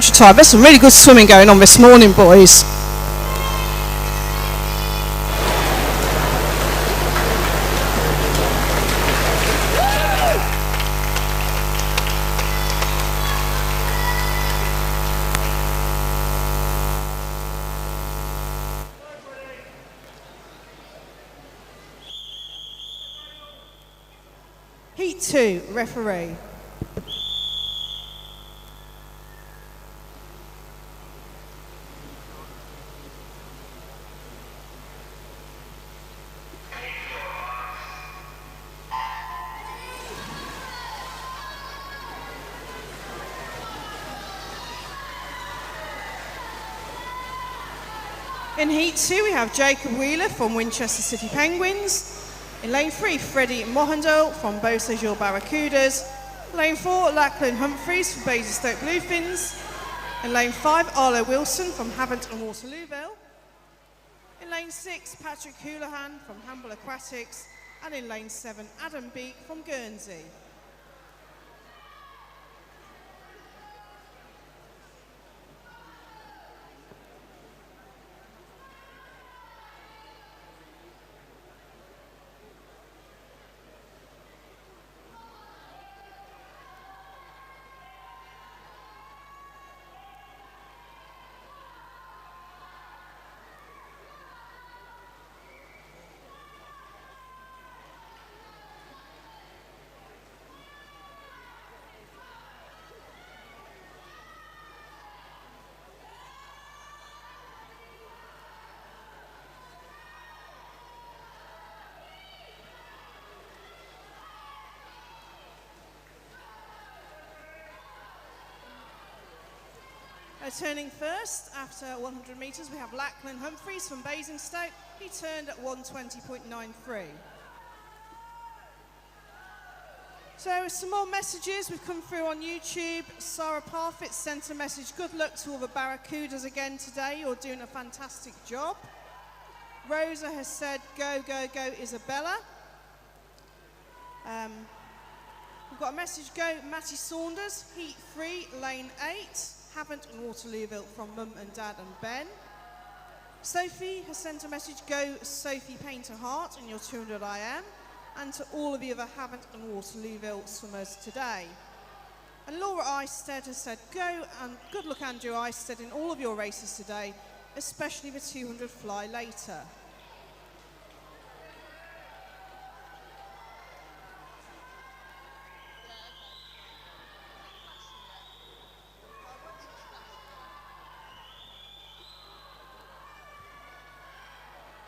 entry time. There's some really good swimming going on this morning, boys. Heat 2, referee. In Heat 2, we have Jacob Wheeler from Winchester City Penguins. In lane 3, Freddie Mohandel from Beausejour Barracudas. Lane 4, Lachlan Humphreys from Basingstoke Bluefins. In lane 5, Arlo Wilson from Havant and Waterlooville. In lane 6, Patrick Houlihan from Hamble Aquatics. And in lane 7, Adam Beek from Guernsey. Turning first after 100 metres, we have Lachlan Humphreys from Basingstoke. He turned at 1:20.93. So some more messages we've come through on YouTube. Sarah Parfit sent a message, good luck to all the Barracudas again today, you're doing a fantastic job. Rosa has said, go, go, go Isabella. We've got a message, go Matty Saunders, Heat 3, Lane 8. Havant and Waterlooville from Mum and Dad and Ben. Sophie has sent a message, go Sophie Painter Hart in your 200 IM, and to all of the other Havant and Waterlooville swimmers today. And Laura Eisted has said, go and good luck Andrew Eisted in all of your races today, especially the 200 fly later.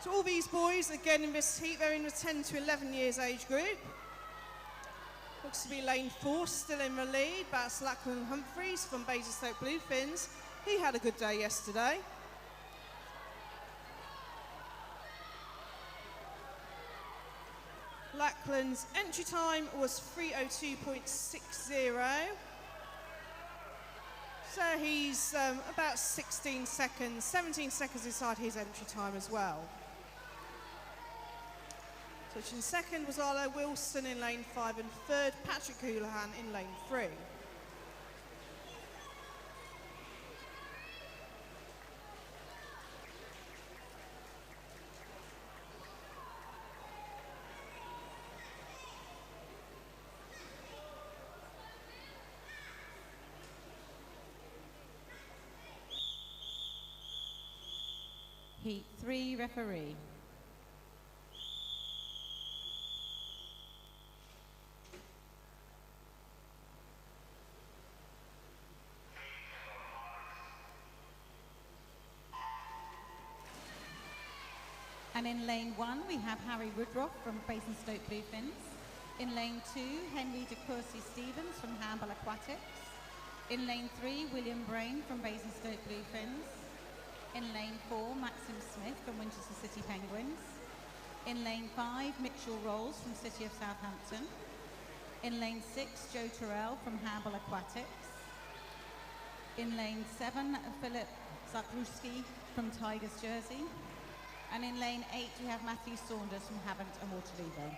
So all these boys, again in this heat, they're in the 10 to 11 years age group. Looks to be lane 4, still in the lead. That's Lachlan Humphreys from Basingstoke Bluefins. He had a good day yesterday. Lachlan's entry time was 3:02.60. So he's about 17 seconds inside his entry time as well. Switching second was Arlo Wilson in lane 5 and third, Patrick Houlihan in lane 3. Heat 3 referee. And in lane 1, we have Harry Woodroff from Basingstoke Bluefins. In lane 2, Henry de Courcy-Stevens from Hamble Aquatics. In lane 3, William Brain from Basingstoke Bluefins. In lane 4, Maxim Smith from Winchester City Penguins. In lane 5, Mitchell Rolls from City of Southampton. In lane 6, Joe Terrell from Hamble Aquatics. In lane 7, Philip Zakruski from Tigers Jersey. And in lane 8, we have Matthew Saunders from Havant and Waterlooville.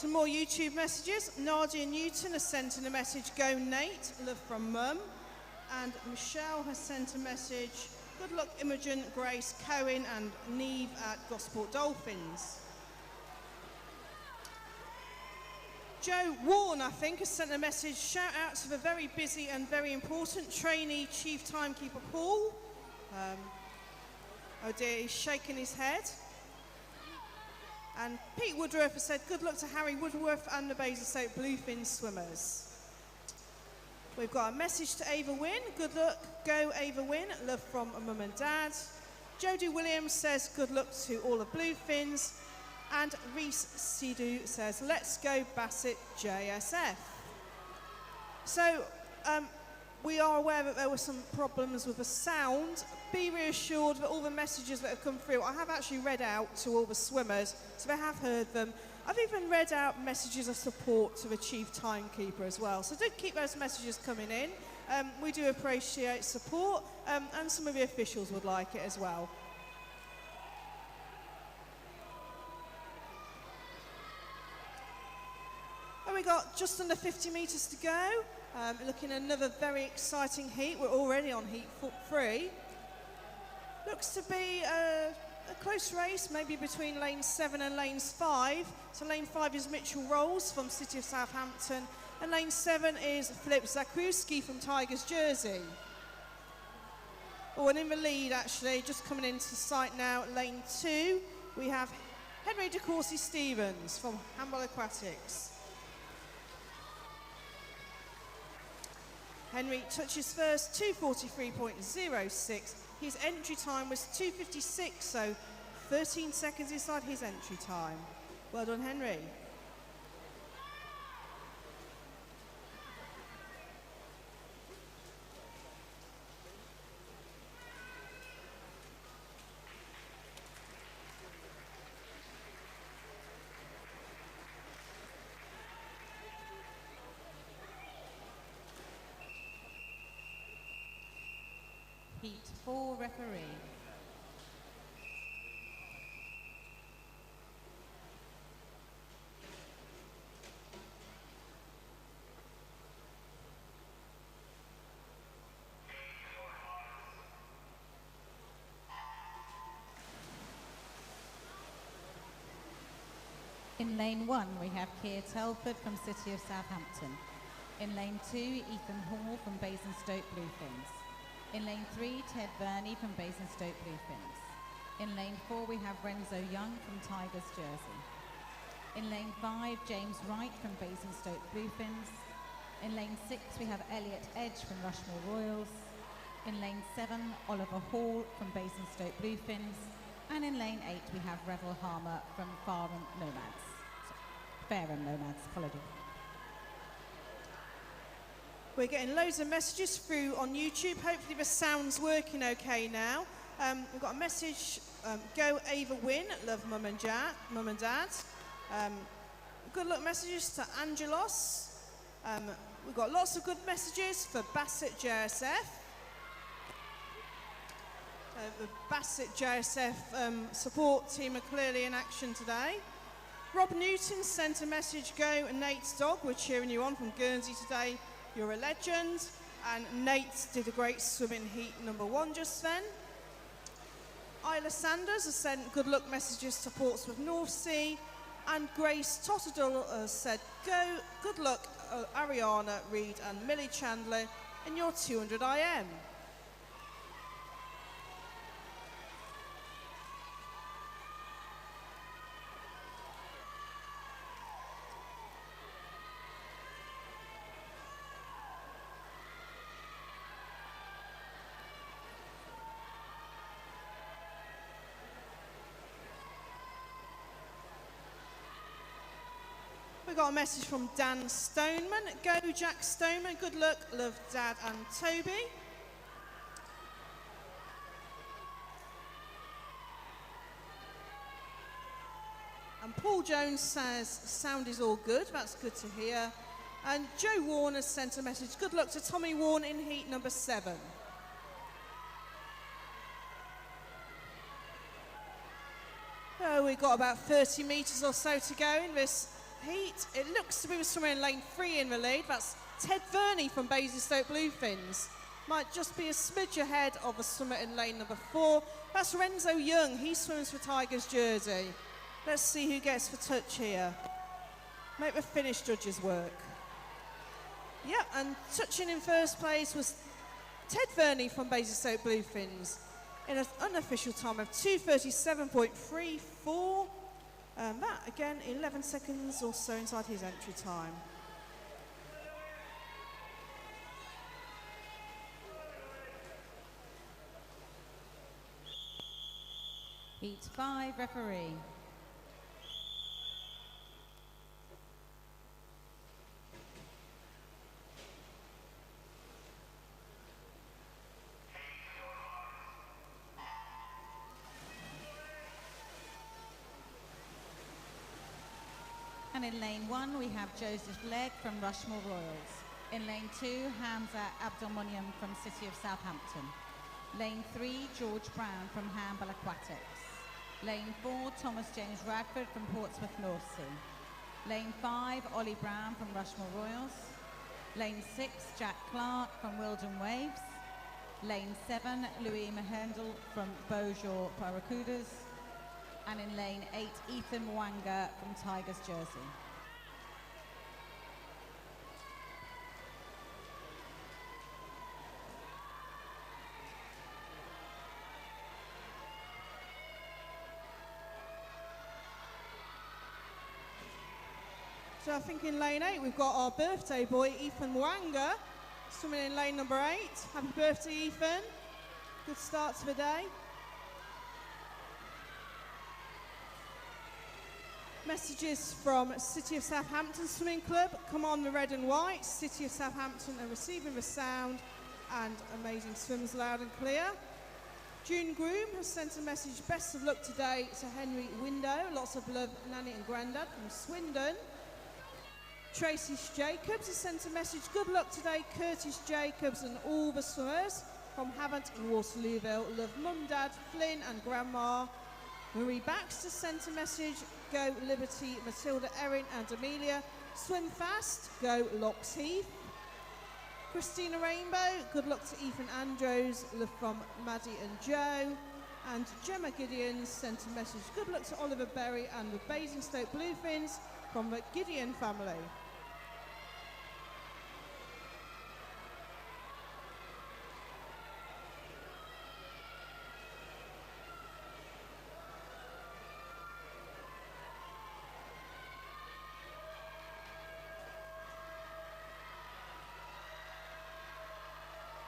Some more YouTube messages. Nadia Newton has sent in a message, go Nate, love from Mum. And Michelle has sent a message, good luck Imogen, Grace, Cohen and Neve at Gosport Dolphins. Joe Warren, I think, has sent a message, shout out to the very busy and very important trainee chief timekeeper Paul. Oh dear, he's shaking his head. And Pete Woodruff has said, good luck to Harry Woodruff and the Basingstoke Bluefin swimmers. We've got a message to Ava Wynne, good luck, go Ava Wynne, love from Mum and Dad. Jodie Williams says, good luck to all the Bluefins. And Reese Sidhu says, let's go Bassett JSF. So, we are aware that there were some problems with the sound. Be reassured that all the messages that have come through, I have actually read out to all the swimmers, so they have heard them. I've even read out messages of support to the chief timekeeper as well. So do keep those messages coming in. We do appreciate support, and some of the officials would like it as well. And we got just under 50 metres to go. Looking at another very exciting heat. We're already on heat 3. Looks to be a close race, maybe between lanes 7 and lanes 5. So lane 5 is Mitchell Rolls from City of Southampton, and lane 7 is Philip Zakruski from Tigers Jersey. Oh, and in the lead, actually, just coming into sight now, lane 2, we have Henry de Courcy Stevens from Hamble Aquatics. Henry touches first, 2:43.06. His entry time was 2:56, so 13 seconds inside his entry time. Well done, Henry. Heat 4 referee. In lane 1, we have Keir Telford from City of Southampton. In lane 2, Ethan Hall from Basingstoke Bluefins. In lane 3, Ted Burney from Basingstoke Bluefins. In lane 4, we have Renzo Young from Tigers Jersey. In lane 5, James Wright from Basingstoke Bluefins. In lane 6, we have Elliot Edge from Rushmore Royals. In lane 7, Oliver Hall from Basingstoke Bluefins. And in lane 8, we have Revel Harmer from Fareham Nomads. Fareham Nomads, apologies. We're getting loads of messages through on YouTube. Hopefully the sound's working okay now. We've got a message, go Ava Wynne, love Mum and Dad. Good luck messages to Angelos. We've got lots of good messages for Bassett JSF. The Bassett JSF support team are clearly in action today. Rob Newton sent a message, go Nate's dog, we're cheering you on from Guernsey today. You're a legend. And Nate did a great swim in heat number 1 just then. Isla Sanders has sent good luck messages to Portsmouth North Sea. And Grace Totterdall has said, go, good luck Ariana Reid and Millie Chandler in your 200 IM. We got a message from Dan Stoneman. Go Jack Stoneman, good luck, love Dad and Toby. And Paul Jones says, sound is all good, that's good to hear. And Joe Warner sent a message, good luck to Tommy Warren in heat number 7. Oh, we've got about 30 metres or so to go in this heat. It looks to be somewhere in lane 3 in the lead. That's Ted Verney from Basingstoke Bluefins. Might just be a smidge ahead of the swimmer in lane number 4. That's Renzo Young. He swims for Tigers jersey. Let's see who gets the touch here. Make the finish judges work. Yep, and touching in first place was Ted Verney from Basingstoke Bluefins in an unofficial time of 2:37.34. That, again, 11 seconds or so inside his entry time. Heat 5, referee. And in lane 1, we have Joseph Legg from Rushmore Royals. In lane 2, Hamza Abdelmuniam from City of Southampton. Lane 3, George Brown from Hamble Aquatics. Lane 4, Thomas James Radford from Portsmouth North Sea. Lane 5, Ollie Brown from Rushmore Royals. Lane 6, Jack Clark from Wilden Waves. Lane 7, Louis Mahendel from Beaujour Barracudas. And in lane 8, Ethan Mwanga from Tigers jersey. So I think in lane 8 we've got our birthday boy Ethan Mwanga swimming in lane number 8. Happy birthday, Ethan. Good start to the day. Messages from City of Southampton Swimming Club. Come on the red and white. City of Southampton are receiving the sound and amazing swims loud and clear. June Groom has sent a message, best of luck today to Henry Window. Lots of love, Nanny and Grandad from Swindon. Tracy Jacobs has sent a message, good luck today Curtis Jacobs and all the swimmers from Havant and Waterlooville. Love Mum, Dad, Flynn and Grandma. Marie Baxter sent a message, go Liberty, Matilda, Erin and Amelia. Swim fast, go Locks Heath. Christina Rainbow, good luck to Ethan Andrews, love from Maddie and Joe. And Gemma Gideon sent a message, good luck to Oliver Berry and the Basingstoke Bluefins from the Gideon family.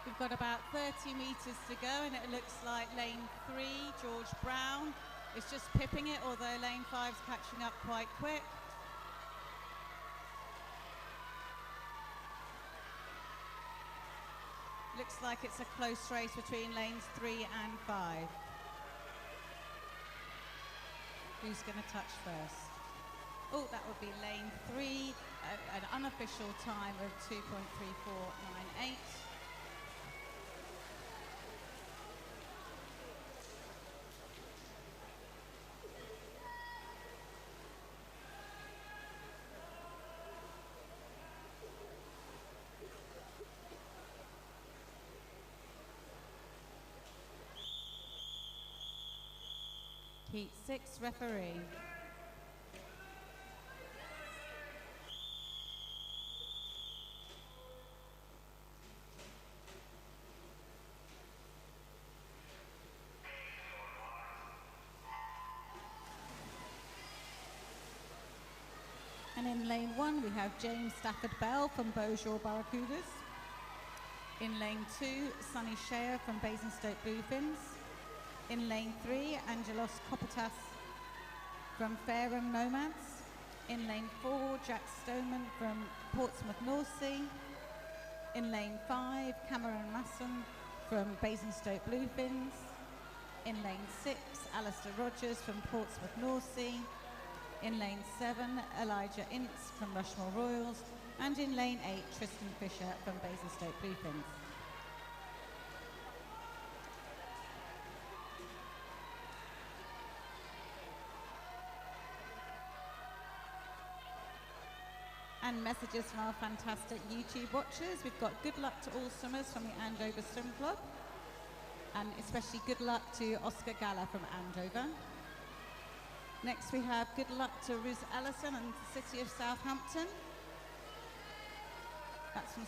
We've got about 30 metres to go, and it looks like lane 3, George Brown, is just pipping it, although lane 5's catching up quite quick. Looks like it's a close race between lanes 3 and 5. Who's going to touch first? Oh, that would be lane 3, an unofficial time of 2.3498. Heat 6, referee. And in lane 1 we have James Stafford Bell from Beaujour Barracudas. In lane 2, Sunny Shea from Basingstoke Bluefins. In lane 3, Angelos Kopatas from Fareham Nomads. In lane 4, Jack Stoneman from Portsmouth North Sea. In lane 5, Cameron Masson from Basingstoke Bluefins. In lane 6, Alistair Rogers from Portsmouth North Sea. In lane 7, Elijah Ince from Rushmore Royals. And in lane 8, Tristan Fisher from Basingstoke Bluefins. and messages from our fantastic YouTube watchers. We've got good luck to all swimmers from the Andover Swim Club, and especially good luck to Oscar Gala from Andover. Next we have good luck to Ruth Ellison and the City of Southampton. That's from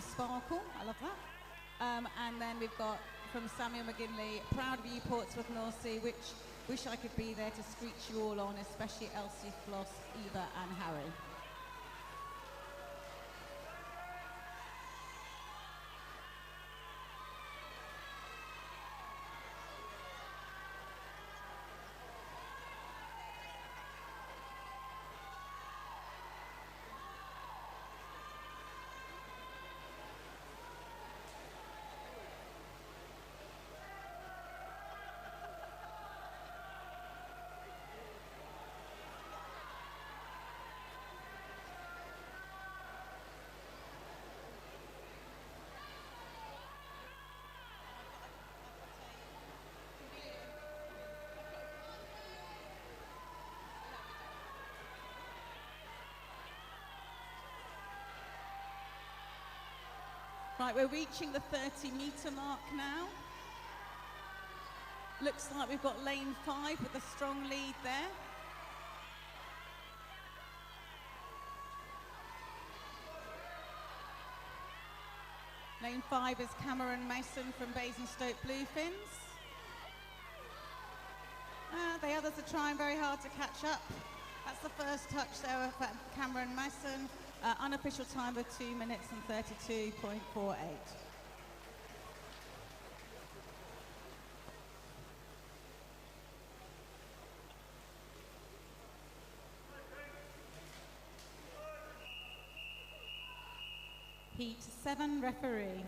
Sparkle, I love that. And then we've got from Samuel McGinley, proud of you Portsmouth North Sea, which wish I could be there to screech you all on, especially Elsie, Floss, Eva and Harry. Right, we're reaching the 30-metre mark now. Looks like we've got lane 5 with a strong lead there. Lane 5 is Cameron Mason from Basingstoke Bluefins. The others are trying very hard to catch up. That's the first touch there of Cameron Mason. Unofficial time of 2 minutes and 32.48. Heat 7 referee.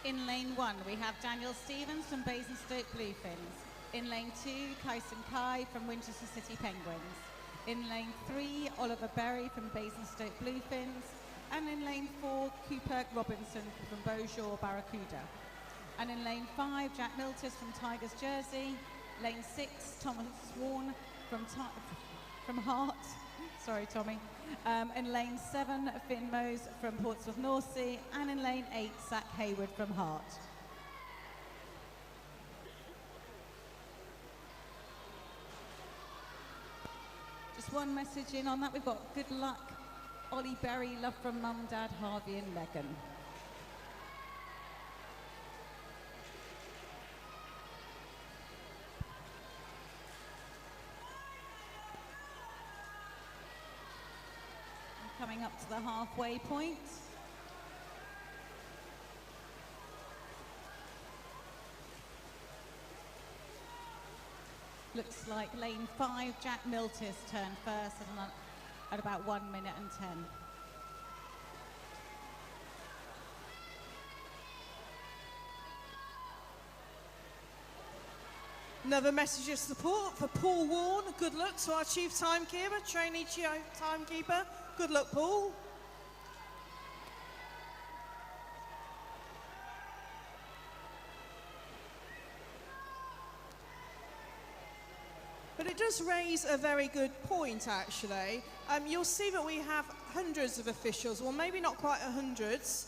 In lane 1, we have Daniel Stevens from Basingstoke Bluefins. In lane 2, Kyson Kai from Winchester City Penguins. In lane 3, Oliver Berry from Basingstoke Bluefins. And in lane 4, Cooper Robinson from Beaujour Barracuda. And in lane 5, Jack Miltis from Tigers Jersey. Lane 6, Thomas Swan from Hart. Sorry, Tommy. In lane 7, Finn Mose from Portsmouth North Sea, and in lane 8, Zach Hayward from Hart. Just one message in on that. We've got good luck, Ollie Berry, love from Mum, Dad, Harvey and Megan. Coming up to the halfway point. Looks like lane 5, Jack Miltis turned first at about 1 minute and 10. Another message of support for Paul Warren. Good luck to our chief timekeeper, trainee timekeeper. Good luck, Paul. But it does raise a very good point, actually. You'll see that we have hundreds of officials, well, maybe not quite hundreds.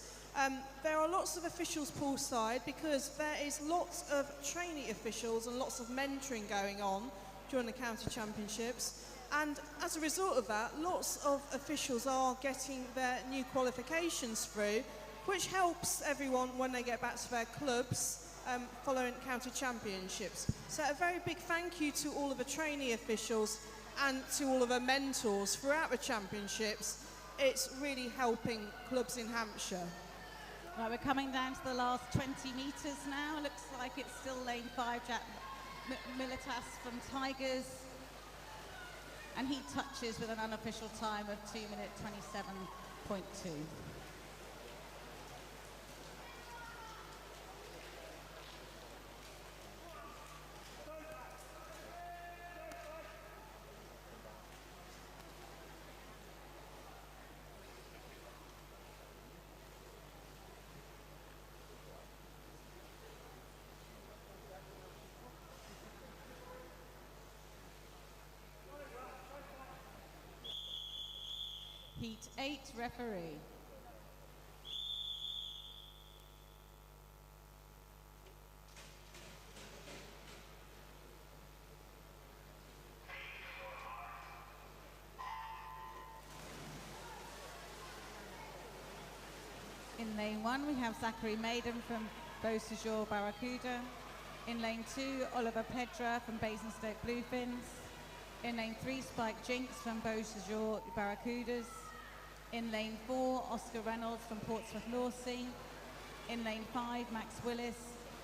There are lots of officials poolside because there is lots of trainee officials and lots of mentoring going on during the county championships. And as a result of that, lots of officials are getting their new qualifications through, which helps everyone when they get back to their clubs following county championships. So a very big thank you to all of the trainee officials and to all of the mentors throughout the championships. It's really helping clubs in Hampshire. Right, we're coming down to the last 20 metres now. Looks like it's still lane 5, Jack Militas from Tigers. And he touches with an unofficial time of 2 minutes 27.2. Heat 8 referee. In lane 1, we have Zachary Maiden from Beausejour Barracuda. In lane 2, Oliver Pedra from Basingstoke Bluefins. In lane 3, Spike Jinks from Beausejour Barracudas. In lane 4, Oscar Reynolds from Portsmouth North Sea. In lane 5, Max Willis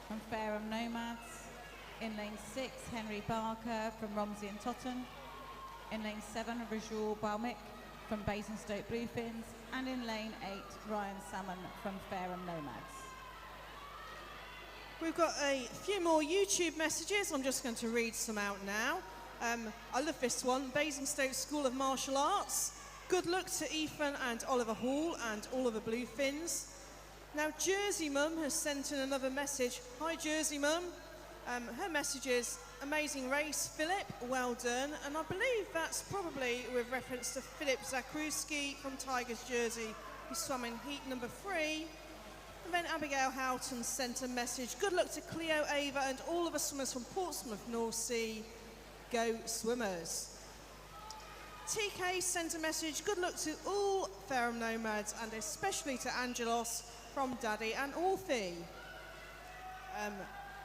from Fareham Nomads. In lane 6, Henry Barker from Romsey and Totten. In lane 7, Rajul Balmick from Basingstoke Bluefins. And in lane 8, Ryan Salmon from Fareham Nomads. We've got a few more YouTube messages. I'm just going to read some out now. I love this one. Basingstoke School of Martial Arts. Good luck to Ethan and Oliver Hall and all of the Bluefins. Now, Jersey Mum has sent in another message. Hi, Jersey Mum. Her message is, amazing race, Philip, well done. And I believe that's probably with reference to Philip Zakruski from Tigers Jersey, who swam in heat number 3. And then Abigail Houghton sent a message. Good luck to Cleo Ava and all of the swimmers from Portsmouth North Sea. Go Swimmers. TK sent a message. Good luck to all Fareham Nomads and especially to Angelos from Daddy and Orphy.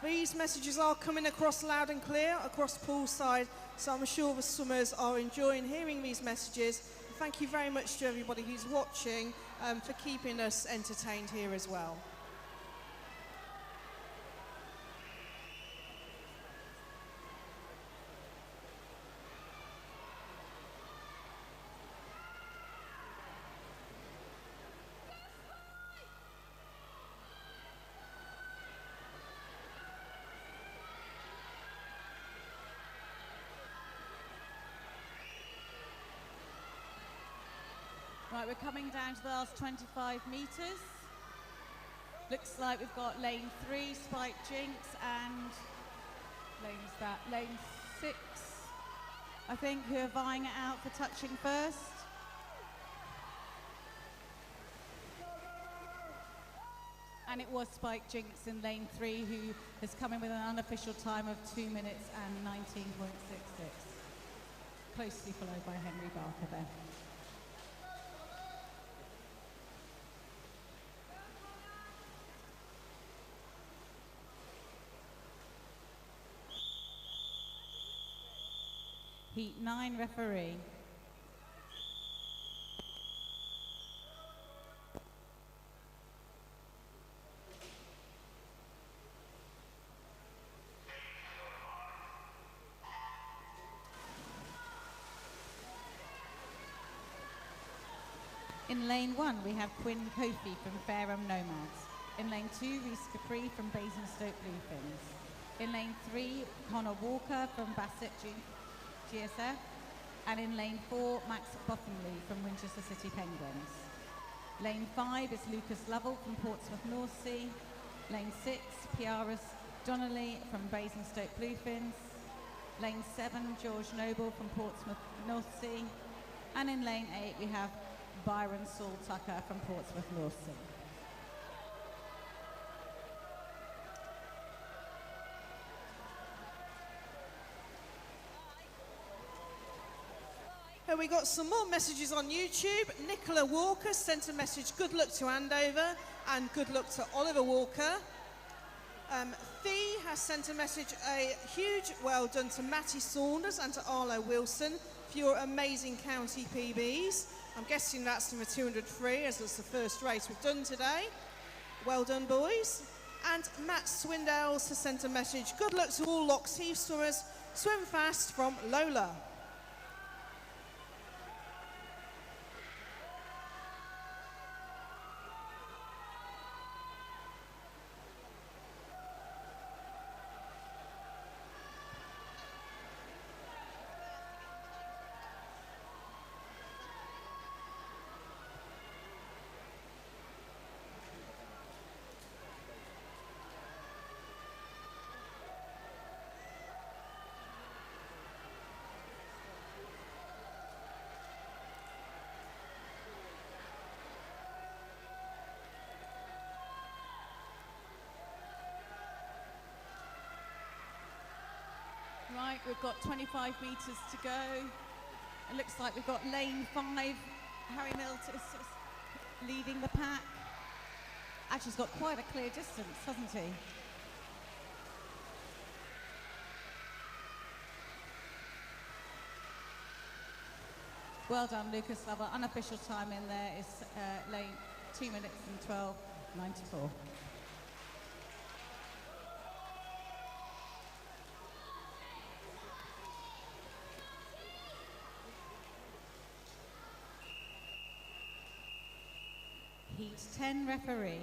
These messages are coming across loud and clear across poolside, so I'm sure the swimmers are enjoying hearing these messages. Thank you very much to everybody who's watching for keeping us entertained here as well. Right, we're coming down to the last 25 metres. Looks like we've got lane 3, Spike Jinks, and lane 6, I think, who are vying it out for touching first. And it was Spike Jinks in lane 3 who has come in with an unofficial time of 2 minutes and 19.66. Closely followed by Henry Barker there. Heat 9 referee. In lane 1, we have Quinn Kofi from Fareham Nomads. In lane 2, Reese Capri from Basingstoke Bluefins. In lane 3, Connor Walker from Bassett GSF. And in lane 4, Max Bothamley from Winchester City Penguins. Lane 5 is Lucas Lovell from Portsmouth North Sea. Lane 6, Piaris Donnelly from Basingstoke Bluefins. Lane 7, George Noble from Portsmouth North Sea. And in lane 8, we have Byron Saul Tucker from Portsmouth North Sea. Here we got some more messages on YouTube. Nicola Walker sent a message, good luck to Andover and good luck to Oliver Walker. Fee has sent a message, a huge well done to Matty Saunders and to Arlo Wilson for your amazing county PBs. I'm guessing that's from the 200 free, as it's the first race we've done today. Well done, boys. And Matt Swindales has sent a message, good luck to all Lochs Heath swimmers, swim fast from Lola. Right, we've got 25 metres to go. It looks like we've got lane 5, Harry Miltis is leading the pack. Actually, he's got quite a clear distance, hasn't he? Well done, Lucas Lover. Unofficial time in there is lane 2 minutes and 12:94. Heat 10 referee.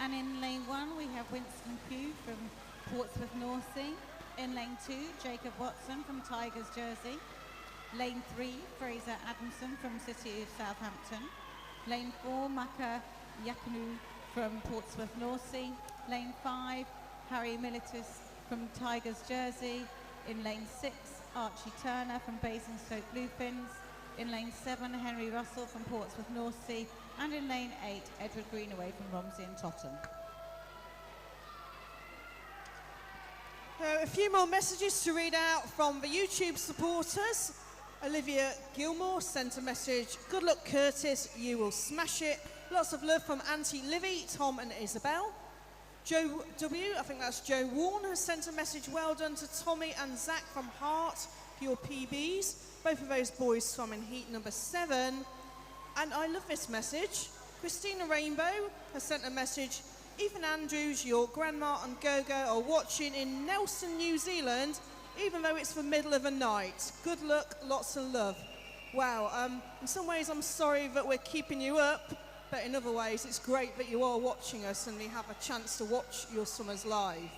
And in lane 1 we have Winston Pugh from Portsmouth North Sea. In lane 2, Jacob Watson from Tigers Jersey. Lane 3, Fraser Adamson from City of Southampton. Lane 4, Maka Yakunu from Portsmouth North Sea. Lane 5, Harry Militis from Tigers Jersey. In lane 6, Archie Turner from Basingstoke Bluefins. In lane 7, Henry Russell from Portsmouth North Sea. And in lane 8, Edward Greenaway from Romsey and Totton. A few more messages to read out from the YouTube supporters. Olivia Gilmore sent a message. Good luck, Curtis. You will smash it. Lots of love from Auntie Livy, Tom and Isabel. Joe W, I think that's Joe Warren, has sent a message. Well done to Tommy and Zach from Hart for your PBs. Both of those boys swam in heat number 7. And I love this message. Christina Rainbow has sent a message. Ethan Andrews, your grandma and Gogo are watching in Nelson, New Zealand, even though it's the middle of the night. Good luck, lots of love. Wow, in some ways I'm sorry that we're keeping you up, but in other ways it's great that you are watching us and we have a chance to watch your summers live.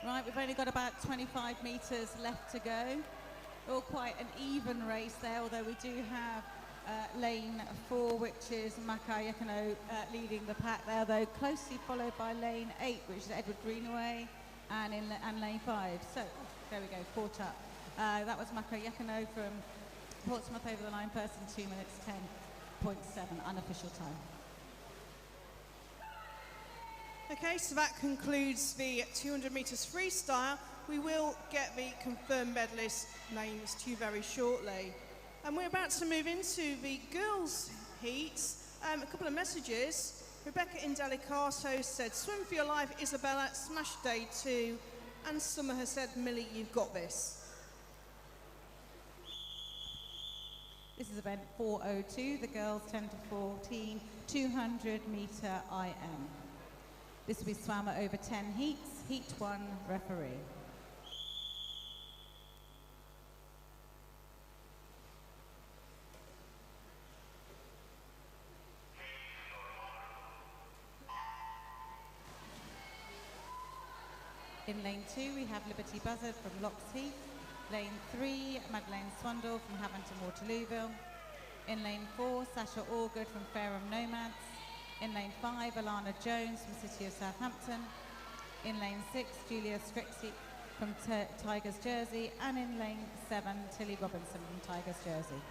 Right, we've only got about 25 metres left to go. All quite an even race there, although we do have lane 4, which is Maka Yakano leading the pack there, though closely followed by lane 8, which is Edward Greenaway, and lane 5. So, there we go, caught up. That was Maka Yakano from Portsmouth over the line, first in 2 minutes 10.7, unofficial time. Okay, so that concludes the 200 metres freestyle. We will get the confirmed medalist names to you very shortly. And we're about to move into the girls' heats. A couple of messages. Rebecca Indelicato said, swim for your life, Isabella, smash day 2. And Summer has said, Millie, you've got this. This is event 402, the girls 10 to 14, 200 metre IM. This will be swam at over 10 heats. Heat 1, referee. In lane 2, we have Liberty Buzzard from Locks Heath. Lane 3, Madeleine Swandle from Haventon Waterlooville. In lane 4, Sasha Allgood from Fareham Nomads. In lane 5, Alana Jones from City of Southampton. In lane 6, Julia Strixie from Tigers Jersey. And in lane 7, Tilly Robinson from Tigers Jersey.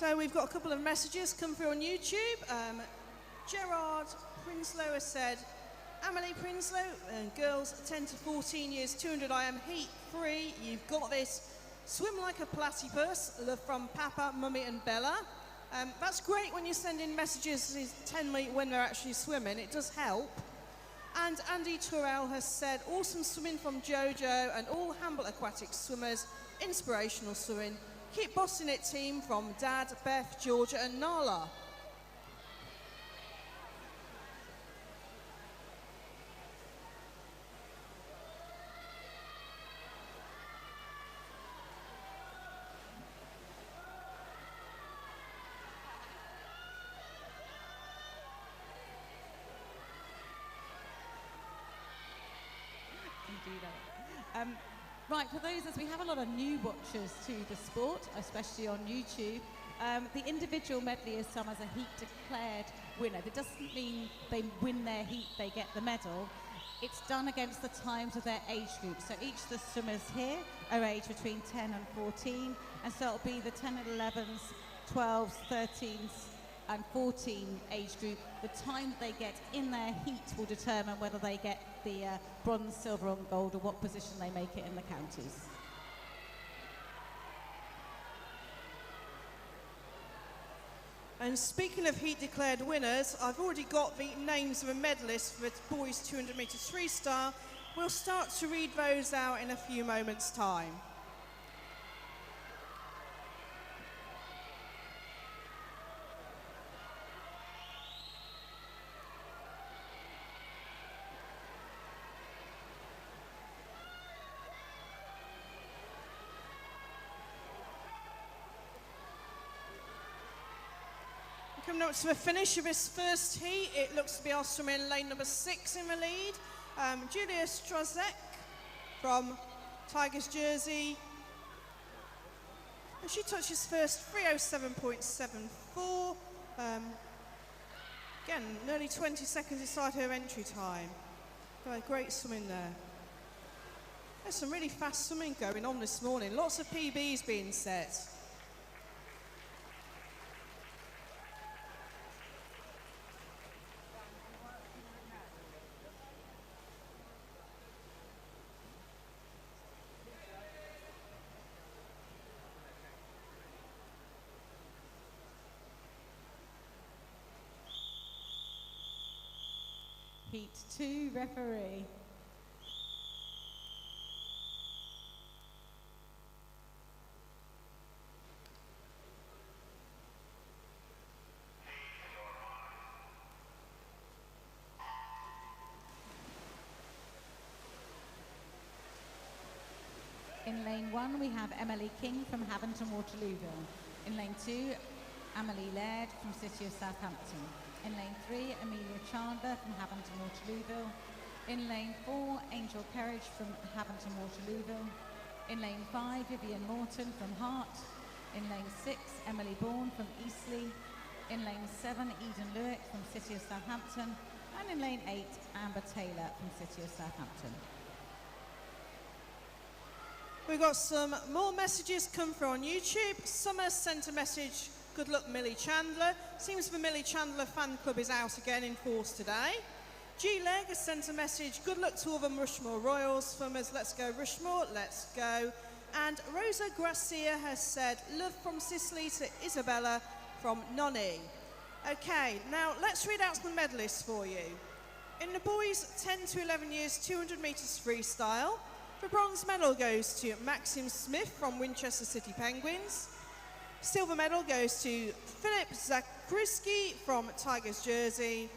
So we've got a couple of messages come through on YouTube. Gerard Prinsloo has said, Amelie Prinsloo, and girls 10 to 14 years, 200 IM heat 3, you've got this. Swim like a platypus, love from Papa, Mummy and Bella. That's great when you send in messages 10 minutes when they're actually swimming, it does help. And Andy Turrell has said, awesome swimming from Jojo and all Hamble Aquatics swimmers, inspirational swimming. Keep bossing it, team, from Dad, Beth, Georgia and Nala. Right, for those, as we have a lot of new watchers to the sport, especially on YouTube, the individual medley is some as a heat declared winner. That doesn't mean they win their heat, they get the medal. It's done against the times of their age group. So each of the swimmers here are aged between 10 and 14, and so it'll be the 10 and 11s, 12s, 13s, and 14 age group. The time they get in their heat will determine whether they get the bronze, silver and gold, or what position they make it in the counties. And speaking of heat declared winners, I've already got the names of the medalists for the boys 200 metres freestyle. We'll start to read those out in a few moments' time. Coming up to the finish of this first heat, it looks to be our swimmer in lane number 6 in the lead. Julia Strazek from Tigers Jersey. And she touches first 3:07.74. Again, nearly 20 seconds inside her entry time. Great swimming there. There's some really fast swimming going on this morning. Lots of PBs being set. Heat 2, referee. In lane 1, we have Emily King from Havant and Waterlooville. In lane 2, Amelie Laird from City of Southampton. In lane 3, Amelia Chandler from Havant and Waterlooville. In lane 4, Angel Kerridge from Havant and Waterlooville. In lane 5, Vivian Morton from Hart. In lane 6, Emily Bourne from Eastleigh. In lane 7, Eden Lewick from City of Southampton. And in lane 8, Amber Taylor from City of Southampton. We've got some more messages come through on YouTube. Summer sent a message, good luck Millie Chandler. Seems the Millie Chandler fan club is out again in force today. G Leg has sent a message, good luck to all the Rushmore Royals swimmers, let's go Rushmore, let's go. And Rosa Gracia has said, love from Sicily to Isabella from Nonny. Okay, now let's read out some medalists for you. In the boys 10 to 11 years, 200 metres freestyle, the bronze medal goes to Maxim Smith from Winchester City Penguins. Silver medal goes to Philip Zakriski from Tigers Jersey.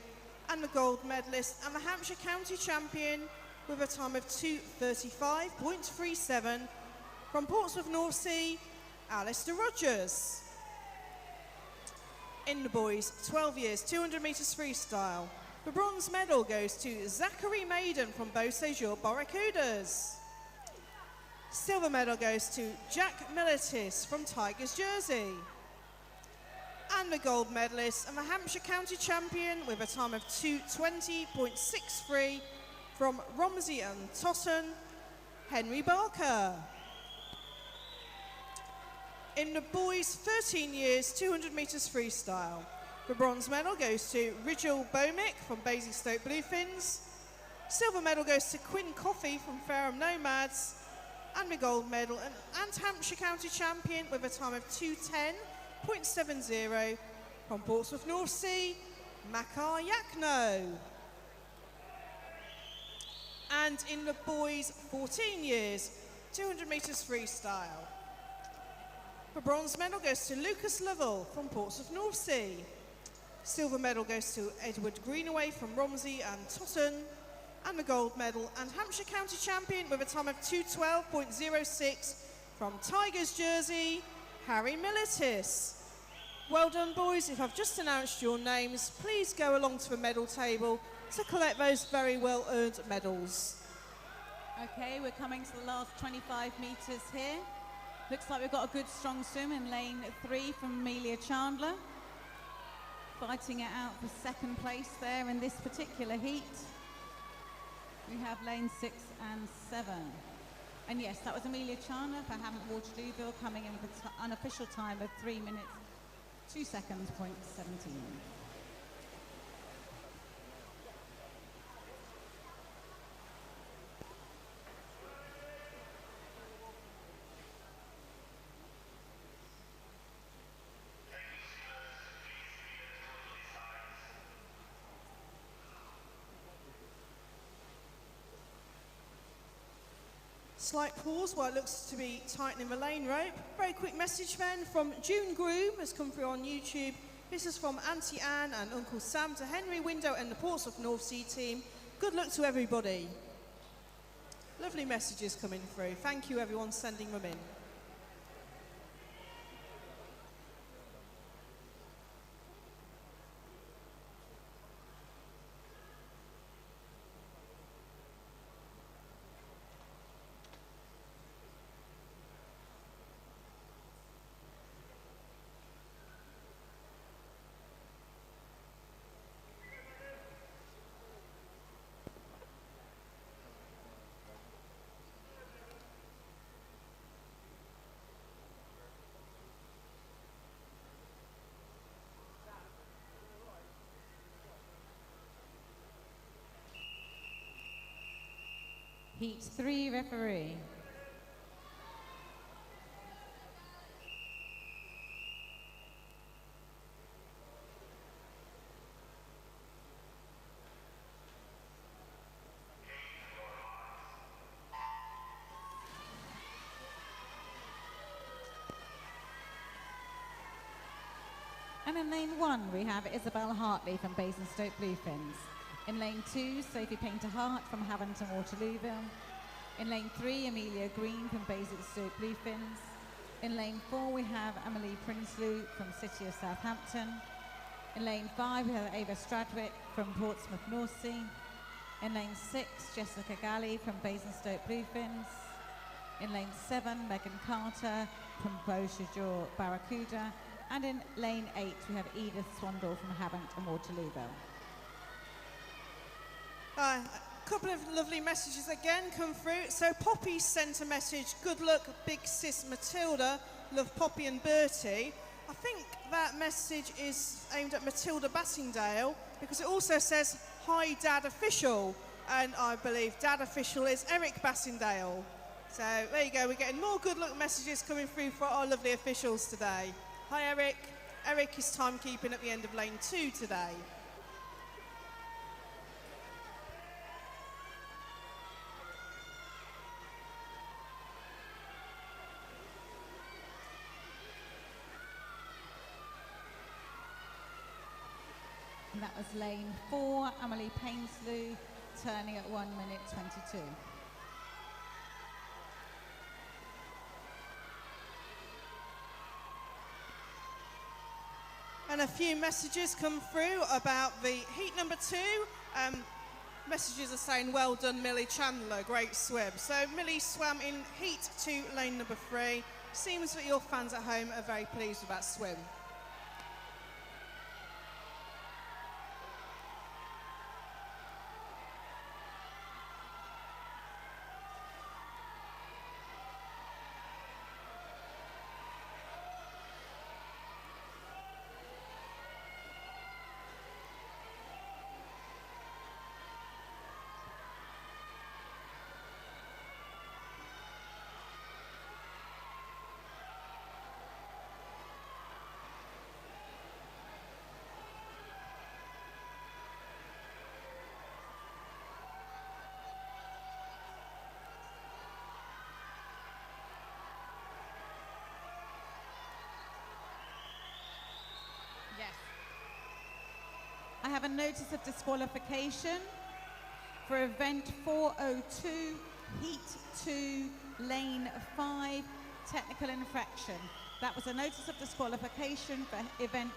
And the gold medalist and the Hampshire County champion with a time of 2:35.37 from Portsmouth North Sea, Alistair Rogers. In the boys 12 years, 200 metres freestyle, the bronze medal goes to Zachary Maiden from Beausejour Barracudas. Silver medal goes to Jack Militis from Tigers Jersey. And the gold medalist and the Hampshire County champion with a time of 2:20.63 from Romsey and Totten, Henry Barker. In the boys 13 years, 200 metres freestyle, The bronze medal goes to Rigel Bomick from Basingstoke Bluefins. Silver medal goes to Quinn Coffey from Fareham Nomads. And the gold medal, an Hampshire County champion with a time of 2:10.70 from Portsmouth North Sea, Makar Yakno. And in the boys 14 years, 200 metres freestyle. The bronze medal goes to Lucas Lovell from Portsmouth North Sea. Silver medal goes to Edward Greenaway from Romsey and Totton. And the gold medal and Hampshire County champion with a time of 2:12.06 from Tigers jersey, Harry Militis. Well done, boys. If I've just announced your names, please go along to the medal table to collect those very well-earned medals. Okay, we're coming to the last 25 metres here. Looks like we've got a good strong swim in lane 3 from Amelia Chandler. Fighting it out for second place there in this particular heat. We have lane 6 and 7. And yes, that was Amelia Chandler for Hammond Waterlooville coming in with an unofficial time of 3 minutes, 2 seconds, .17. Slight pause while it looks to be tightening the lane rope. Very quick message then from June Groom has come through on YouTube. This is from Auntie Anne and Uncle Sam to Henry Window and the Portsmouth North Sea team. Good luck to everybody. Lovely messages coming through. Thank you everyone sending them in. Heat 3 referee. And in lane 1 we have Isabel Hartley from Basingstoke Bluefins. In lane 2, Sophie Painter-Hart from Havant Waterlooville. In lane 3, Amelia Green from Basingstoke Bluefins. In lane 4, we have Emily Prinsloo from City of Southampton. In lane 5, we have Ava Stradwick from Portsmouth North Sea. In lane 6, Jessica Galley from Basingstoke Bluefins. In lane 7, Megan Carter from Beausejour Barracuda. And in lane 8, we have Edith Swandall from Havant and Waterlooville. A couple of lovely messages again come through. So Poppy sent a message, good luck big sis Matilda, love Poppy and Bertie. I think that message is aimed at Matilda Bassingdale because it also says, hi Dad Official. And I believe Dad Official is Eric Bassingdale. So there you go, we're getting more good luck messages coming through for our lovely officials today. Hi Eric. Eric is timekeeping at the end of lane 2 today. And that was lane 4, Emily Painslew, turning at 1 minute 22. And a few messages come through about the heat number 2. Messages are saying, well done Millie Chandler, great swim. So Millie swam in heat 2, lane number 3. Seems that your fans at home are very pleased with that swim. have a notice of disqualification for event 402, heat 2, lane 5, technical infraction. That was a notice of disqualification for event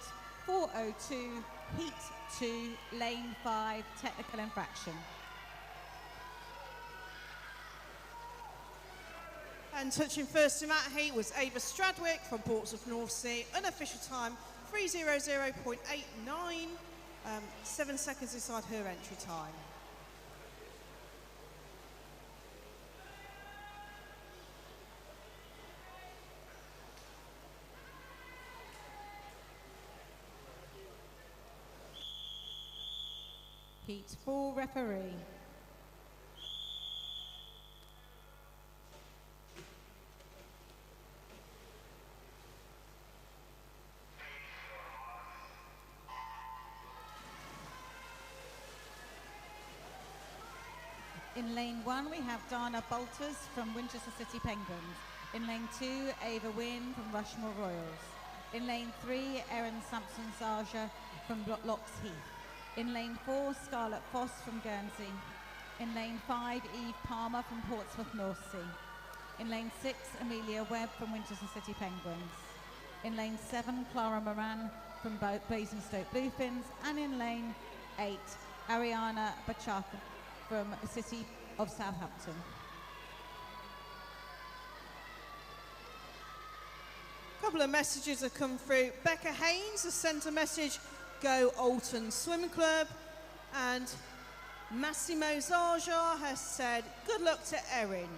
402, heat 2, lane 5, technical infraction. And touching first in that heat was Ava Stradwick from Portsmouth North Sea. Unofficial time 3:00.89, 7 seconds inside her entry time. Heat 4 referee. In lane 1, we have Dana Bolters from Winchester City Penguins. In lane 2, Ava Wynne from Rushmore Royals. In lane 3, Erin Sampson-Zarja from Locks Heath. In lane 4, Scarlett Foss from Guernsey. In lane 5, Eve Palmer from Portsmouth North Sea. In lane 6, Amelia Webb from Winchester City Penguins. In lane 7, Clara Moran from Basingstoke Bluefins. And in lane 8, Ariana Bachaka from the City of Southampton. A couple of messages have come through. Becca Haynes has sent a message, go Alton Swim Club. And Massimo Zarja has said, good luck to Erin.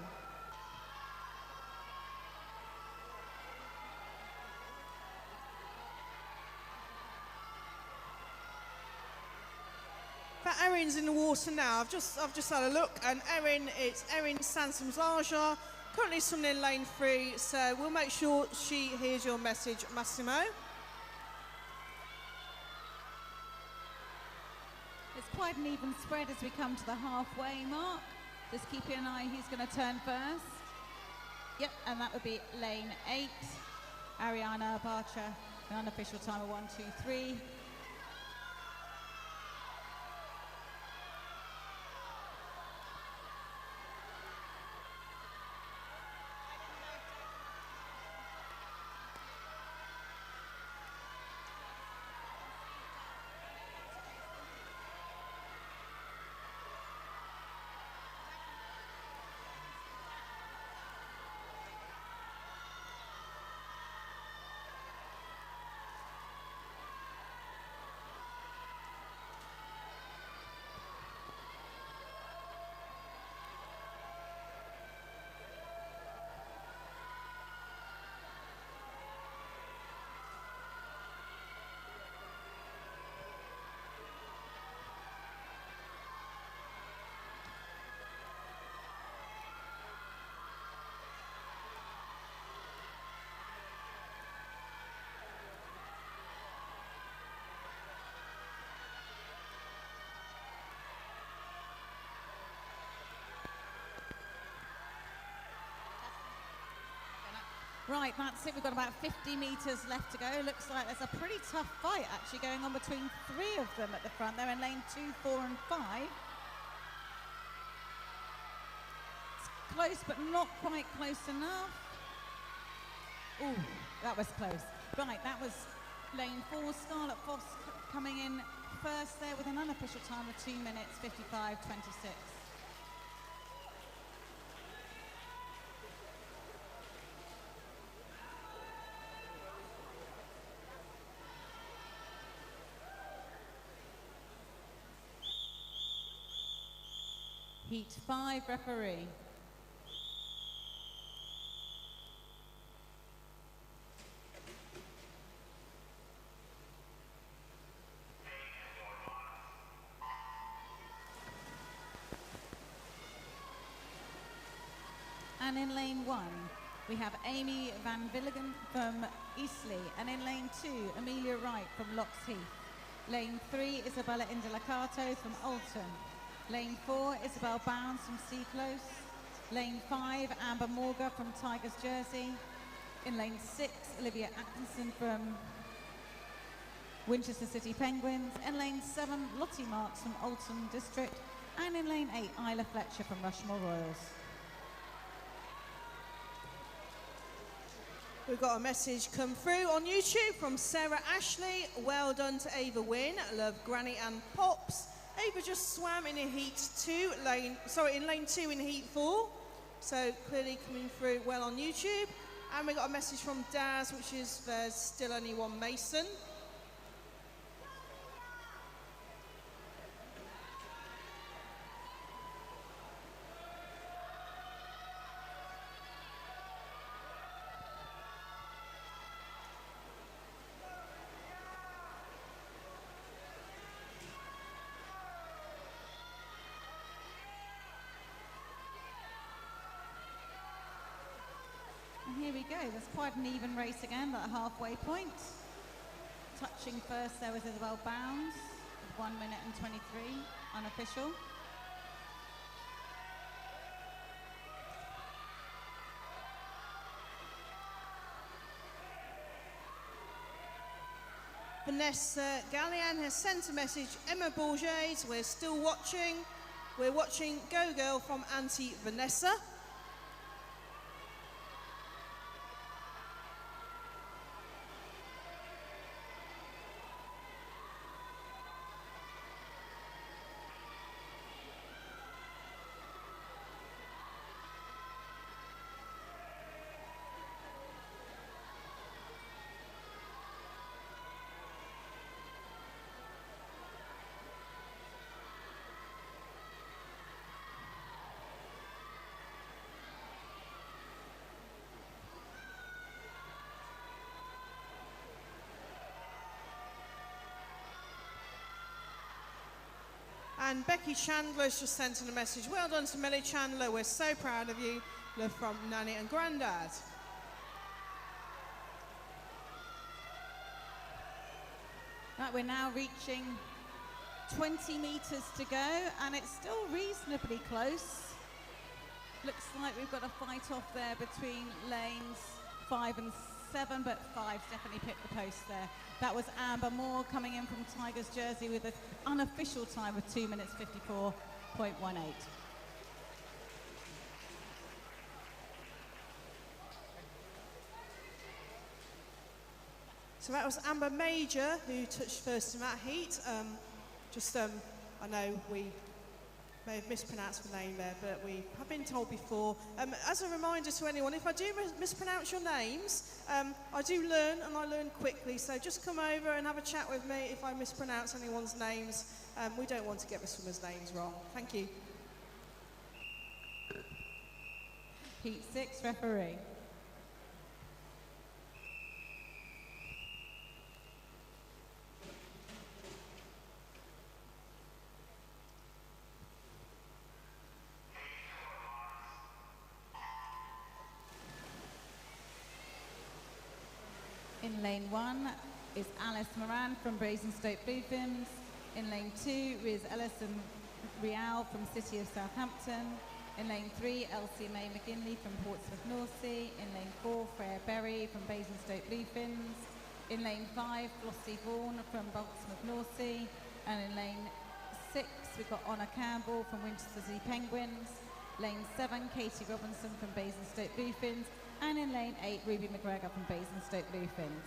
Erin's in the water now. I've just had a look, and it's Erin Sansom-Zarja, currently swimming in lane 3, so we'll make sure she hears your message, Massimo. It's quite an even spread as we come to the halfway mark. Just keeping an eye who's going to turn first. Yep, and that would be lane 8, Ariana Barcher, an unofficial time of 1:23. Right, that's it. We've got about 50 metres left to go. Looks like there's a pretty tough fight actually going on between 3 of them at the front. They're in lane 2, 4 and 5. It's close, but not quite close enough. Ooh, that was close. Right, that was lane 4. Scarlett Foss coming in first there with an unofficial time of 2 minutes, 55.26. Heat 5 referee. And in lane 1, we have Amy Van Villigen from Eastleigh. And in lane 2, Amelia Wright from Locks Heath. Lane 3, Isabella Indelicato from Alton. Lane 4, Isabel Bounds from Seaclose. Lane 5, Amber Morga from Tigers Jersey. In lane 6, Olivia Atkinson from Winchester City Penguins. In lane 7, Lottie Marks from Oldham District. And in lane 8, Isla Fletcher from Rushmore Royals. We've got a message come through on YouTube from Sarah Ashley. Well done to Ava Wynn. Love Granny and Pops. Ava just swam in in lane 2 in heat 4. So clearly coming through well on YouTube. And we got a message from Daz, which is there's still only one Mason. And here we go, there's quite an even race again, that halfway point. Touching first there was Isabel Bounds, 1 minute and 23, unofficial. Vanessa Gallian has sent a message. Emma Bourget, we're still watching. We're watching Go Girl from Auntie Vanessa. And Becky Chandler's just sent in a message. Well done to Millie Chandler. We're so proud of you. Love from Nanny and Grandad. Right, we're now reaching 20 metres to go, and it's still reasonably close. Looks like we've got a fight off there between lanes 5 and 7, but 5's definitely picked the post there. That was Amber Moore coming in from Tigers Jersey with an unofficial time of 2 minutes 54.18. So that was Amber Major who touched first in that heat. I know we may have mispronounced the name there, but we have been told before. As a reminder to anyone, if I do mispronounce your names, I do learn, and I learn quickly, so just come over and have a chat with me if I mispronounce anyone's names. We don't want to get the swimmers' names wrong. Thank you. Heat 6 referee. In lane 1 is Alice Moran from Basingstoke Bluefins. In lane 2 is Ellison Rial from City of Southampton. In lane 3, LCMA McGinley from Portsmouth Northsea. In lane 4, Freya Berry from Basingstoke Bluefins. In lane 5, Flossie Vaughan from Portsmouth Northsea. And in lane 6, we've got Honor Campbell from Winchester City Penguins. Lane 7, Katie Robinson from Basingstoke Bluefins. And in lane 8, Ruby McGregor from Basingstoke Bluefins.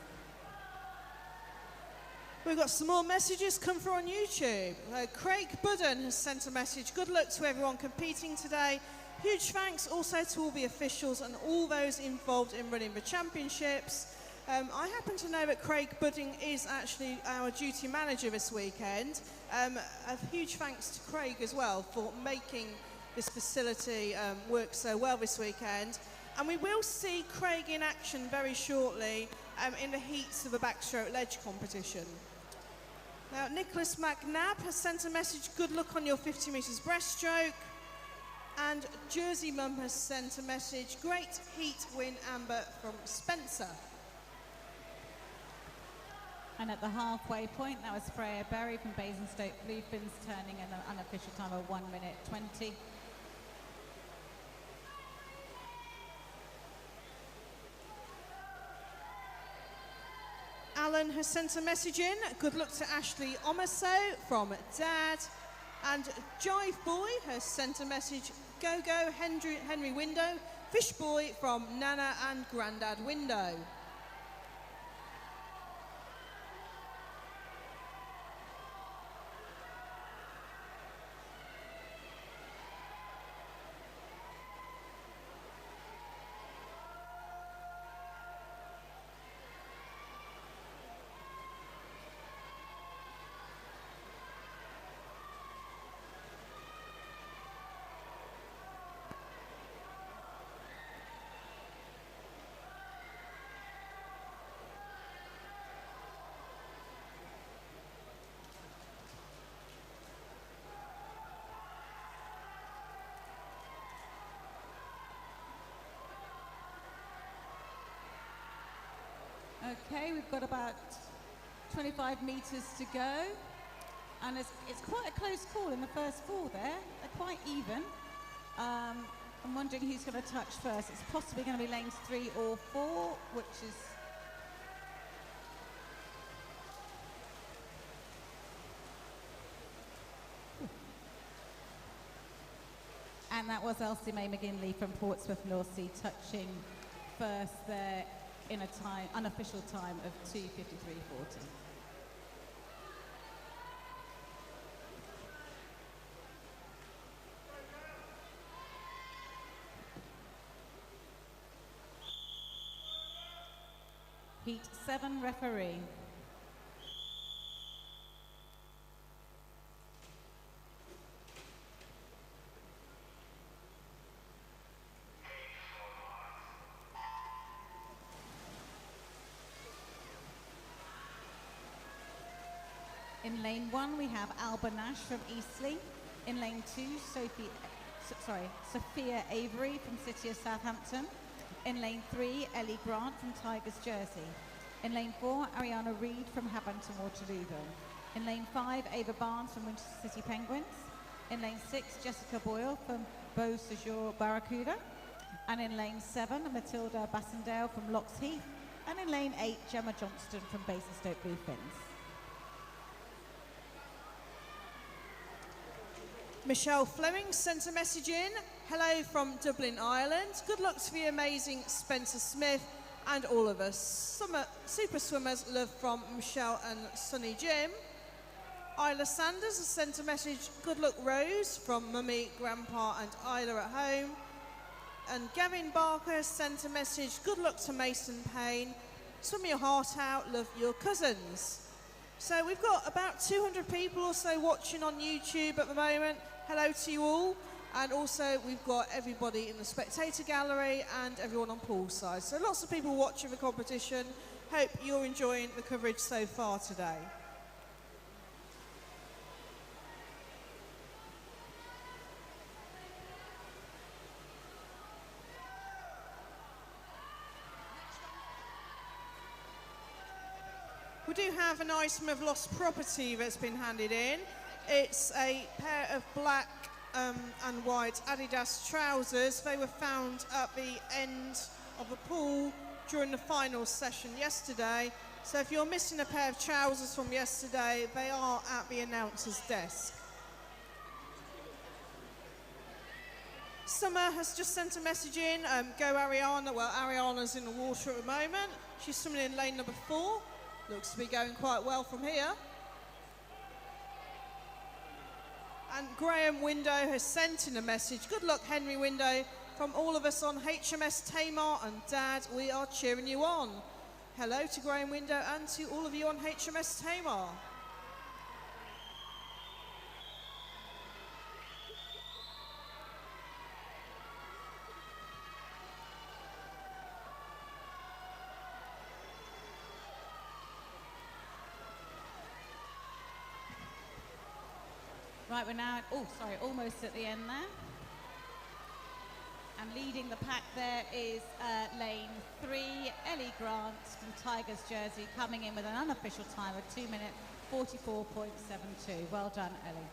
We've got some more messages come through on YouTube. Craig Budden has sent a message. Good luck to everyone competing today. Huge thanks also to all the officials and all those involved in running the championships. I happen to know that Craig Budden is actually our duty manager this weekend. A huge thanks to Craig as well for making this facility work so well this weekend. And we will see Craig in action very shortly in the heats of the backstroke ledge competition. Now, Nicholas McNabb has sent a message, good luck on your 50 metres breaststroke. And Jersey Mum has sent a message, great heat win, Amber, from Spencer. And at the halfway point, that was Freya Berry from Basingstoke Bluefins, turning in an unofficial time of 1 minute 20. Alan has sent a message in. Good luck to Ashley Omaso from Dad. And Jive Boy has sent a message. Go, go, Henry Window. Fish Boy from Nana and Grandad Window. Okay, we've got about 25 metres to go, and it's quite a close call in the first four there. They're quite even. I'm wondering who's going to touch first. It's possibly going to be lanes 3 or 4, which is... And that was Elsie Mae McGinley from Portsmouth North Sea touching first there in a time, unofficial time of 2:53.40. Heat 7 referee. In lane 1, we have Alba Nash from Eastleigh. In lane 2, Sophia Avery from City of Southampton. In lane 3, Ellie Grant from Tigers Jersey. In lane 4, Ariana Reid from Habanton Waterlooville. In lane 5, Ava Barnes from Winchester City Penguins. In lane 6, Jessica Boyle from Beau Sejour Barracuda. And in lane 7, Matilda Bassendale from Locks Heath. And in lane 8, Gemma Johnston from Basingstoke Bluefins. Michelle Fleming sent a message in. Hello from Dublin, Ireland. Good luck to the amazing Spencer Smith and all of us. Super swimmers, love from Michelle and Sonny Jim. Isla Sanders has sent a message. Good luck, Rose, from Mummy, Grandpa and Isla at home. And Gavin Barker has sent a message. Good luck to Mason Payne. Swim your heart out, love your cousins. So we've got about 200 people or so watching on YouTube at the moment. Hello to you all. And also we've got everybody in the spectator gallery and everyone on poolside. So lots of people watching the competition. Hope you're enjoying the coverage so far today. We do have an item of lost property that's been handed in. It's a pair of black and white Adidas trousers. They were found at the end of the pool during the final session yesterday. So if you're missing a pair of trousers from yesterday, they are at the announcer's desk. Summer has just sent a message in. Go Ariana. Well, Ariana's in the water at the moment. She's swimming in lane number 4. Looks to be going quite well from here. And Graham Window has sent in a message. Good luck, Henry Window. From all of us on HMS Tamar and Dad, we are cheering you on. Hello to Graham Window and to all of you on HMS Tamar. Right, we're now, almost at the end there. And leading the pack there is lane 3, Ellie Grant from Tigers Jersey, coming in with an unofficial time of 2 minutes 44.72. Well done, Ellie.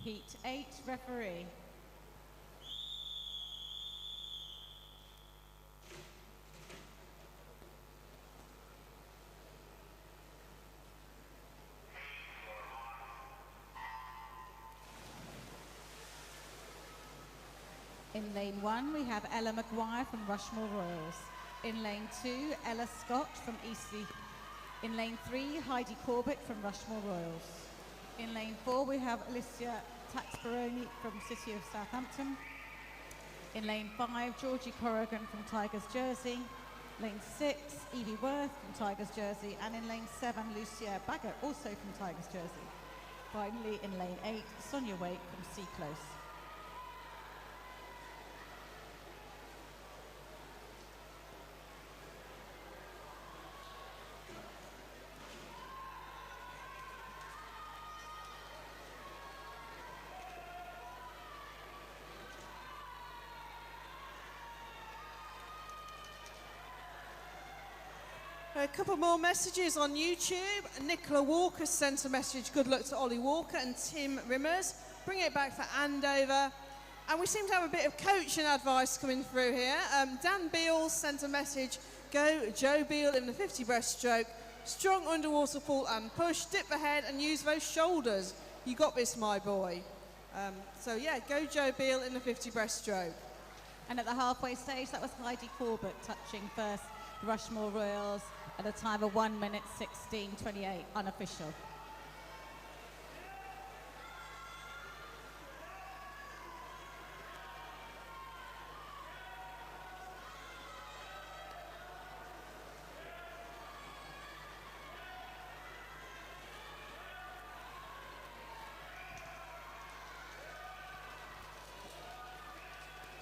Heat 8, referee. In lane 1, we have Ella McGuire from Rushmore Royals. In lane 2, Ella Scott from Eastleigh. In lane 3, Heidi Corbett from Rushmore Royals. In lane 4, we have Alicia Taxbaroni from City of Southampton. In lane 5, Georgie Corrigan from Tigers Jersey. Lane 6, Evie Worth from Tigers Jersey. And in lane 7, Lucia Baggett, also from Tigers Jersey. Finally, in lane 8, Sonia Wake from Sea Close. A couple more messages on YouTube. Nicola Walker sent a message, good luck to Ollie Walker and Tim Rimmers. Bring it back for Andover. And we seem to have a bit of coaching advice coming through here. Dan Beals sent a message, go Joe Beal in the 50 breaststroke. Strong underwater pull and push, dip ahead and use those shoulders. You got this, my boy. So yeah, go Joe Beal in the 50 breaststroke. And at the halfway stage, that was Heidi Corbett touching first Rushmore Royals at a time of 1 minute 16:28, unofficial.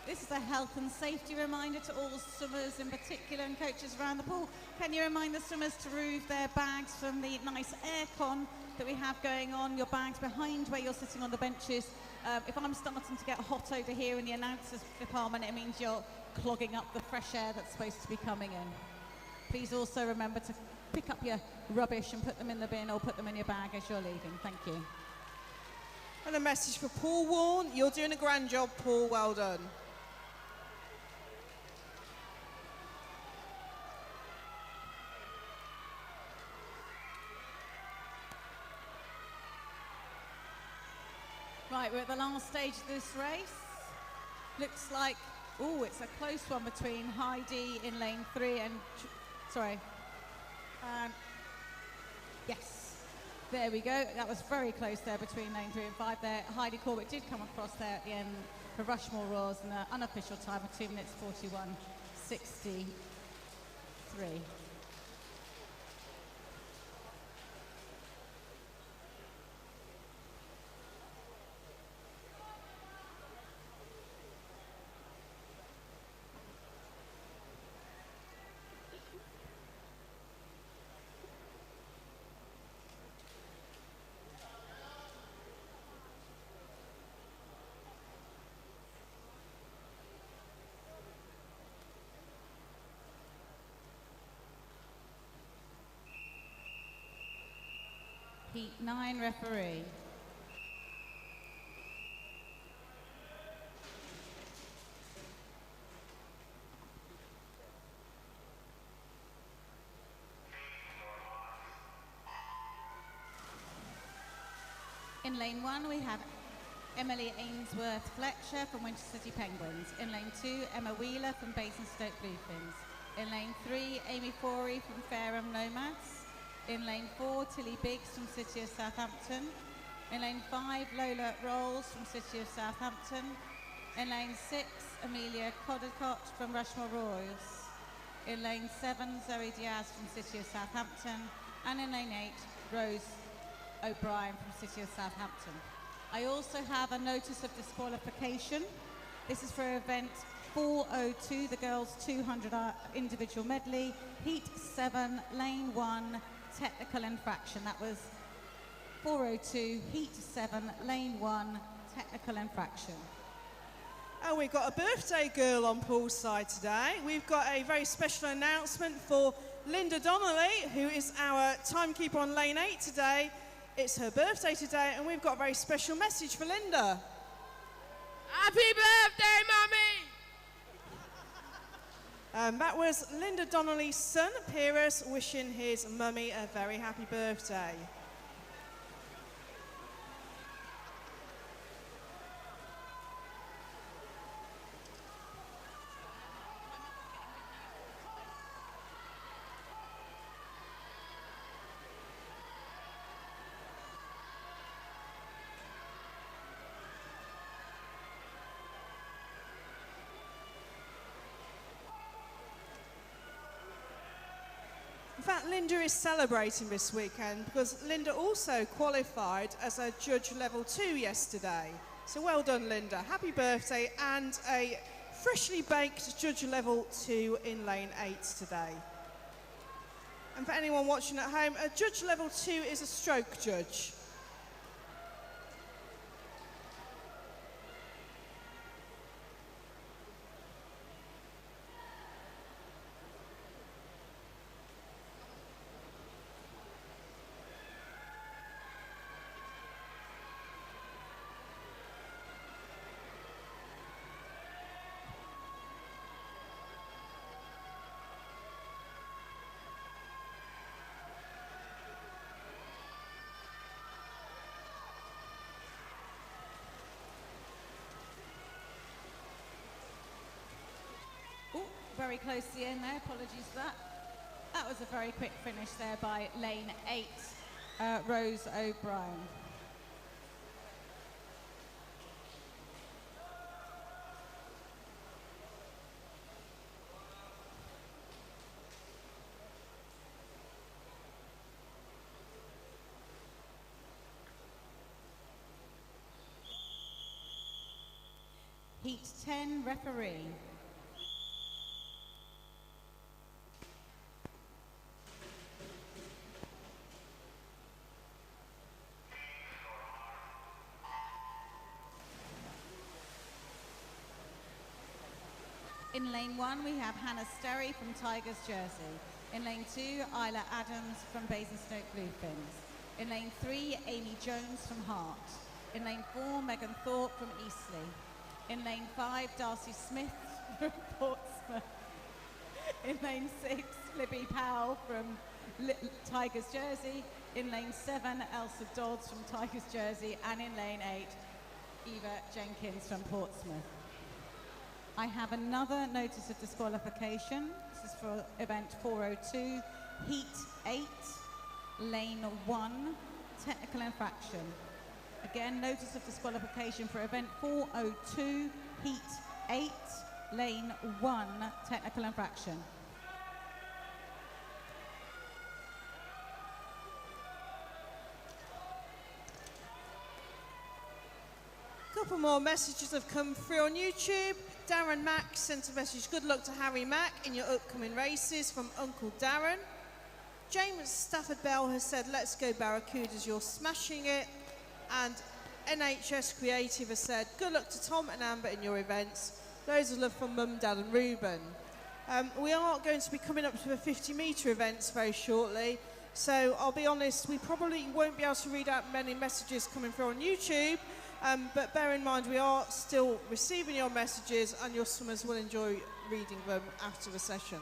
This is a health and safety reminder to all swimmers in particular and coaches around the pool. Can you remind the swimmers to remove their bags from the nice aircon that we have going on, your bags behind where you're sitting on the benches. If I'm starting to get hot over here in the announcers department, it means you're clogging up the fresh air that's supposed to be coming in. Please also remember to pick up your rubbish and put them in the bin or put them in your bag as you're leaving. Thank you. And a message for Paul Warren. You're doing a grand job, Paul. Well done. Right, we're at the last stage of this race. Looks like, oh, it's a close one between Heidi in lane 3 and, yes, there we go. That was very close there between lane 3 and 5 there. Heidi Corbett did come across there at the end for Rushmore Royals in an unofficial time of 2 minutes 41:63. Heat 9 referee. In lane 1 we have Emily Ainsworth Fletcher from Winchester City Penguins. In lane 2 Emma Wheeler from Basingstoke Bluefins. In lane 3 Amy Forey from Fareham Nomads. In lane 4, Tilly Biggs from City of Southampton. In lane 5, Lola Rolls from City of Southampton. In lane 6, Amelia Codicott from Rushmore Royals. In lane 7, Zoe Diaz from City of Southampton. And in lane 8, Rose O'Brien from City of Southampton. I also have a notice of disqualification. This is for event 402, the girls 200 individual medley, heat 7, lane 1, technical infraction. That was 402, heat 7, lane 1, technical infraction. And we've got a birthday girl on Paul's side today. We've got a very special announcement for Linda Donnelly, who is our timekeeper on lane 8 today. It's her birthday today, and we've got a very special message for Linda. Happy birthday, Mummy! That was Linda Donnelly's son, Pyrrhus, wishing his mummy a very happy birthday. In fact, Linda is celebrating this weekend because Linda also qualified as a Judge Level 2 yesterday. So well done, Linda. Happy birthday, and a freshly baked Judge Level 2 in Lane 8 today. And for anyone watching at home, a Judge Level 2 is a stroke judge. Very close to the end there, apologies for that. That was a very quick finish there by Lane 8, Rose O'Brien. Heat 10 referee. In lane 1, we have Hannah Sterry from Tigers Jersey. In lane 2, Isla Adams from Basingstoke Bluefins. In lane 3, Amy Jones from Hart. In lane 4, Megan Thorpe from Eastleigh. In lane 5, Darcy Smith from Portsmouth. In lane 6, Libby Powell from Tigers Jersey. In lane 7, Elsa Dodds from Tigers Jersey. And in lane 8, Eva Jenkins from Portsmouth. I have another notice of disqualification. This is for event 402, heat 8, lane 1, technical infraction. Again, notice of disqualification for event 402, heat 8, lane 1, technical infraction. A couple more messages have come through on YouTube. Darren Mack sent a message, good luck to Harry Mack in your upcoming races, from Uncle Darren. James Stafford Bell has said, let's go Barracudas, you're smashing it. And NHS Creative has said, good luck to Tom and Amber in your events. Loads of love from Mum, Dad and Ruben. We are going to be coming up to the 50-metre events very shortly. So I'll be honest, we probably won't be able to read out many messages coming through on YouTube. But bear in mind, we are still receiving your messages, and your swimmers will enjoy reading them after the session.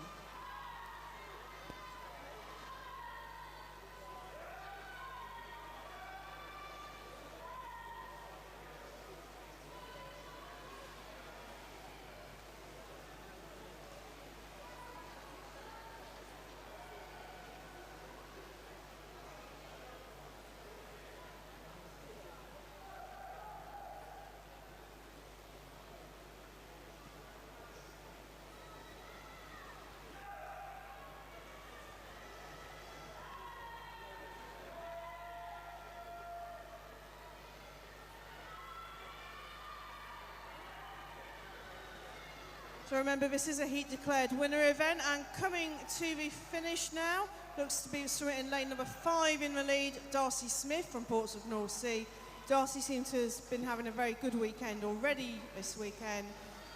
So remember, this is a heat declared winner event, and coming to the finish now, looks to be swimming in lane number 5 in the lead, Darcy Smith from Portsmouth North Sea. Darcy seems to have been having a very good weekend already this weekend,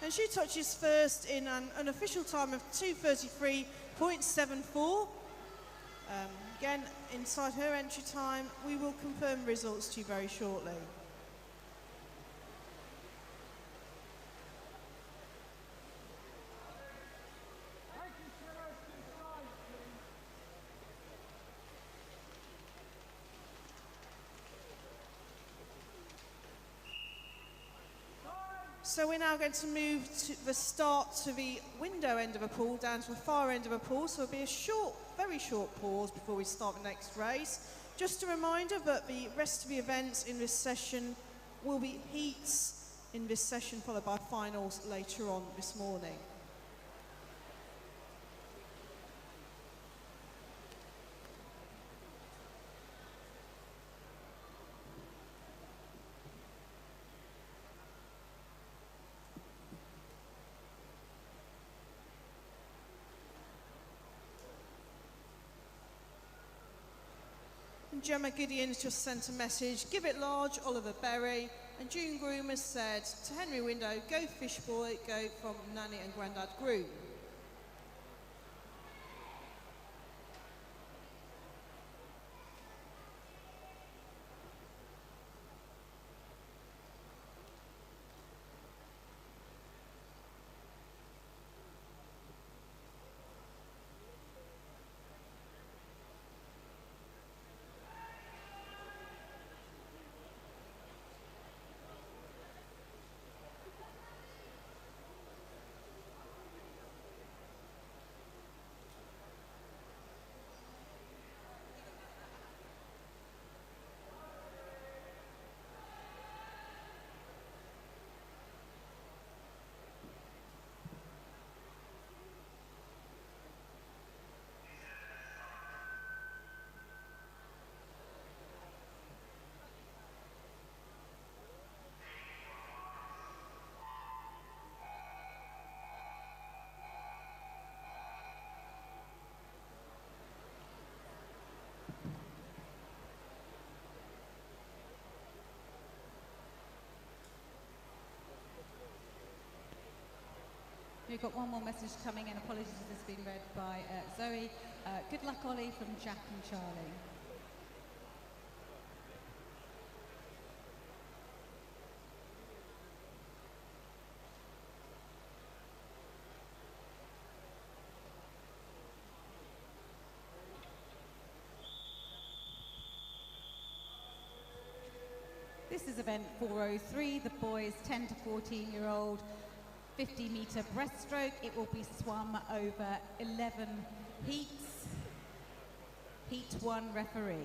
and she touches first in an unofficial time of 2:33.74. Again, inside her entry time, we will confirm results to you very shortly. So we're now going to move to the start to the window end of a pool, down to the far end of a pool. So it'll be a short, very short pause before we start the next race. Just a reminder that the rest of the events in this session will be heats in this session, followed by finals later on this morning. Gemma Gideon's just sent a message, give it large, Oliver Berry. And June Groom has said to Henry Window, go fish boy, go from Nanny and Grandad Groom. We've got one more message coming in. Apologies if this has been read by Zoe. Good luck, Ollie, from Jack and Charlie. This is event 403, the boys 10 to 14-year-old 50-metre breaststroke. It will be swum over 11 heats. Heat 1 referee.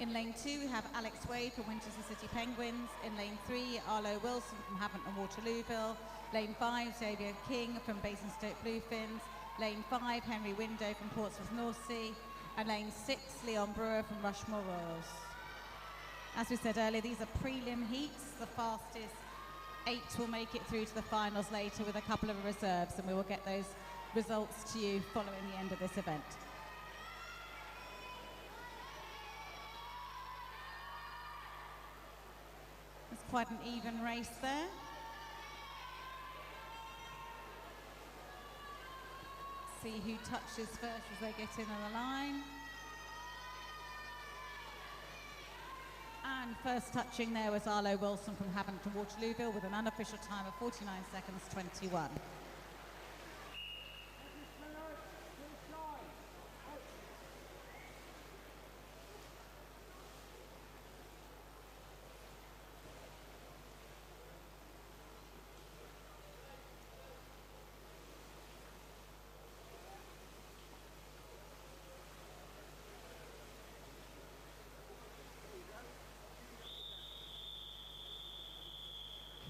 In lane 2, we have Alex Wade from Winchester City Penguins. In lane 3, Arlo Wilson from Haventon Waterlooville. Lane 5, Xavier King from Basingstoke Bluefins. Lane 5, Henry Window from Portsmouth North Sea. And lane 6, Leon Brewer from Rushmore Royals. As we said earlier, these are prelim heats. The fastest 8 will make it through to the finals later with a couple of reserves, and we will get those results to you following the end of this event. It's quite an even race there. See who touches first as they get in on the line. And first touching there was Arlo Wilson from Haventon Waterlooville with an unofficial time of 49 seconds 21.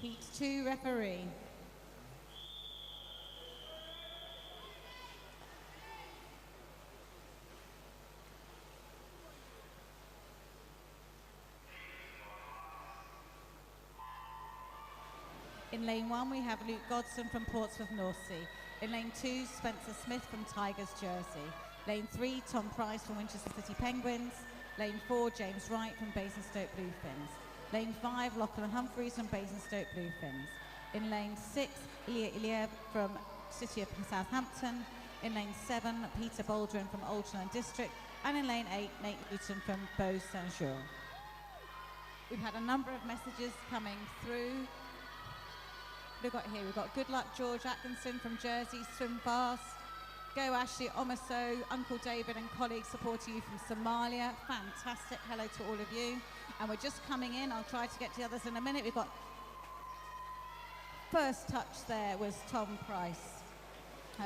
Heat 2 referee. In lane 1 we have Luke Godson from Portsmouth North Sea. In lane 2, Spencer Smith from Tigers Jersey. Lane 3, Tom Price from Winchester City Penguins. Lane 4, James Wright from Basingstoke Bluefins. Lane 5, Lachlan Humphreys from Basingstoke Bluefins. In lane 6, Ilya from City of Southampton. In lane 7, Peter Baldwin from Oldham District. And in lane 8, Nate Newton from Beau Saint-Jean. We've had a number of messages coming through. We've got Good Luck George Atkinson from Jersey, swim fast. Go Ashley Omaso, Uncle David and colleagues supporting you from Somalia. Fantastic, hello to all of you. And we're just coming in, I'll try to get to the others in a minute. We've got first touch there was Tom Price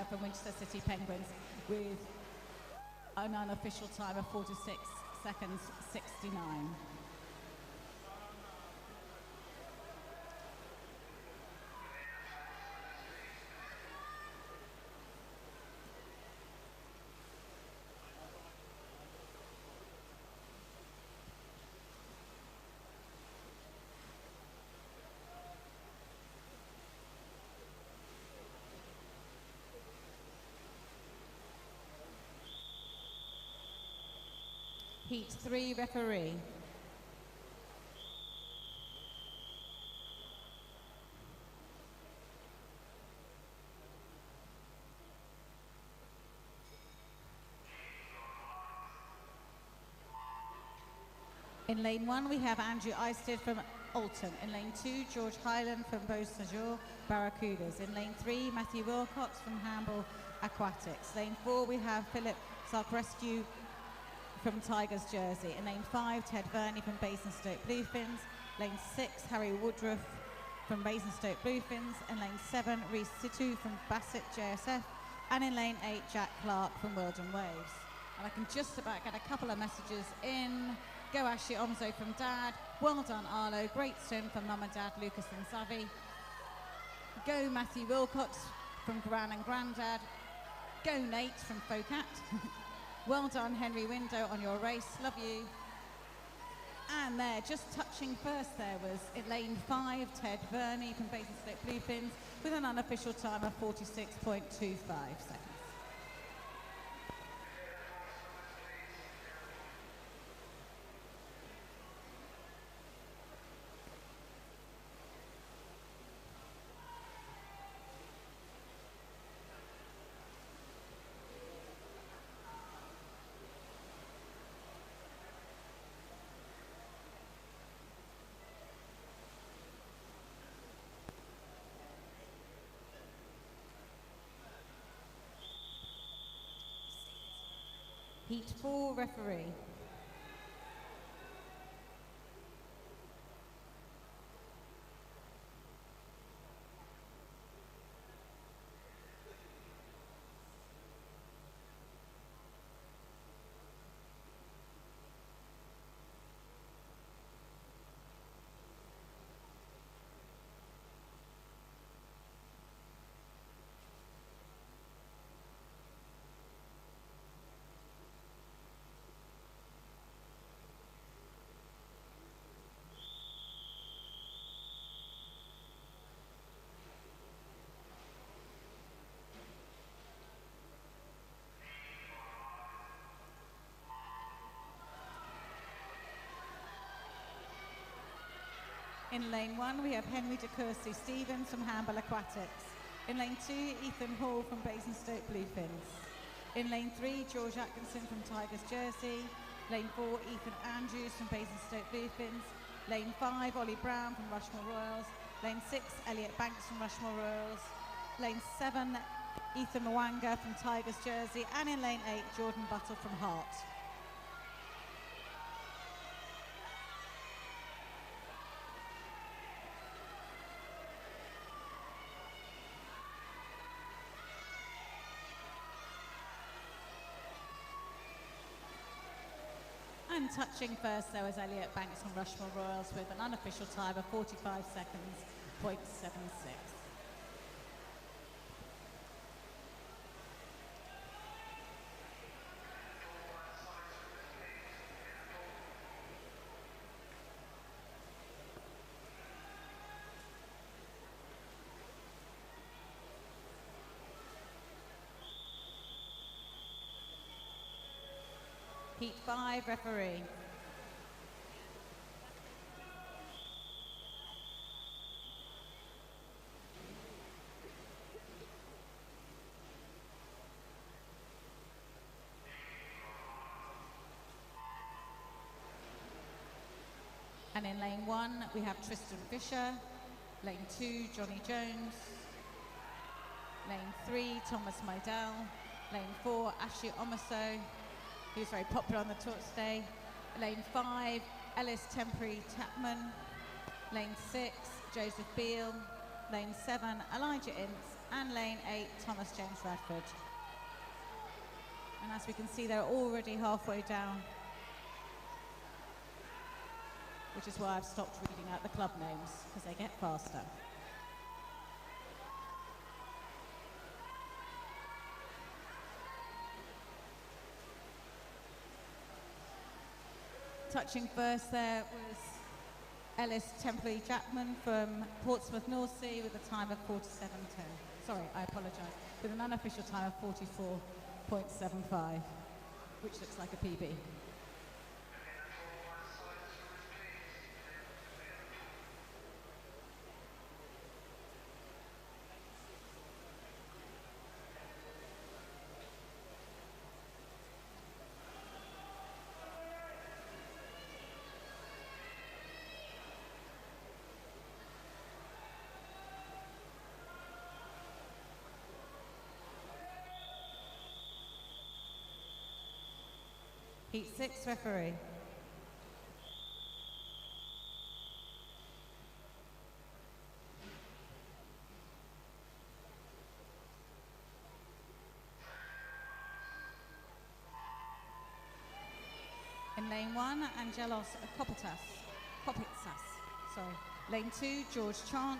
from Winchester City Penguins with an unofficial time of 46 seconds 69. Heat 3 referee. In lane 1 we have Andrew Eisted from Alton. In lane 2 George Hyland from Beau Saint-Jean Barracudas. In lane 3 Matthew Wilcox from Hamble Aquatics. Lane 4 we have Philip Sarkrescu from Tigers Jersey. In lane 5, Ted Verney from Basingstoke Bluefins. Lane 6, Harry Woodruff from Basingstoke Bluefins. In lane 7, Reece Situ from Bassett JSF. And in lane 8, Jack Clark from Weldon Waves. And I can just about get a couple of messages in. Go Ashley Omzo from Dad. Well done Arlo. Great swim from Mum and Dad, Lucas and Zavi. Go Matthew Wilcox from Gran and Grandad. Go Nate from Focat. Well done, Henry Window, on your race. Love you. And there, just touching first there was in lane 5, Ted Verney from Basingstoke Bluefins with an unofficial time of 46.25 seconds. Heat 4 referee. In lane 1, we have Henry de Courcy Stevens from Hamble Aquatics. In lane 2, Ethan Hall from Basingstoke Bluefins. In lane 3, George Atkinson from Tigers Jersey. Lane 4, Ethan Andrews from Basingstoke Bluefins. Lane 5, Ollie Brown from Rushmore Royals. Lane 6, Elliot Banks from Rushmore Royals. Lane 7, Ethan Mwanga from Tigers Jersey. And in lane 8, Jordan Buttle from Hart. And touching first there was Elliot Banks from Rushmore Royals with an unofficial time of 45 seconds, 0.76. Heat 5, referee. And in lane 1, we have Tristan Fisher. Lane 2, Johnny Jones. Lane 3, Thomas Meidel. Lane 4, Ashley Omoso, who's very popular on the tour today. Lane 5, Ellis Temporary Chapman. Lane 6, Joseph Beale. Lane 7, Elijah Ince. And lane 8, Thomas James Radford. And as we can see, they're already halfway down, which is why I've stopped reading out the club names, because they get faster. Touching first there was Ellis Temporary Chapman from Portsmouth North Sea with a time of 47.10. Sorry, I apologise. With an unofficial time of 44.75, which looks like a PB. Heat 6, referee. In lane 1, Angelos Kopitsas, sorry. Lane 2, George Chant.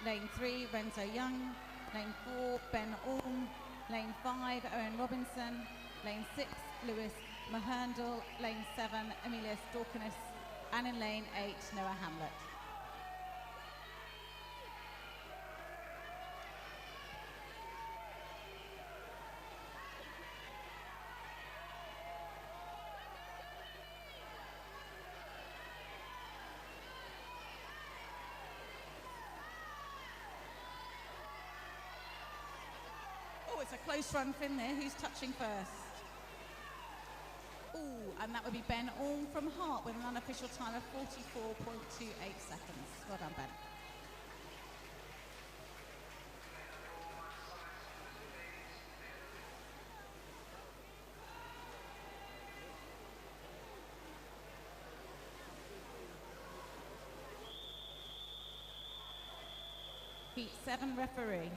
Lane 3, Renzo Young. Lane 4, Ben Orm. Lane 5, Owen Robinson. Lane 6, Lewis Maherndl. Lane 7, Emilius Dorcanis. And in lane 8, Noah Hamlet. Oh, it's a close run fin there. Who's touching first? Ooh, and that would be Ben Orm from Hart with an unofficial time of 44.28 seconds. Well done, Ben. Heat 7, referee.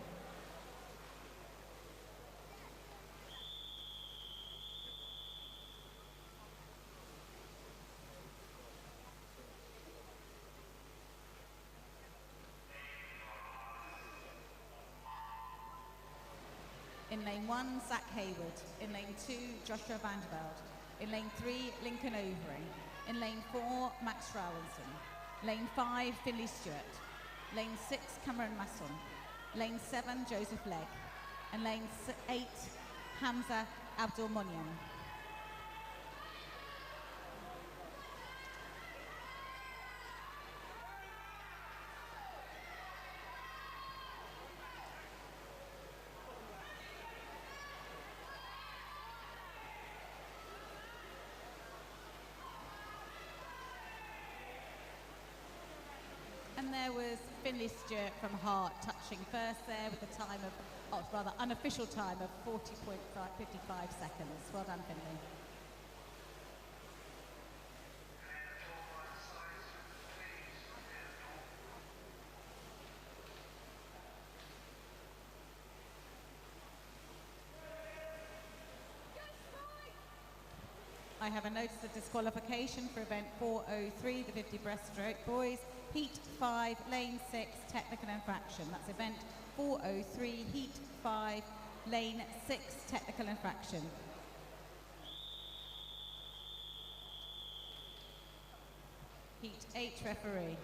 In lane 1, Zach Hayward. In lane 2, Joshua Vanderveld. In lane 3, Lincoln Overy. In lane 4, Max Rowlinson. Lane 5, Finley Stewart. Lane 6, Cameron Masson. Lane 7, Joseph Legg. And lane 8, Hamza Abdulmunian. And there was Finley Stewart from Hart touching first there with a time of, rather unofficial time of 40.55 seconds. Well done, Finley. I have a notice of disqualification for event 403, the 50 breaststroke boys. Heat 5, lane 6, technical infraction. That's event 403, heat 5, lane 6, technical infraction. Heat 8, referee.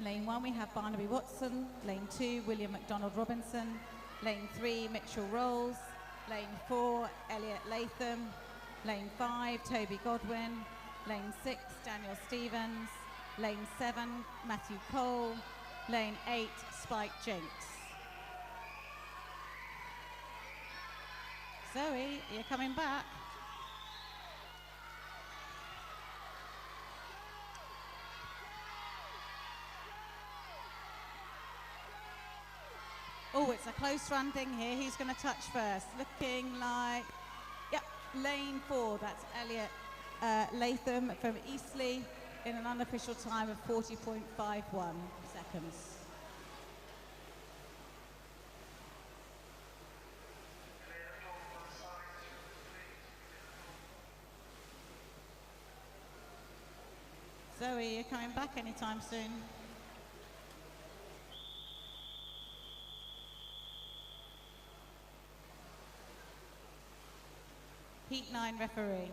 Lane 1, we have Barnaby Watson. Lane 2, William McDonald Robinson. Lane 3, Mitchell Rolls. Lane 4, Elliot Latham. Lane 5, Toby Godwin. Lane 6, Daniel Stevens. Lane 7, Matthew Cole. Lane 8, Spike Jenks. Zoe, you're coming back. Oh, it's a close run thing here. Who's going to touch first? Looking like, yep, lane 4. That's Elliot Latham from Eastleigh in an unofficial time of 40.51 seconds. Zoe, you're coming back anytime soon. Heat 9 referee.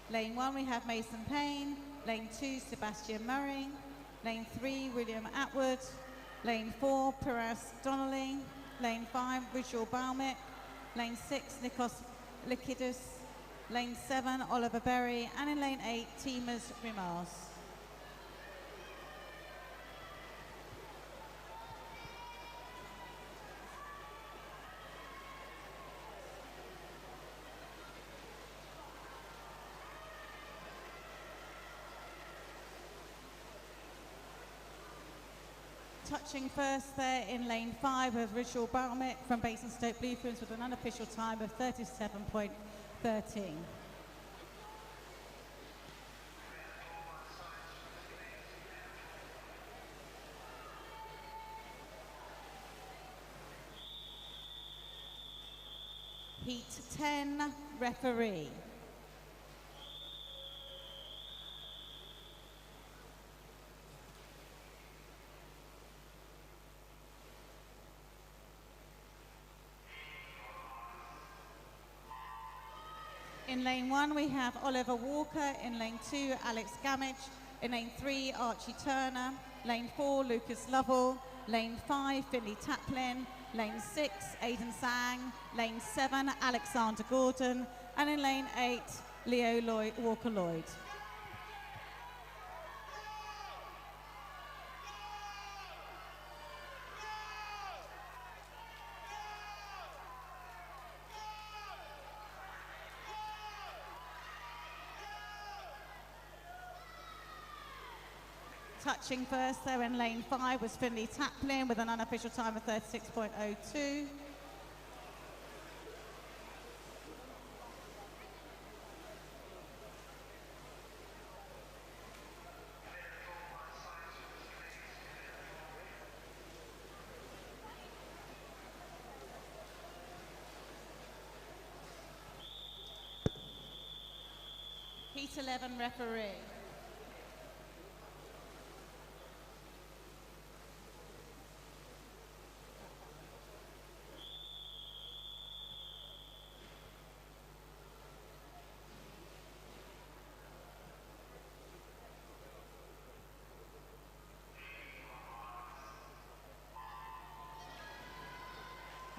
Lane 1, we have Mason Payne. Lane 2, Sebastian Murray. Lane 3, William Atwood. Lane 4, Perez Donnelly. Lane 5, Visual Balmic. Lane 6, Nikos Likidis. Lane 7, Oliver Berry. And in lane 8, Timas Rimars. Touching first there in lane 5 was Ritual Balmic from Basingstoke Blueferns with an unofficial time of 37.13. Heat 10, referee. In lane 1, we have Oliver Walker. In lane 2, Alex Gamage. In lane 3, Archie Turner. Lane 4, Lucas Lovell. Lane 5, Finley Taplin. Lane 6, Aidan Sang. Lane 7, Alexander Gordon. And in lane 8, Leo Walker-Lloyd. Touching first there in lane 5 was Finley Taplin with an unofficial time of 36.02. Heat 11 referee.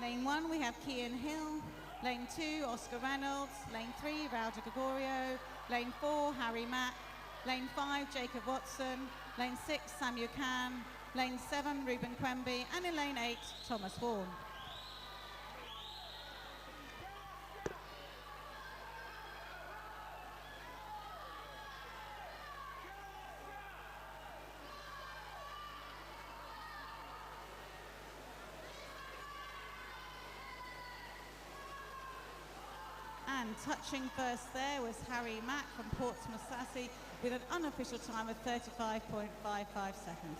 Lane 1, we have Kian Hill. Lane 2, Oscar Reynolds. Lane 3, Rauda Gregorio. Lane 4, Harry Mack. Lane 5, Jacob Watson. Lane 6, Samuel Can. Lane 7, Ruben Quemby. And in lane 8, Thomas Vaughan. And touching first there was Harry Mack from Portsmouth Sassy with an unofficial time of 35.55 seconds.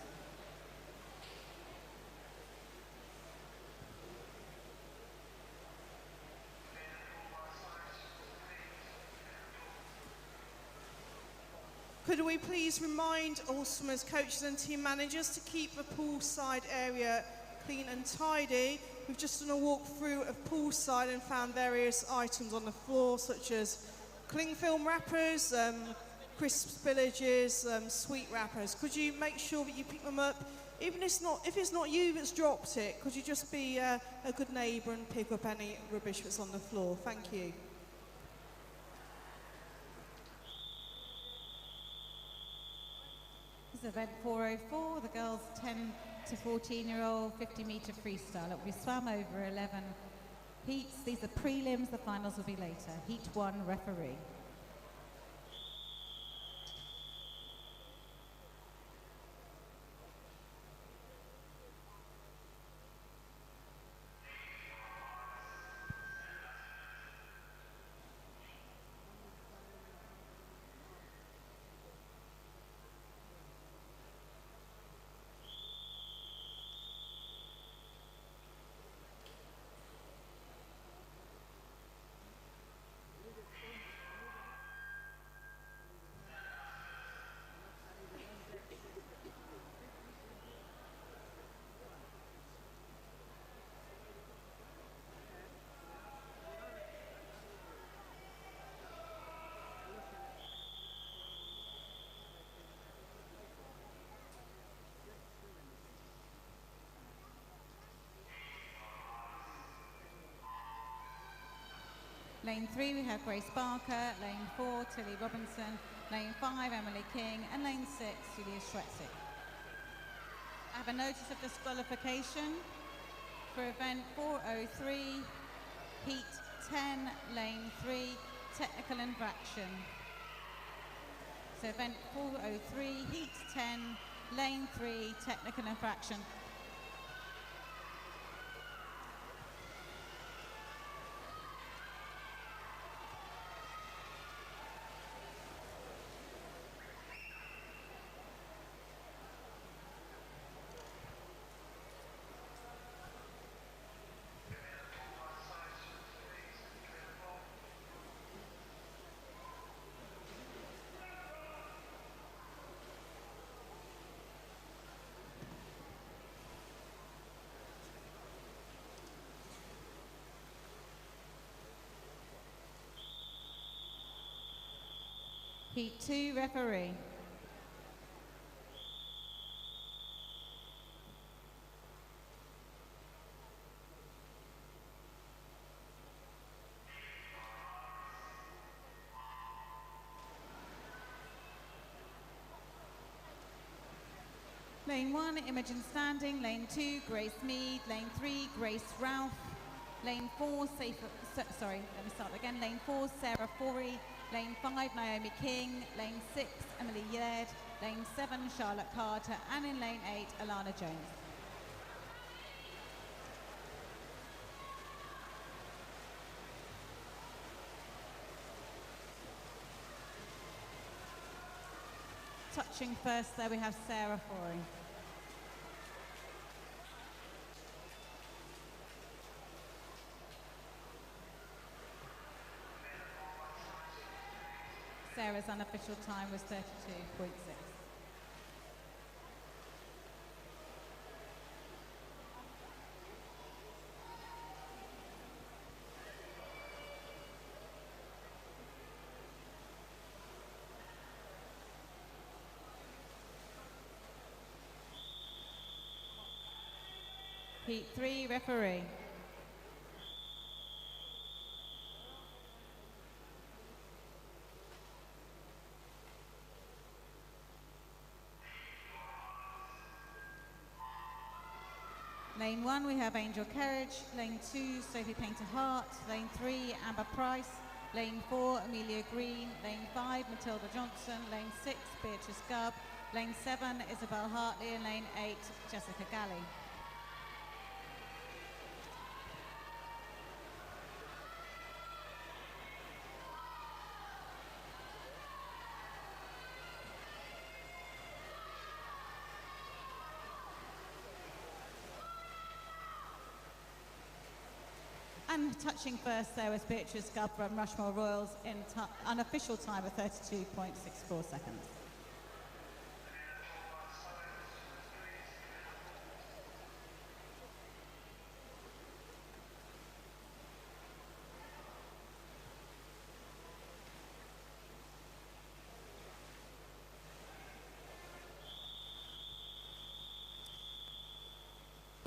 could we please remind all swimmers, coaches and team managers to keep the poolside area clean and tidy. We've just done a walk through of poolside and found various items on the floor, such as cling film wrappers, crisp spillages, sweet wrappers. Could you make sure that you pick them up? Even if it's not you that's dropped it, could you just be a good neighbour and pick up any rubbish that's on the floor? Thank you. This is event 404, the girls 10 to 14-year-old 50-metre freestyle. It will be swam over 11 heats. These are prelims, the finals will be later. Heat 1, referee. Lane 3, we have Grace Barker. Lane 4, Tilly Robinson. Lane 5, Emily King. And lane 6, Julia Schwetzik. I have a notice of disqualification for event 403, heat 10, lane 3, technical infraction. So event 403, heat 10, lane 3, technical infraction. Heat 2, referee. Lane 1, Imogen Standing. Lane 2, Grace Mead. Lane 3, Grace Ralph. Lane 4, Lane 4, Sarah Forey. Lane 5, Naomi King. Lane 6, Emily Laird. Lane 7, Charlotte Carter. And in lane 8, Alana Jones. Touching first there we have Sarah Forey. Sarah's unofficial time was 32.6. Heat 3, referee. Lane 1, we have Angel Kerridge. Lane 2, Sophie Painter-Hart. Lane 3, Amber Price. Lane 4, Amelia Green. Lane 5, Matilda Johnson. Lane 6, Beatrice Gubb. Lane 7, Isabel Hartley. And lane 8, Jessica Galley. And touching first there was Beatrice Gubb from Rushmore Royals in unofficial time of 32.64 seconds.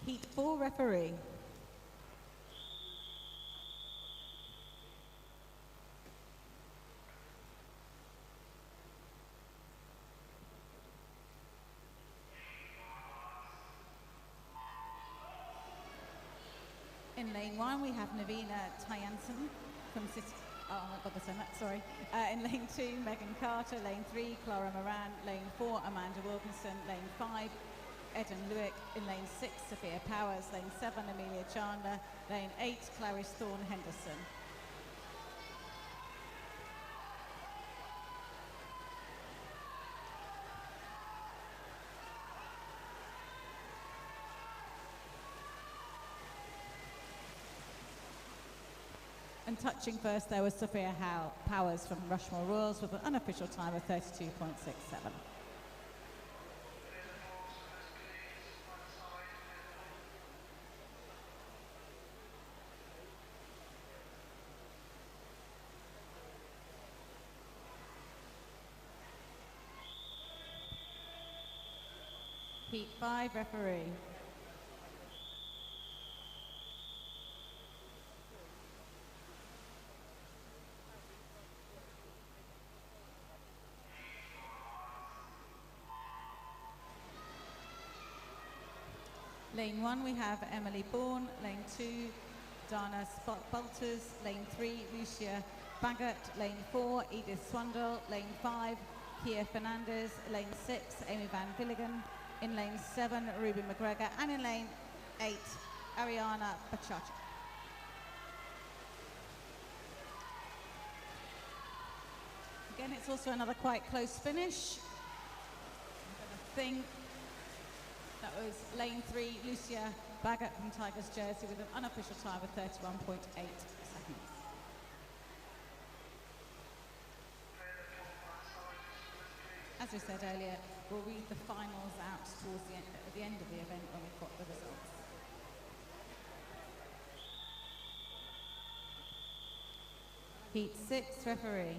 Heat 4 referee. In lane 1, we have Navina Tyanson from City. Oh my God, sorry. In lane 2, Megan Carter. Lane 3, Clara Moran. Lane 4, Amanda Wilkinson. Lane 5, Eden Lewick. In lane 6, Sophia Powers. Lane 7, Amelia Chandler. Lane 8, Clarice Thorne Henderson. And touching first there was Sophia Powers from Rushmore Royals with an unofficial time of 32.67. Heat 5 referee. Lane 1, we have Emily Bourne. Lane 2, Dana Bolters. Lane 3, Lucia Baggett. Lane 4, Edith Swandle. Lane 5, Kia Fernandez. Lane 6, Amy Van Villigan. In lane 7, Ruby McGregor. And in lane 8, Ariana Bachacha. Again, it's also another quite close finish. I think that was lane 3, Lucia Baggett from Tigers Jersey with an unofficial time of 31.8 seconds. As we said earlier, we'll read the finals out towards at the end of the event when we've got the results. Heat 6 referee.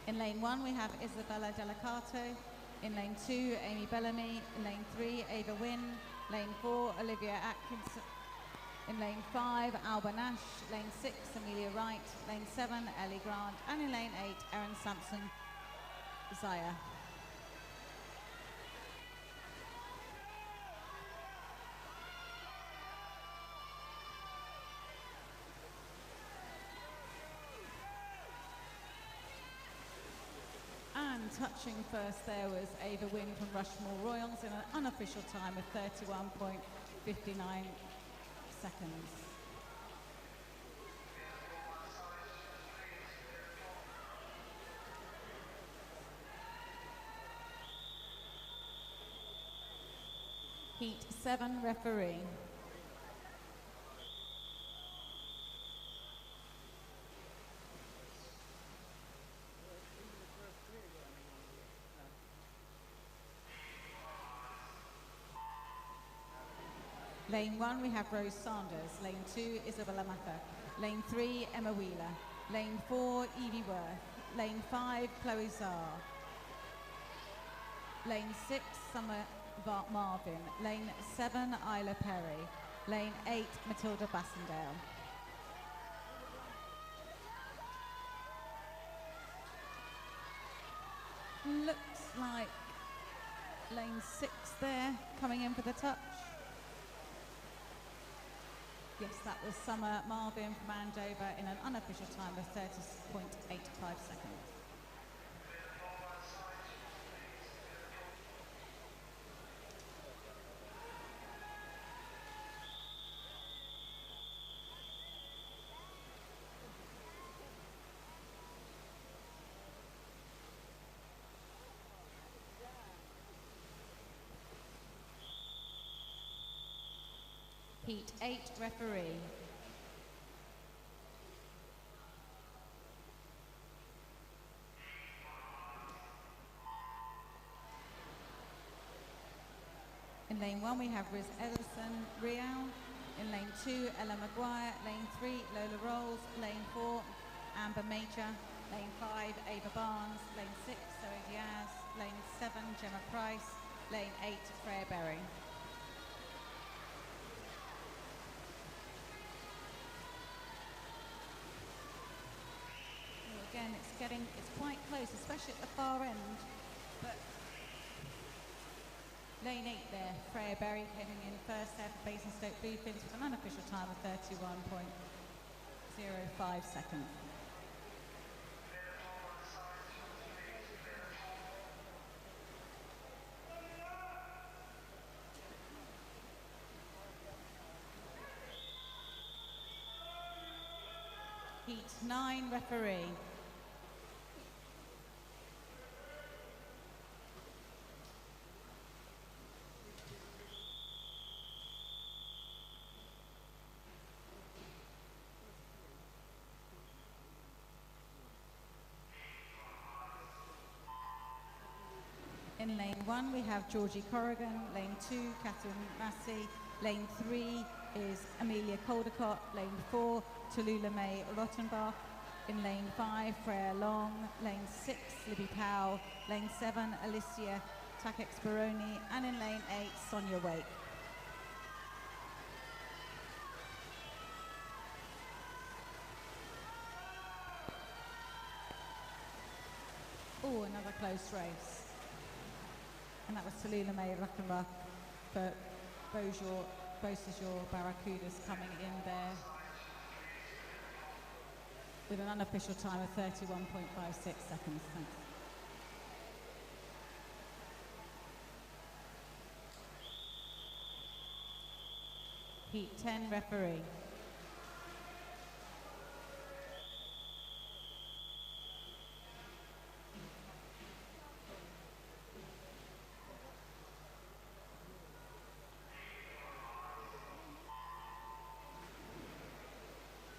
In lane 1, we have Isabella Delicato. In lane 2, Amy Bellamy. In lane 3, Ava Wynn. Lane 4, Olivia Atkinson. In lane 5, Alba Nash. Lane 6, Amelia Wright. Lane 7, Ellie Grant. And in lane 8, Erin Sampson Zaya. Touching first there was Ava Wynn from Rushmore Royals in an unofficial time of 31.59 seconds. Heat 7 referee. Lane 1, we have Rose Sanders. Lane 2, Isabella Mather. Lane 3, Emma Wheeler. Lane 4, Evie Worth. Lane 5, Chloe Czar. Lane 6, Summer Marvin. Lane 7, Isla Perry. Lane 8, Matilda Bassendale. Looks like lane 6 there, coming in for the touch. Yes, that was Summer Marvin from Andover in an unofficial time of 30.85 seconds. Heat 8 referee. In lane 1 we have Riz Ellison Real. In lane 2, Ella Maguire. Lane 3, Lola Rolls. Lane 4, Amber Major. Lane 5, Ava Barnes. Lane 6, Zoe Diaz. Lane 7, Gemma Price. Lane 8, Freya Berry. Again, it's quite close, especially at the far end. But lane 8 there, Freya Berry coming in first there for Basingstoke Bluefins with an unofficial time of 31.05 seconds. Heat 9 referee. In lane 1 we have Georgie Corrigan, lane 2 Catherine Massey, lane 3 is Amelia Caldecott, lane 4 Tallulah May Rottenbach, in lane 5 Freya Long, lane 6 Libby Powell, lane 7 Alicia Takex-Baroni, and in lane 8 Sonia Wake. Oh, another close race. And that was Tallulah May Rottenbach for Beausejour Barracudas coming in there with an unofficial time of 31.56 seconds. Thanks. Heat 10 referee.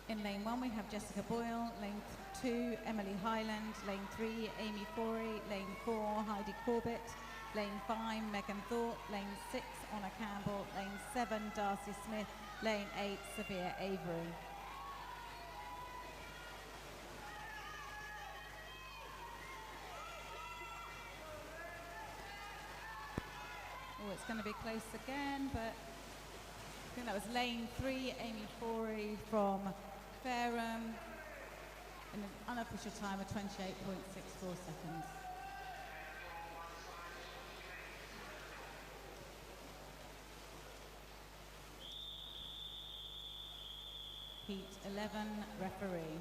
In lane 1 we have Jessica Boyle, lane 2 Emily Highland, lane 3 Amy Forey, lane 4 Heidi Corbett, lane 5 Megan Thorpe, lane 6 Honor Campbell, lane 7 Darcy Smith, lane 8 Sophia Avery. Oh, it's going to be close again, but I think that was lane 3 Amy Forey from Fareham in an unofficial time of 28.64 seconds. Heat 11 referee.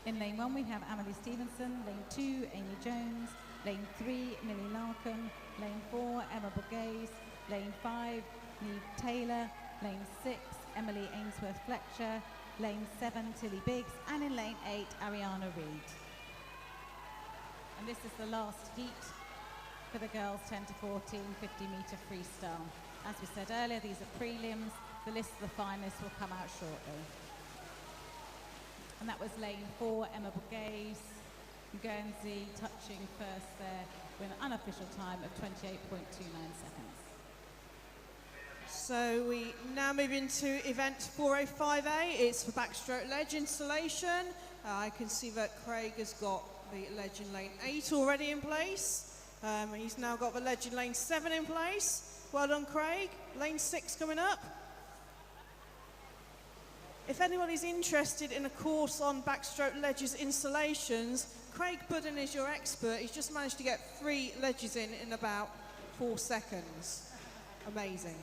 In lane 1 we have Emily Stevenson, lane 2 Amy Jones, lane 3 Millie Larkham, lane 4 Emma Borghese, lane 5 Neve Taylor, lane 6 Emily Ainsworth Fletcher, lane 7 Tilly Biggs, and in lane 8 Ariana Reed. And this is the last heat for the girls 10 to 14 50-metre freestyle. As we said earlier, these are prelims. The list of the finalists will come out shortly. And that was lane 4, Emma Borghese, Guernsey touching first there with an unofficial time of 28.29 seconds. So we now move into event 405A. It's for backstroke ledge installation. I can see that Craig has got the ledge in lane 8 already in place. He's now got the ledge in lane 7 in place. Well done, Craig. Lane 6 coming up. If anybody's interested in a course on backstroke ledges installations, Craig Budden is your expert. He's just managed to get 3 ledges in about 4 seconds. Amazing.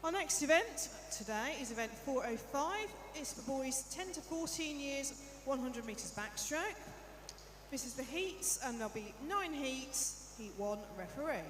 Our next event today is event 405. It's for boys 10 to 14 years, 100 metres backstroke. This is the heats, and there'll be 9 heats, heat 1 referee.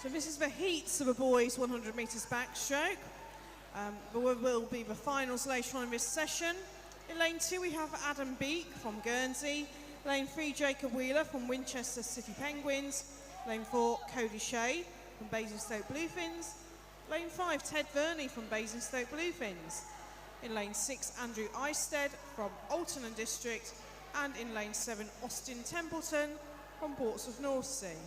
So this is the heats of a boys 100 metres backstroke. There will be the finals later on in this session. In lane 2 we have Adam Beek from Guernsey. Lane 3 Jacob Wheeler from Winchester City Penguins. Lane 4 Cody Shea from Basingstoke Bluefins. Lane 5 Ted Verney from Basingstoke Bluefins. In lane 6 Andrew Eisted from Alton and District. And in lane 7 Austin Templeton from Portsmouth North Sea.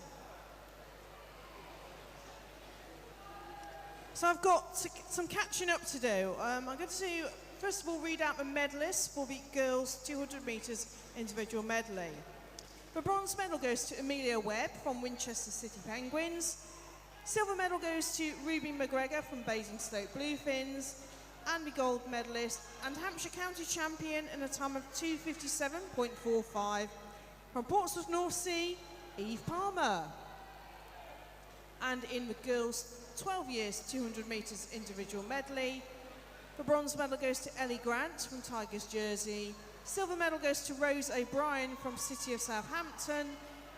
So I've got some catching up to do. I'm going to, first of all, read out the medalists for the girls' 200 metres individual medley. The bronze medal goes to Amelia Webb from Winchester City Penguins. Silver medal goes to Ruby McGregor from Basingstoke Bluefins. And the gold medalist and Hampshire County champion in a time of 2:57.45 from Portsmouth North Sea, Eve Palmer. And in the girls' 12 years 200 metres individual medley, the bronze medal goes to Ellie Grant from Tigers Jersey, silver medal goes to Rose O'Brien from City of Southampton,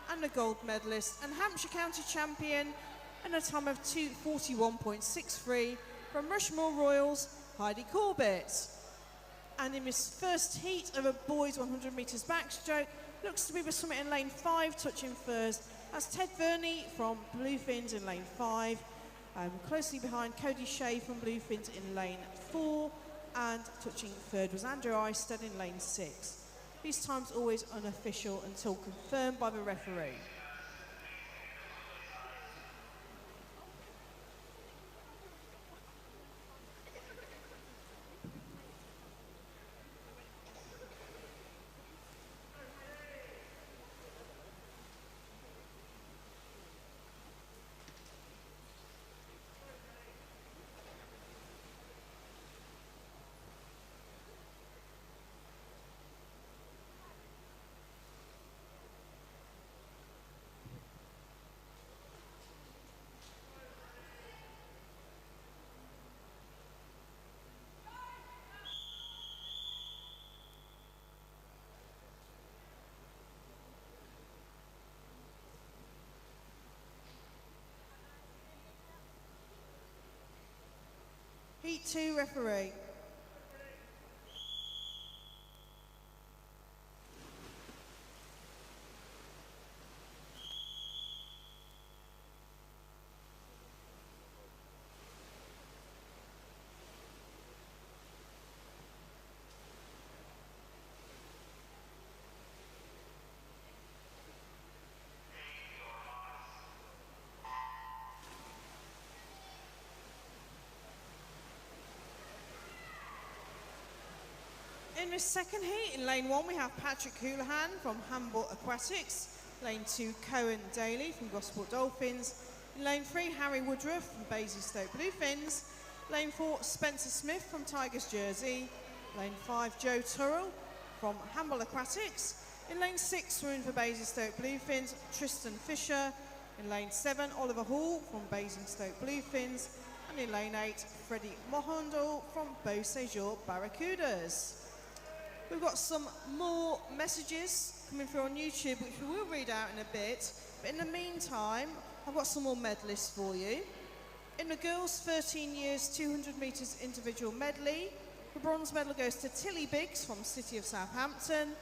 and the gold medalist and Hampshire County champion in a time of 2:41.63 from Rushmore Royals, Heidi Corbett. And in this first heat of a boys 100 metres backstroke, looks to be the summit in lane 5, touching first. That's Ted Verney from Bluefins in lane 5. Closely behind Cody Shea from Bluefins in lane 4, and touching third was Andrew Eisted in lane 6. These times always unofficial until confirmed by the referee. Heat 2 referee. In this second heat, in lane 1, we have Patrick Houlihan from Hamble Aquatics. Lane 2, Cohen Daly from Gosport Dolphins. In lane 3, Harry Woodruff from Basingstoke Bluefins. Lane 4, Spencer Smith from Tigers Jersey. Lane 5, Joe Turrell from Hamble Aquatics. In lane 6, Maroon for Basingstoke Bluefins, Tristan Fisher. In lane 7, Oliver Hall from Basingstoke Bluefins. And in lane 8, Freddie Mohandle from Beau Séjour Barracudas. We've got some more messages coming through on YouTube, which we will read out in a bit. But in the meantime, I've got some more medalists for you. In the girls' 13 years 200 metres individual medley, the bronze medal goes to Tilly Biggs from City of Southampton.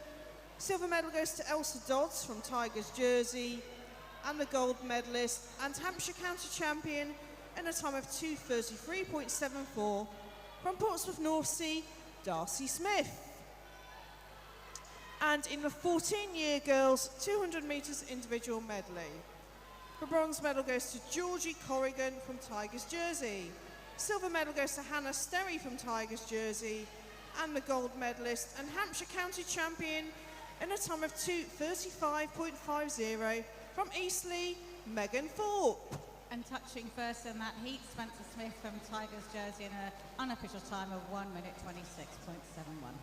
Silver medal goes to Elsa Dodds from Tigers Jersey. And the gold medalist and Hampshire County champion in a time of 2:33.74 from Portsmouth North Sea, Darcy Smith. And in the 14-year girls 200 metres individual medley, the bronze medal goes to Georgie Corrigan from Tigers Jersey. Silver medal goes to Hannah Sterry from Tigers Jersey. And the gold medalist and Hampshire County champion in a time of 2:35.50 from Eastleigh, Megan Thorpe. And touching first in that heat, Spencer Smith from Tigers Jersey in an unofficial time of 1:26.71.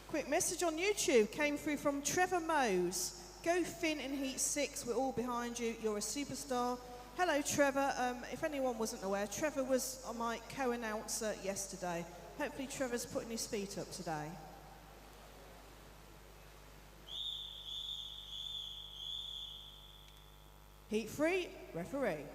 Quick message on YouTube came through from Trevor Mose. Go Finn in Heat 6, we're all behind you, you're a superstar. Hello Trevor, if anyone wasn't aware, Trevor was my co-announcer yesterday. Hopefully Trevor's putting his feet up today. Heat 3, referee.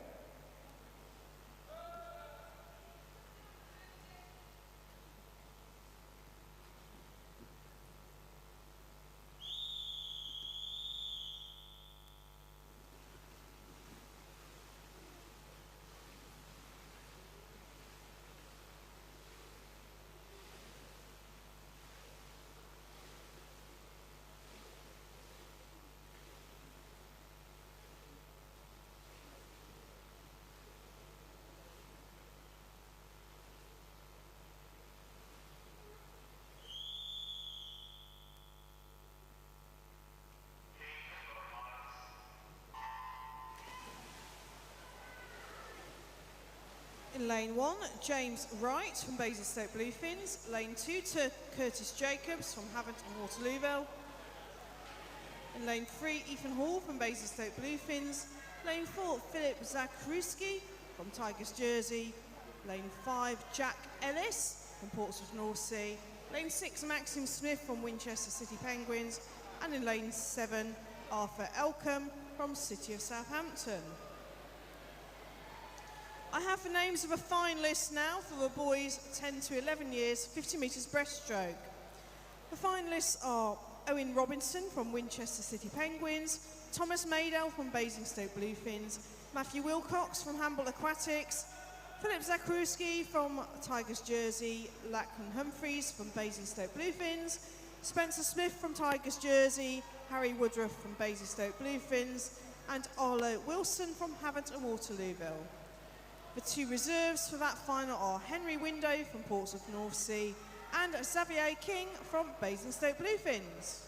In lane 1, James Wright from Basingstoke Bluefins. Lane 2 to Curtis Jacobs from Haverton Waterlooville. In lane 3, Ethan Hall from Basingstoke Bluefins. Lane 4, Philip Zakruski from Tigers Jersey. Lane 5, Jack Ellis from Portsmouth North Sea. Lane 6, Maxim Smith from Winchester City Penguins. And in lane 7, Arthur Elcombe from City of Southampton. I have the names of a finalist now for the boys 10 to 11 years, 50 metres breaststroke. The finalists are Owen Robinson from Winchester City Penguins, Thomas Maydell from Basingstoke Bluefins, Matthew Wilcox from Hamble Aquatics, Philip Zakruski from Tigers Jersey, Lachlan Humphreys from Basingstoke Bluefins, Spencer Smith from Tigers Jersey, Harry Woodruff from Basingstoke Bluefins, and Arlo Wilson from Haverton Waterlooville. The 2 reserves for that final are Henry Window from Portsmouth North Sea and Xavier King from Basingstoke Bluefins.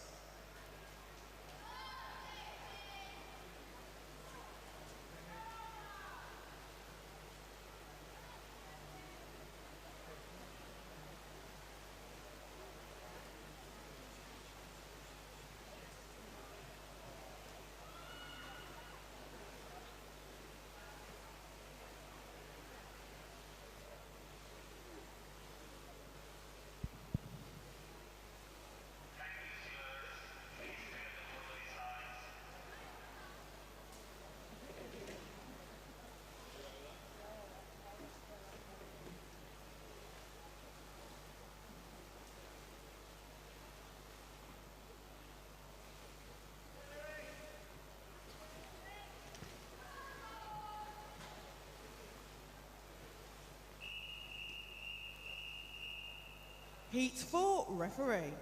Heat 4, referee.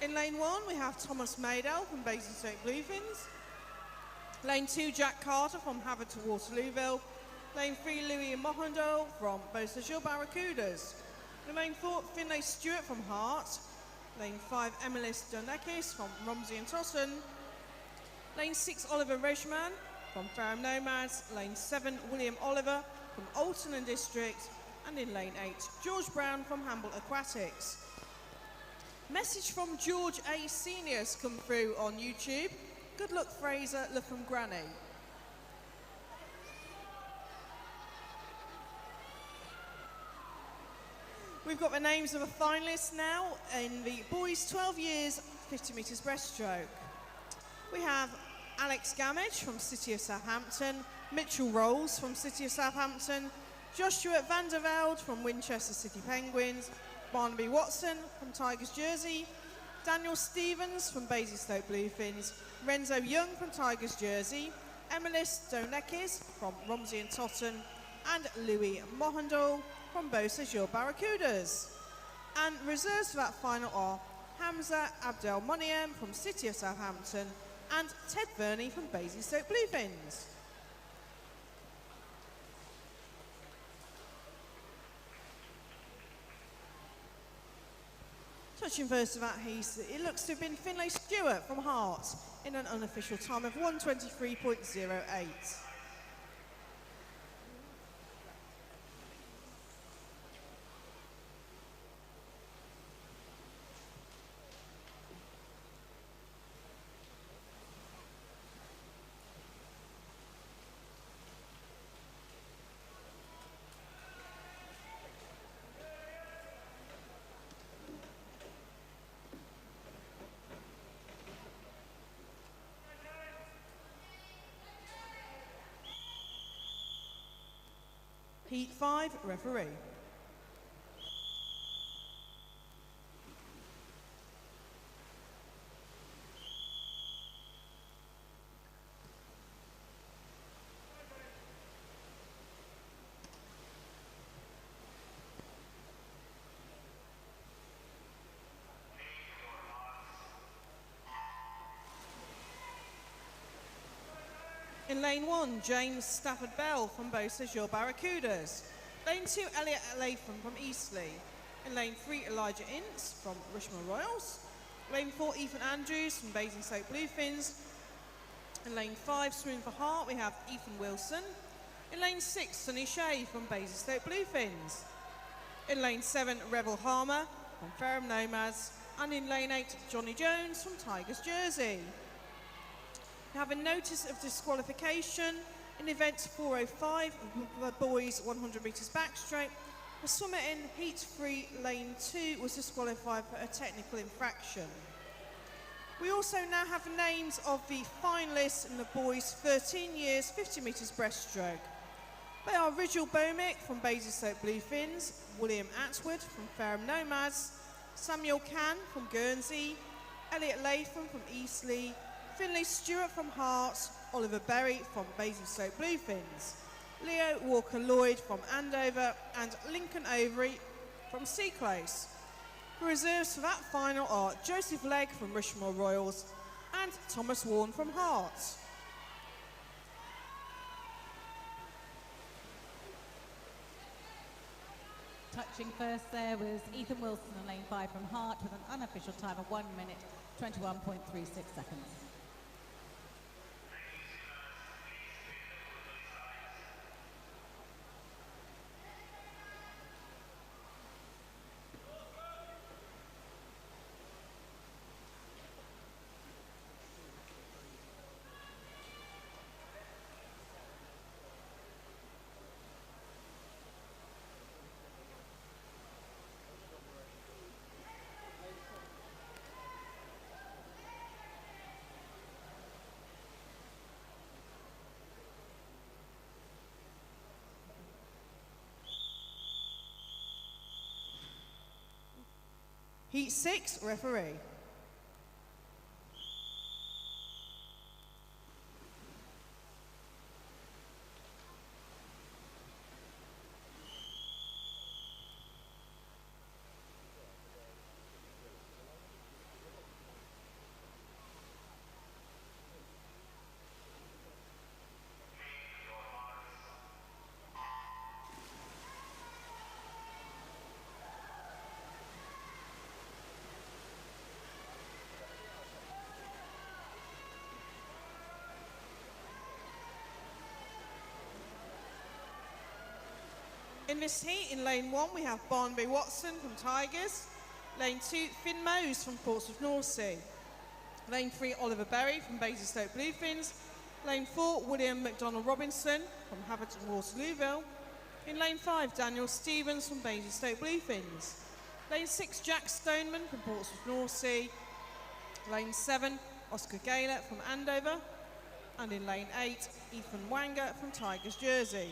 In lane 1, we have Thomas Maydell from Basingstoke Bluefins. Lane 2, Jack Carter from Haverton Waterlooville. Lane 3, Louis Mohandol from Beauce-le-Gilles Barracudas. In lane 4, Finlay Stewart from Hart. Lane 5, Emilis Donekis from Romsey and Tosson. Lane 6, Oliver Regman from Fareham Nomads. Lane 7, William Oliver from Alton and District. And in lane 8, George Brown from Hamble Aquatics. Message from George A. Senior's come through on YouTube. Good luck, Fraser, love from Granny. We've got the names of the finalists now in the boys 12 years, 50 metres breaststroke. We have Alex Gamage from City of Southampton, Mitchell Rolls from City of Southampton, Joshua van der Velde from Winchester City Penguins, Barnaby Watson from Tigers Jersey, Daniel Stevens from Basingstoke Bluefins, Renzo Young from Tigers Jersey, Emilis Donekis from Romsey and Totten, and Louis Mohandal from Beausejour Barracudas. And reserves for that final are Hamza Abdelmoniem from City of Southampton and Ted Verney from Basingstoke Bluefins. Touching first about HCASA, it looks to have been Finlay Stewart from Hearts in an unofficial time of 1:23.08. Heat 5, referee. In lane 1, James Stafford Bell from Beausejour Barracudas. Lane 2, Elliot Latham from Eastleigh. In lane 3, Elijah Ince from Rushmore Royals. Lane 4, Ethan Andrews from Basingstoke Bluefins. In lane 5, Swimming for Heart, we have Ethan Wilson. In lane 6, Sonny Shea from Basingstoke Bluefins. In lane 7, Rebel Harmer from Ferrum Nomads. And in lane 8, Johnny Jones from Tigers Jersey. We have a notice of disqualification in event 405 of the boys 100 metres backstroke. The swimmer in heat 3 lane 2 was disqualified for a technical infraction. We also now have names of the finalists in the boys 13 years 50 metres breaststroke. They are Rigel Bomick from Basingstoke Bluefins, William Atwood from Ferrum Nomads, Samuel Cann from Guernsey, Elliot Latham from Eastleigh, Finlay Stewart from Hearts, Oliver Berry from Basingstoke Bluefins, Leo Walker-Lloyd from Andover, and Lincoln Overy from Seaclose. The reserves for that final are Joseph Legg from Rushmore Royals and Thomas Warren from Hearts. Touching first there was Ethan Wilson in lane 5 from Hart with an unofficial time of 1 minute 21.36 seconds. Heat 6, referee. In this heat, in lane 1, we have Barnaby Watson from Tigers. Lane 2, Finn Mose from Portsmouth North Sea. Lane 3, Oliver Berry from Basingstoke Bluefins. Lane 4, William McDonald Robinson from Haverton Waterlooville. In lane 5, Daniel Stevens from Basingstoke Bluefins. Lane 6, Jack Stoneman from Portsmouth North Sea. Lane 7, Oscar Gaylor from Andover. And in lane 8, Ethan Wanger from Tigers Jersey.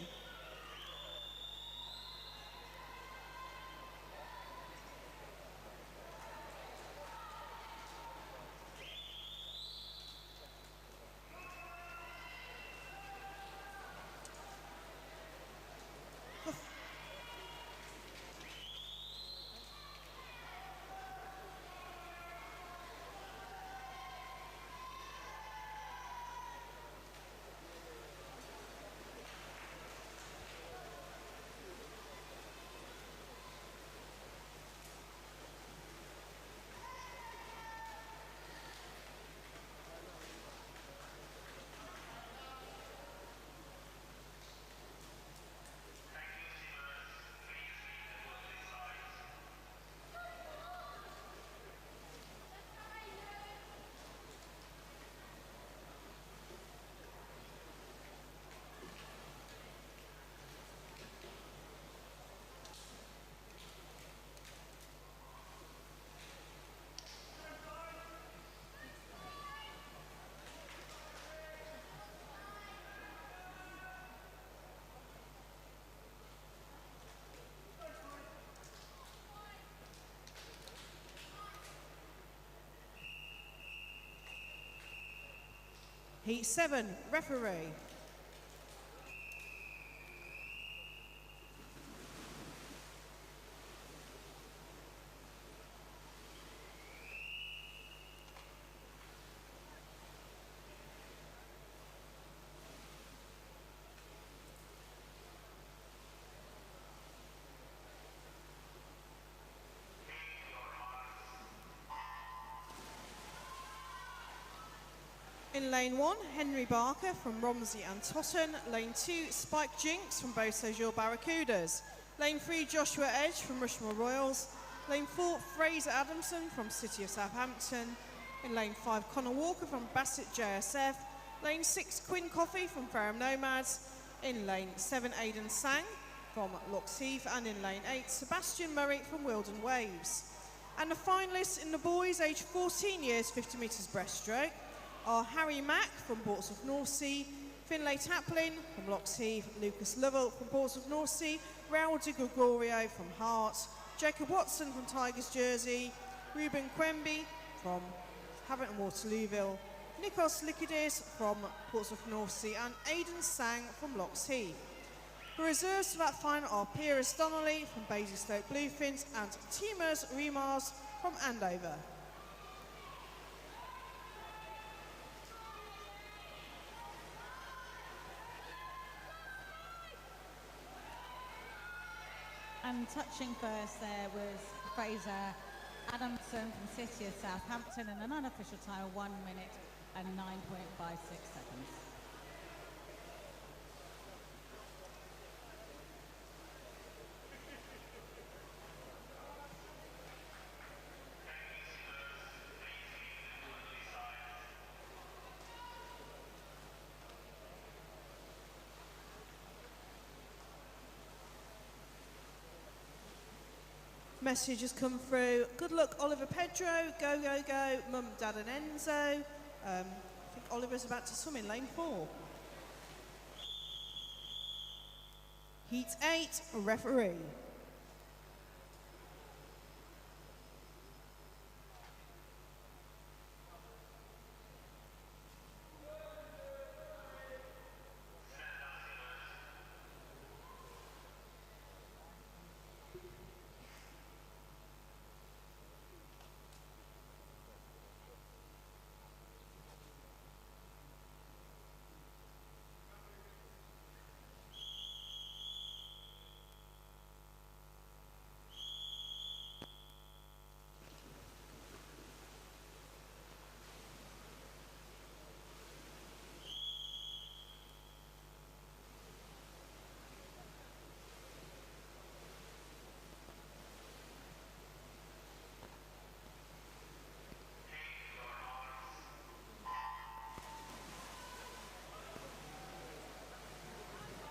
Heat 7, referee. In lane 1, Henry Barker from Romsey and Totten. Lane 2, Spike Jinks from Beau Séjour Barracudas. Lane 3, Joshua Edge from Rushmore Royals. Lane 4, Fraser Adamson from City of Southampton. In lane 5, Connor Walker from Bassett JSF. Lane 6, Quinn Coffey from Fareham Nomads. In lane 7, Aidan Sang from Lox Heath. And in lane 8, Sebastian Murray from Wilden Waves. And the finalists in the boys aged 14 years, 50 metres breaststroke are Harry Mack from Portsmouth North Sea, Finlay Taplin from Lox Heath, Lucas Lovell from Portsmouth North Sea, Raul Di Gregorio from Hearts, Jacob Watson from Tigers Jersey, Ruben Quemby from Havant and Waterlooville, Nikos Likidis from Portsmouth North Sea, and Aidan Sang from Lox Heath. The reserves for that final are Piers Donnelly from Basingstoke Bluefins and Timurs Remars from Andover. And touching first there was Fraser Adamson from City of Southampton in an unofficial time of 1 minute and 9.56 seconds. Message has come through. Good luck, Oliver Pedro. Go, go, go. Mum, Dad and Enzo. I think Oliver's about to swim in lane 4. Heat 8, referee.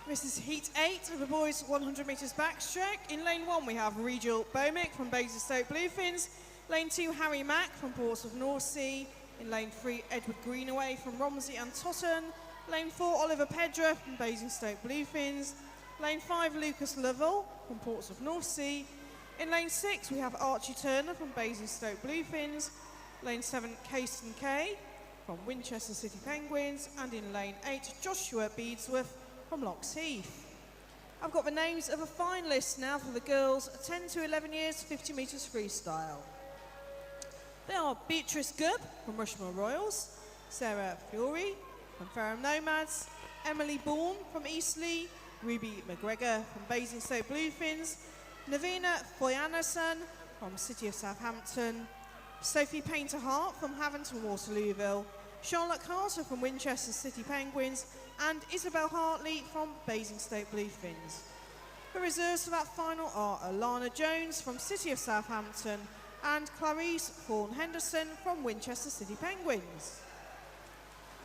This is Heat 8 of the boys 100 metres backstroke. In lane 1 we have Regal Bomick from Basingstoke Bluefins. Lane 2, Harry Mack from Portsmouth North Sea. In lane 3, Edward Greenaway from Romsey and Totton. Lane 4, Oliver Pedra from Basingstoke Bluefins. Lane 5, Lucas Lovell from Portsmouth North Sea. In lane 6, we have Archie Turner from Basingstoke Bluefins. Lane 7, Caiston Kay from Winchester City Penguins. And in lane 8, Joshua Beadsworth from Locks Heath. I've got the names of the finalists now for the girls 10 to 11 years 50 metres freestyle. They are Beatrice Gubb from Rushmore Royals, Sarah Fury from Fareham Nomads, Emily Bourne from Eastleigh, Ruby McGregor from Basingstoke Bluefins, Navina Foyanason from City of Southampton, Sophie Painter-Hart from Haventon Waterlooville, Charlotte Carter from Winchester City Penguins, and Isabel Hartley from Basingstoke Bluefins. The reserves for that final are Alana Jones from City of Southampton and Clarice Thorne-Henderson from Winchester City Penguins.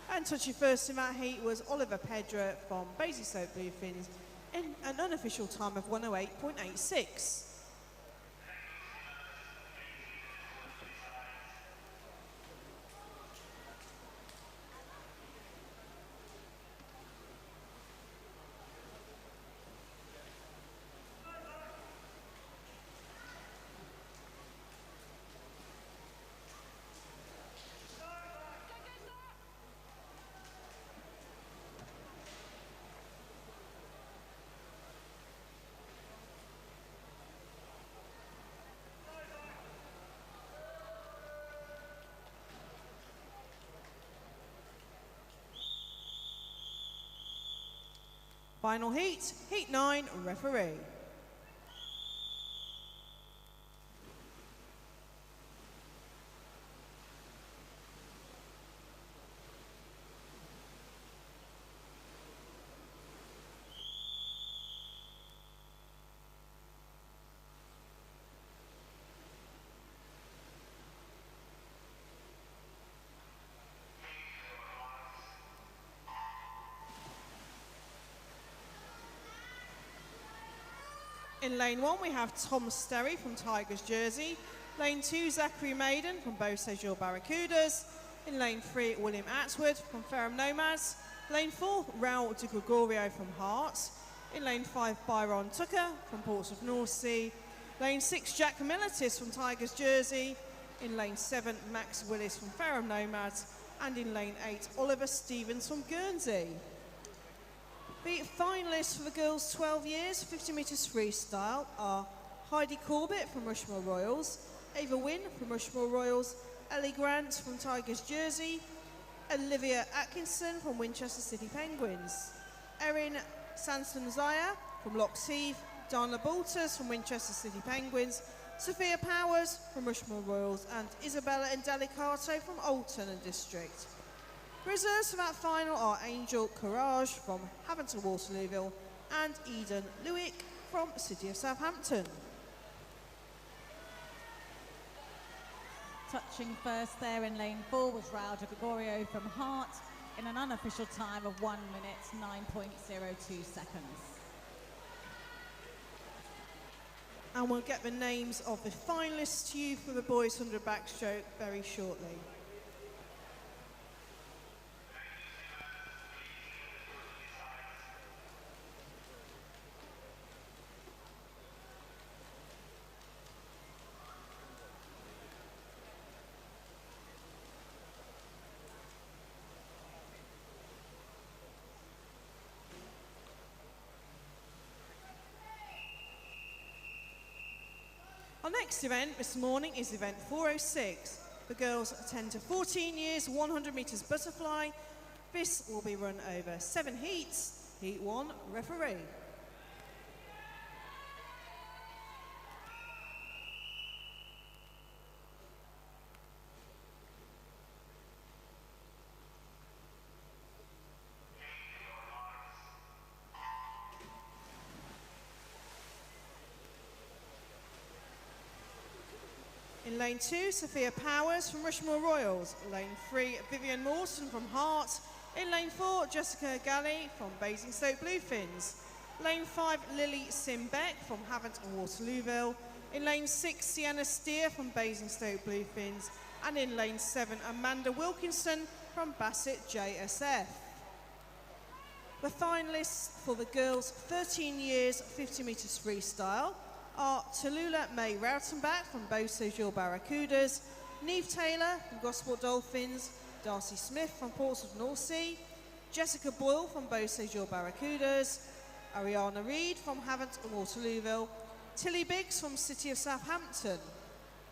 And touching first in that heat was Oliver Pedra from Basingstoke Bluefins in an unofficial time of 108.86. Final heat, heat 9, referee. In lane 1, we have Tom Sterry from Tigers Jersey. Lane 2, Zachary Maiden from Beausejour Barracudas. In lane 3, William Atwood from Fareham Nomads. Lane 4, Raul de Gregorio from Hearts. In lane 5, Byron Tucker from Portsmouth North Sea. Lane 6, Jack Militis from Tigers Jersey. In lane 7, Max Willis from Fareham Nomads. And in lane 8, Oliver Stevens from Guernsey. The finalists for the girls 12 years 50 metres freestyle are Heidi Corbett from Rushmore Royals, Ava Wynne from Rushmore Royals, Ellie Grant from Tigers Jersey, Olivia Atkinson from Winchester City Penguins, Erin Sanson-Zaya from Locks Heath, Dana Bolters from Winchester City Penguins, Sophia Powers from Rushmore Royals, and Isabella Indelicato from Old Turner District. Reserves for that final are Angel Courage from Haventon Waterlooville and Eden Lewick from City of Southampton. Touching first there in lane 4 was Raul de Gregorio from Hart in an unofficial time of 1 minute 9.02 seconds. And we'll get the names of the finalists to you for the boys 100 backstroke very shortly. Our next event this morning is event 406. The girls 10 to 14 years, 100 metres butterfly. This will be run over 7 heats. Heat 1, referee. In lane 2, Sophia Powers from Rushmore Royals. Lane 3, Vivian Mawson from Hart. In lane 4, Jessica Galley from Basingstoke Bluefins. Lane 5, Lily Simbeck from Haventon Waterlooville. In lane 6, Sienna Steer from Basingstoke Bluefins. And in lane 7, Amanda Wilkinson from Bassett JSF. The finalists for the girls 13 years 50 metres freestyle are Tallulah May Rautenbach from Beausejour Barracudas, Neve Taylor from Gosport Dolphins, Darcy Smith from Portsmouth North Sea, Jessica Boyle from Beausejour Barracudas, Ariana Reid from Havant and Waterlooville, Tilly Biggs from City of Southampton,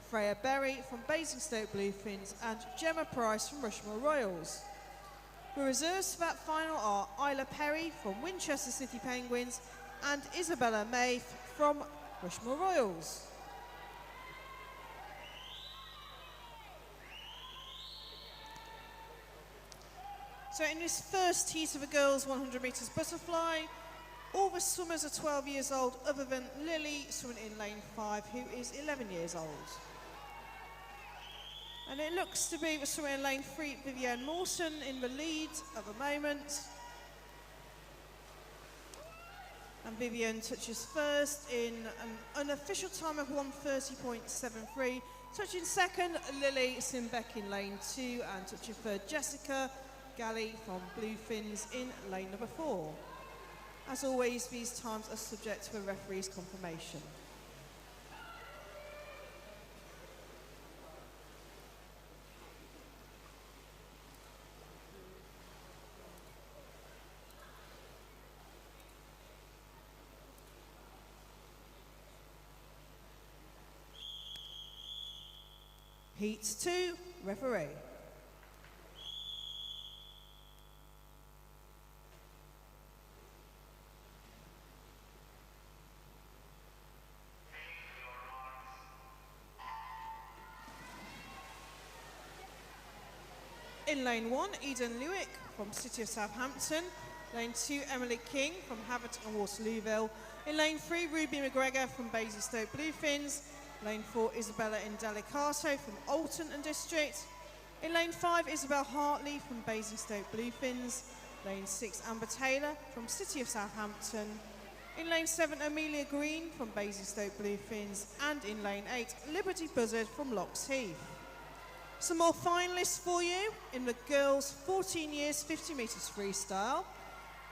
Freya Berry from Basingstoke Bluefins, and Gemma Price from Rushmore Royals. The reserves for that final are Isla Perry from Winchester City Penguins and Isabella May from Rushmore Royals. So in this first heat of the girls 100 metres butterfly, all the swimmers are 12 years old other than Lily, swimming in lane 5, who is 11 years old. And it looks to be the swimmer in lane 3, Vivienne Mawson, in the lead at the moment. And Vivienne touches first in an unofficial time of 1:30.73. Touching second, Lily Simbeck in lane 2, and touching third, Jessica Galley from Bluefins in lane number 4. As always, these times are subject to the referee's confirmation. Heat 2, referee. In lane 1, Eden Lewick from City of Southampton. Lane 2, Emily King from Havant and Waterlooville. In lane 3, Ruby McGregor from Basingstoke Bluefins. Lane 4, Isabella Indelicato from Alton and District. In lane 5, Isabel Hartley from Basingstoke Bluefins. Lane 6, Amber Taylor from City of Southampton. In lane 7, Amelia Green from Basingstoke Bluefins. And in lane 8, Liberty Buzzard from Locks Heath. Some more finalists for you in the girls 14 years 50 metres freestyle.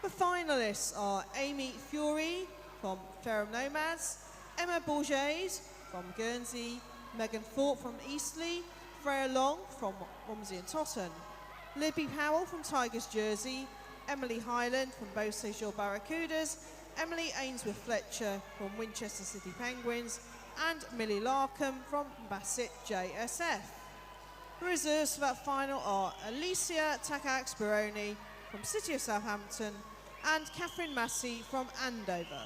The finalists are Amy Fury from Ferrum Nomads, Emma Bourget from Guernsey, Megan Thorpe from Eastleigh, Freya Long from Romsey and Totten, Libby Powell from Tigers Jersey, Emily Highland from Beausejour Barracudas, Emily Ainsworth Fletcher from Winchester City Penguins, and Millie Larkham from Bassett JSF. The reserves for that final are Alicia Takax-Baroni from City of Southampton and Catherine Massey from Andover.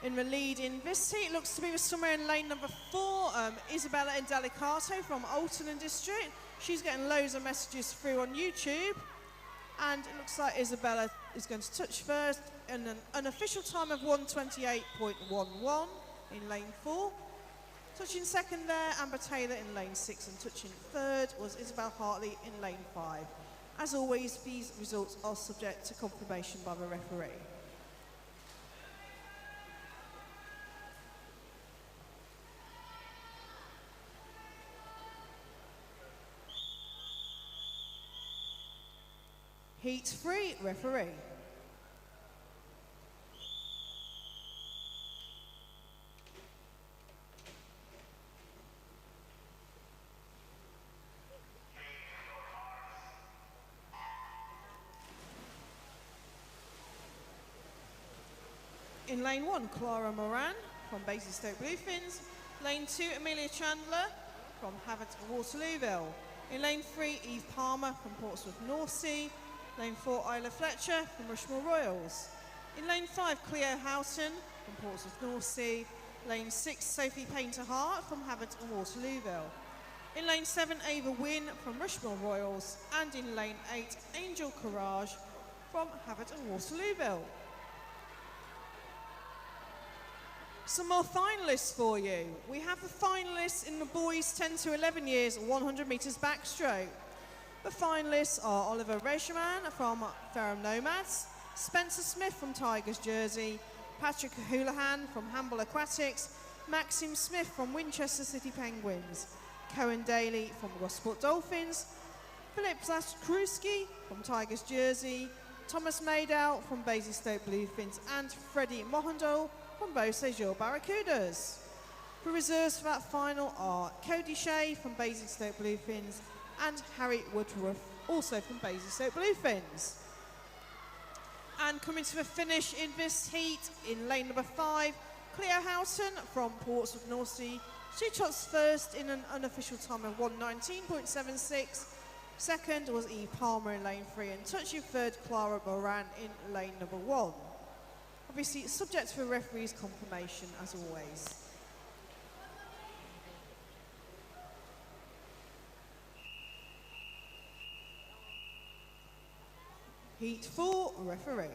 In the lead in this heat, looks to be somewhere in lane number 4, Isabella Indelicato from Alton and District. She's getting loads of messages through on YouTube. And it looks like Isabella is going to touch first in an unofficial time of 1:28.11 in lane 4. Touching second there, Amber Taylor in lane 6, and touching third was Isabel Hartley in lane 5. As always, these results are subject to confirmation by the referee. Heat 3, referee. In lane 1, Clara Moran from Basingstoke Bluefins. Lane 2, Amelia Chandler from Havant and Waterlooville. In lane 3, Eve Palmer from Portsmouth North Sea. Lane 4, Isla Fletcher from Rushmore Royals. In lane 5, Cleo Houghton from Portsmouth North Sea. Lane 6, Sophie Painter-Hart from Havant and Waterlooville. In lane 7, Ava Wynne from Rushmore Royals. And in lane 8, Angel Courage from Havant and Waterlooville. Some more finalists for you. We have the finalists in the boys 10 to 11 years 100 metres backstroke. The finalists are Oliver Reischerman from Ferrum Nomads, Spencer Smith from Tigers Jersey, Patrick Houlihan from Handball Aquatics, Maxim Smith from Winchester City Penguins, Cohen Daly from Gosport Dolphins, Philip Zaskrewski from Tigers Jersey, Thomas Maydell from Basingstoke Bluefins, and Freddie Mohandol from Beau Sejour Barracudas. The reserves for that final are Cody Shea from Basingstoke Bluefins and Harry Woodruff, also from Basingstoke Bluefins. And coming to the finish in this heat, in lane number 5, Cleo Houghton from Portsmouth North Sea. She trots first in an unofficial time of 1:19.76. Second was E. Palmer in lane 3, and touching third, Clara Moran in lane number 1. Obviously, subject to the referee's confirmation, as always. Heat 4, referee.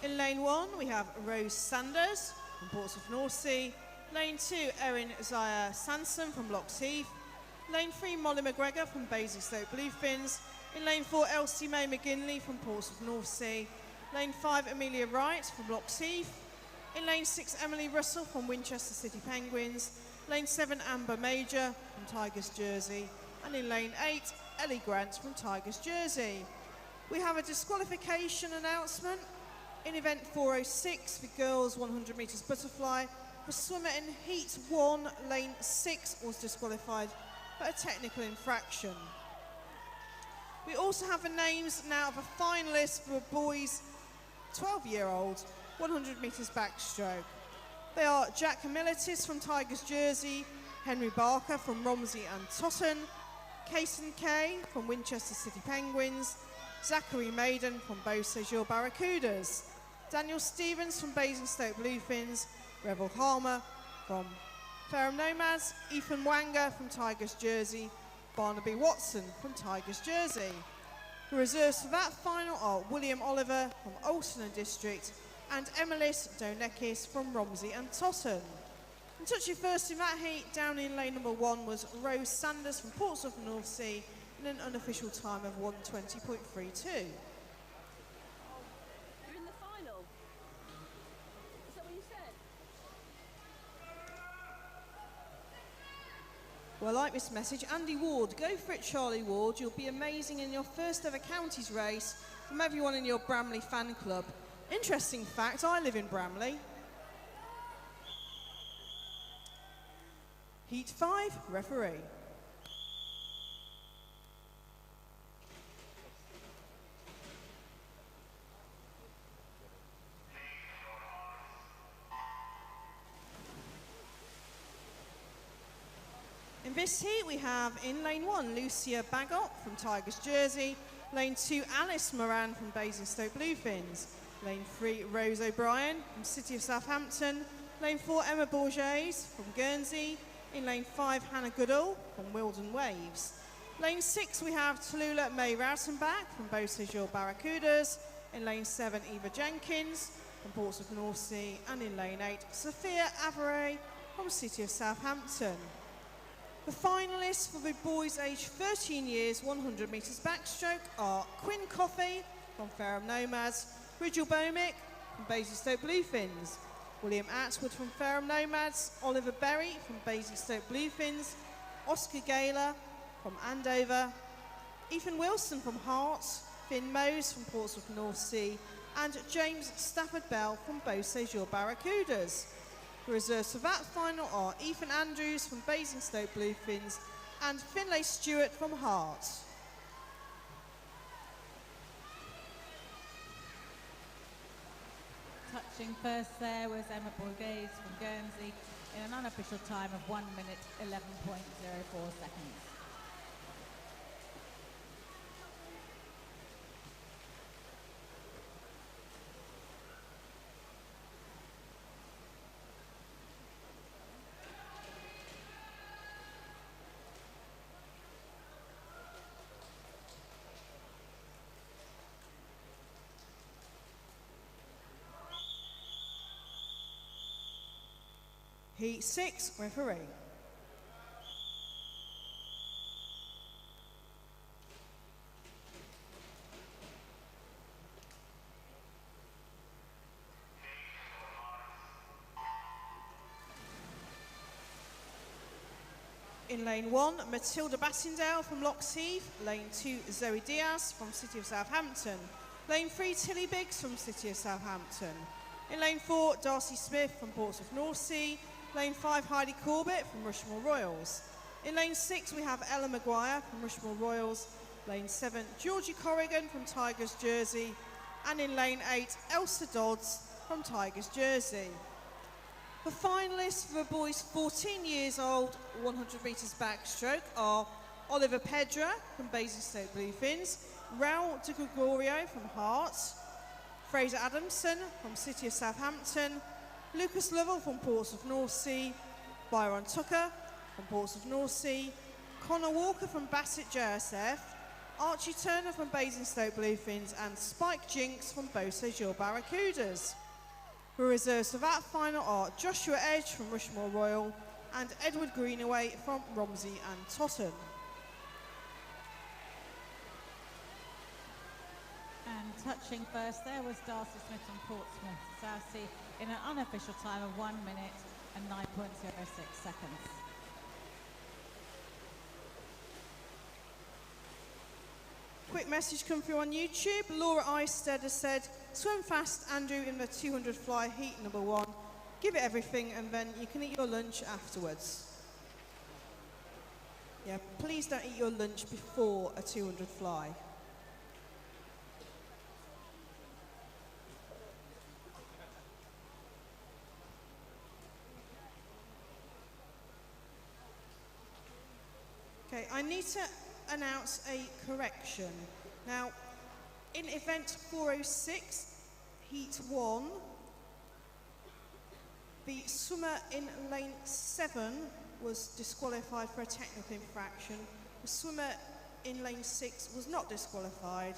In lane 1, we have Rose Sanders from Portsmouth North Sea. Lane 2, Erin Zaya Sanson from Locks Heath. Lane 3, Molly McGregor from Basingstoke Bluefins. In lane 4, Elsie May McGinley from Portsmouth North Sea. Lane 5, Amelia Wright from Locks Heath. In lane 6, Emily Russell from Winchester City Penguins. Lane 7, Amber Major from Tigers Jersey. And in lane 8, Ellie Grant from Tigers Jersey. We have a disqualification announcement. In event 406, the girls 100 metres butterfly, the swimmer in heat 1, lane 6 was disqualified for a technical infraction. We also have the names now of the finalists for the boys 12-year-old 100 metres backstroke. They are Jack Militis from Tigers Jersey, Henry Barker from Romsey and Totten, Kaysen Kay from Winchester City Penguins, Zachary Maiden from Beau Sejour Barracudas, Daniel Stevens from Basingstoke Bluefins, Revel Harmer from Ferrum Nomads, Ethan Wanger from Tigers Jersey, Barnaby Watson from Tigers Jersey. The reserves for that final are William Oliver from Ulster District and Emilis Donekis from Romsey and Totten. And touching first in that heat, down in lane number 1 was Rose Sanders from Portsmouth North Sea in an unofficial time of 1:20.32. You're in the final. Is that what you said? Well, I like this message. Andy Ward, go for it, Charlie Ward. You'll be amazing in your first ever counties race from everyone in your Bramley fan club. Interesting fact, I live in Bramley. Heat 5, referee. In this heat, we have in lane 1, Lucia Bagot from Tigers Jersey. Lane 2, Alice Moran from Basingstoke Bluefins. Lane 3, Rose O'Brien from City of Southampton. Lane 4, Emma Bourges from Guernsey. In lane 5, Hannah Goodall from Wilden Waves. Lane 6, we have Tallulah May Routenbach from Beau Sejour Barracudas. In lane 7, Eva Jenkins from Portsmouth North Sea. And in lane 8, Sophia Avaray from City of Southampton. The finalists for the boys aged 13 years, 100 metres backstroke are Quinn Coffey from Ferrum Nomads, Rigel Bomick from Basingstoke Bluefins, William Atwood from Ferrum Nomads, Oliver Berry from Basingstoke Bluefins, Oscar Gaylor from Andover, Ethan Wilson from Hearts, Finn Mose from Portsmouth North Sea, and James Stafford Bell from Beau Sejour Barracudas. The reserves for that final are Ethan Andrews from Basingstoke Bluefins and Finlay Stewart from Hearts. Touching first there was Emma Bourges from Guernsey, in an unofficial time of 1 minute 11.04 seconds. Heat 6, referee. In lane 1, Matilda Bassingdale from Loxheath. Lane 2, Zoe Diaz from City of Southampton. Lane 3, Tilly Biggs from City of Southampton. In lane 4, Darcy Smith from Portsmouth North Sea. Lane 5, Heidi Corbett from Rushmore Royals. In lane 6, we have Ella Maguire from Rushmore Royals. Lane 7, Georgie Corrigan from Tigers Jersey. And in lane 8, Elsa Dodds from Tigers Jersey. The finalists for the boys 14 years old, 100 metres backstroke are Oliver Pedra from Basingstoke Bluefins, Raul de Gregorio from Hearts, Fraser Adamson from City of Southampton, Lucas Lovell from Portsmouth North Sea, Byron Tucker from Portsmouth North Sea, Connor Walker from Bassett JSF, Archie Turner from Basingstoke Bluefins and Spike Jinks from Beausejour Barracudas. The reserves for that final are Joshua Edge from Rushmore Royal and Edward Greenaway from Romsey and Totten. And touching first there was Darcy Smith from Portsmouth Southsea in an unofficial time of 1 minute and 9.06 seconds. Quick message come through on YouTube. Laura Eisted has said, swim fast, Andrew, in the 200 fly heat number 1. Give it everything and then you can eat your lunch afterwards. Yeah, please don't eat your lunch before a 200 fly. Okay, I need to announce a correction. Now, in event 406, heat 1, the swimmer in lane 7 was disqualified for a technical infraction. The swimmer in lane 6 was not disqualified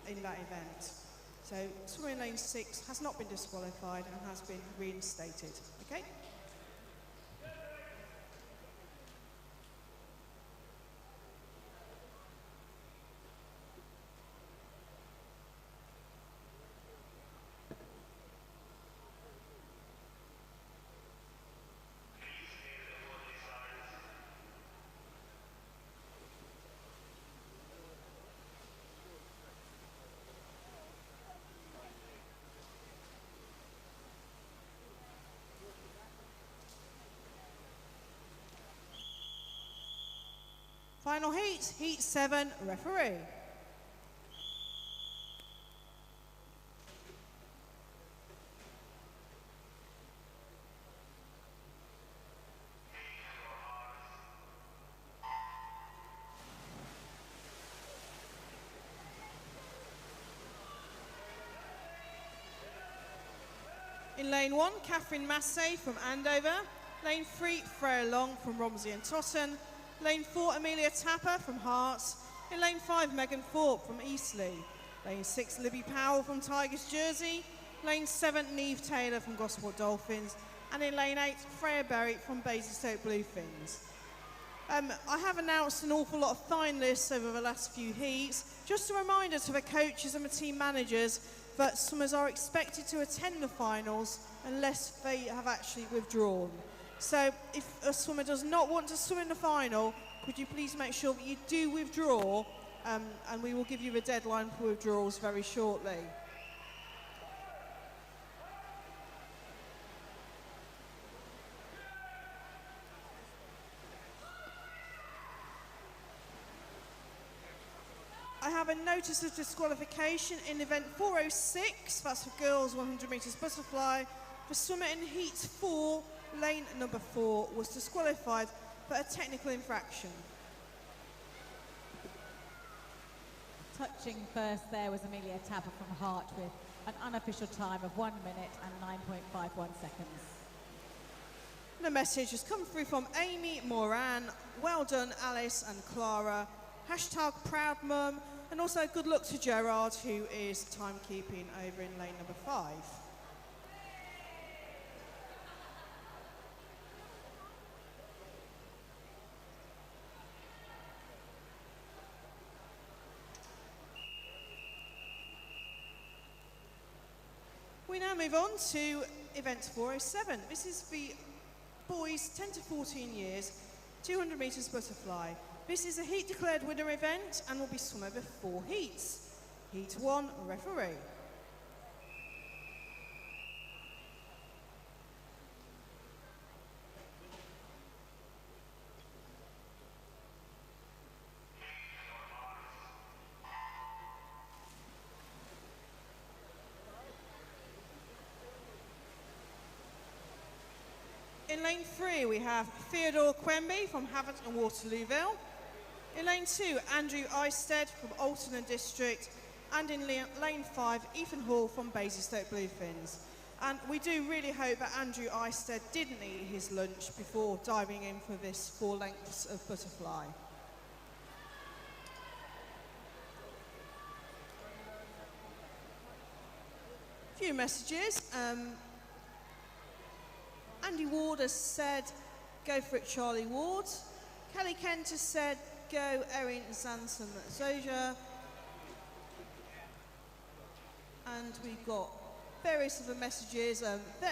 in that event. So, swimmer in lane 6 has not been disqualified and has been reinstated. Okay? Final heat, heat 7, referee. In lane 1, Catherine Massey from Andover. Lane 3, Freya Long from Romsey and Totten. Lane 4, Amelia Tapper from Hearts. In lane 5, Megan Thorpe from Eastleigh. Lane 6, Libby Powell from Tigers Jersey. Lane 7, Neve Taylor from Gosport Dolphins. And in lane 8, Freya Berry from Basingstoke Bluefins. I have announced an awful lot of finalists over the last few heats. Just a reminder to the coaches and the team managers that swimmers are expected to attend the finals unless they have actually withdrawn. So if a swimmer does not want to swim in the final, could you please make sure that you do withdraw, and we will give you a deadline for withdrawals very shortly. I have a notice of disqualification in event 406, that's for girls 100 metres butterfly. The swimmer in heat 4 lane number 4 was disqualified for a technical infraction. Touching first there was Amelia Tapper from Hart with an unofficial time of 1 minute and 9.51 seconds. The message has come through from Amy Moran. Well done, Alice and Clara. Hashtag proud mum. And also good luck to Gerard, who is timekeeping over in lane number 5. We now move on to event 407. This is the boys 10 to 14 years, 200 metres butterfly. This is a heat declared winner event and will be swum over 4 heats. Heat 1, referee. In lane 3, we have Theodore Quemby from Havant and Waterlooville. In lane 2, Andrew Eisted from Alton and District. And in lane 5, Ethan Hall from Basingstoke Bluefins. And we do really hope that Andrew Eisted didn't eat his lunch before diving in for this 4 lengths of butterfly. A few messages. Andy Ward has said, go for it, Charlie Ward. Kelly Kent has said, go, Erin Zanson Zoja. And we've got various other messages.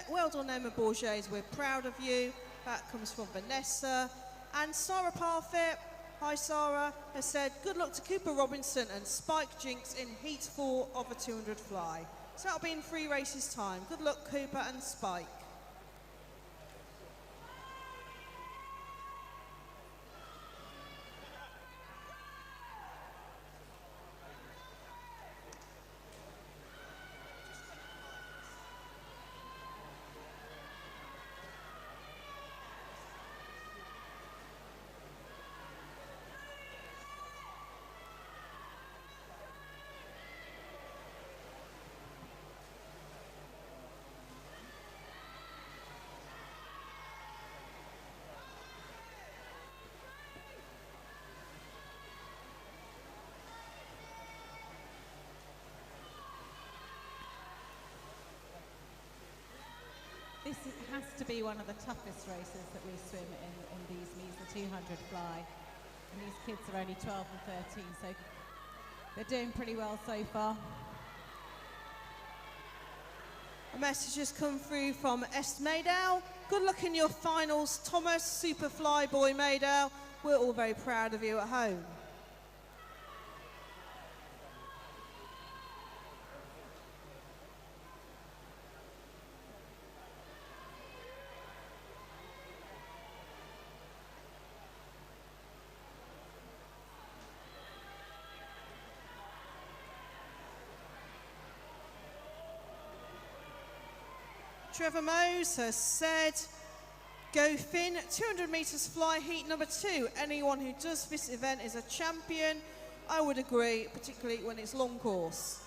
Well done, Emma Bourget, we're proud of you. That comes from Vanessa. And Sarah Parfit, hi Sarah, has said, good luck to Cooper Robinson and Spike Jinks in Heat 4 of a 200 fly. So that'll be in 3 races time. Good luck, Cooper and Spike. Has to be one of the toughest races that we swim in these meets, the 200 fly. And these kids are only 12 and 13, so they're doing pretty well so far. A message has come through from Est Maydale. Good luck in your finals, Thomas, Super Fly Boy Maydale. We're all very proud of you at home. Trevor Mose has said, go Finn, 200 metres fly heat number 2. Anyone who does this event is a champion. I would agree, particularly when it's long course.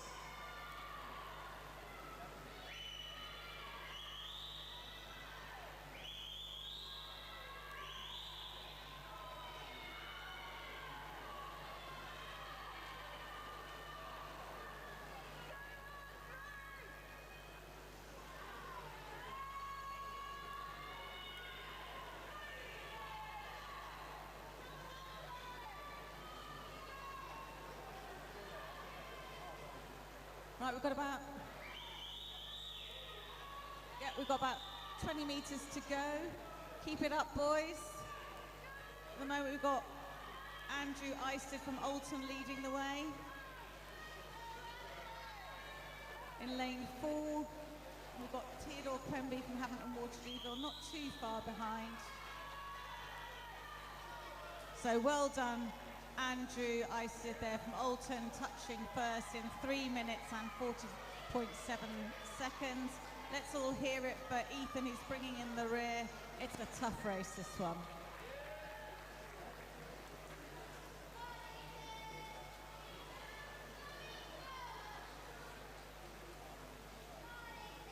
Right, we've got about 20 metres to go. Keep it up, boys. At the moment, we've got Andrew Eisted from Alton leading the way. In lane 4, we've got Theodore Quemby from Havant and Waterlooville, not too far behind. So well done, Andrew Eisted there from Alton, touching first in 3 minutes and 40.7 seconds. Let's all hear it for Ethan, who's bringing in the rear. It's a tough race, this one.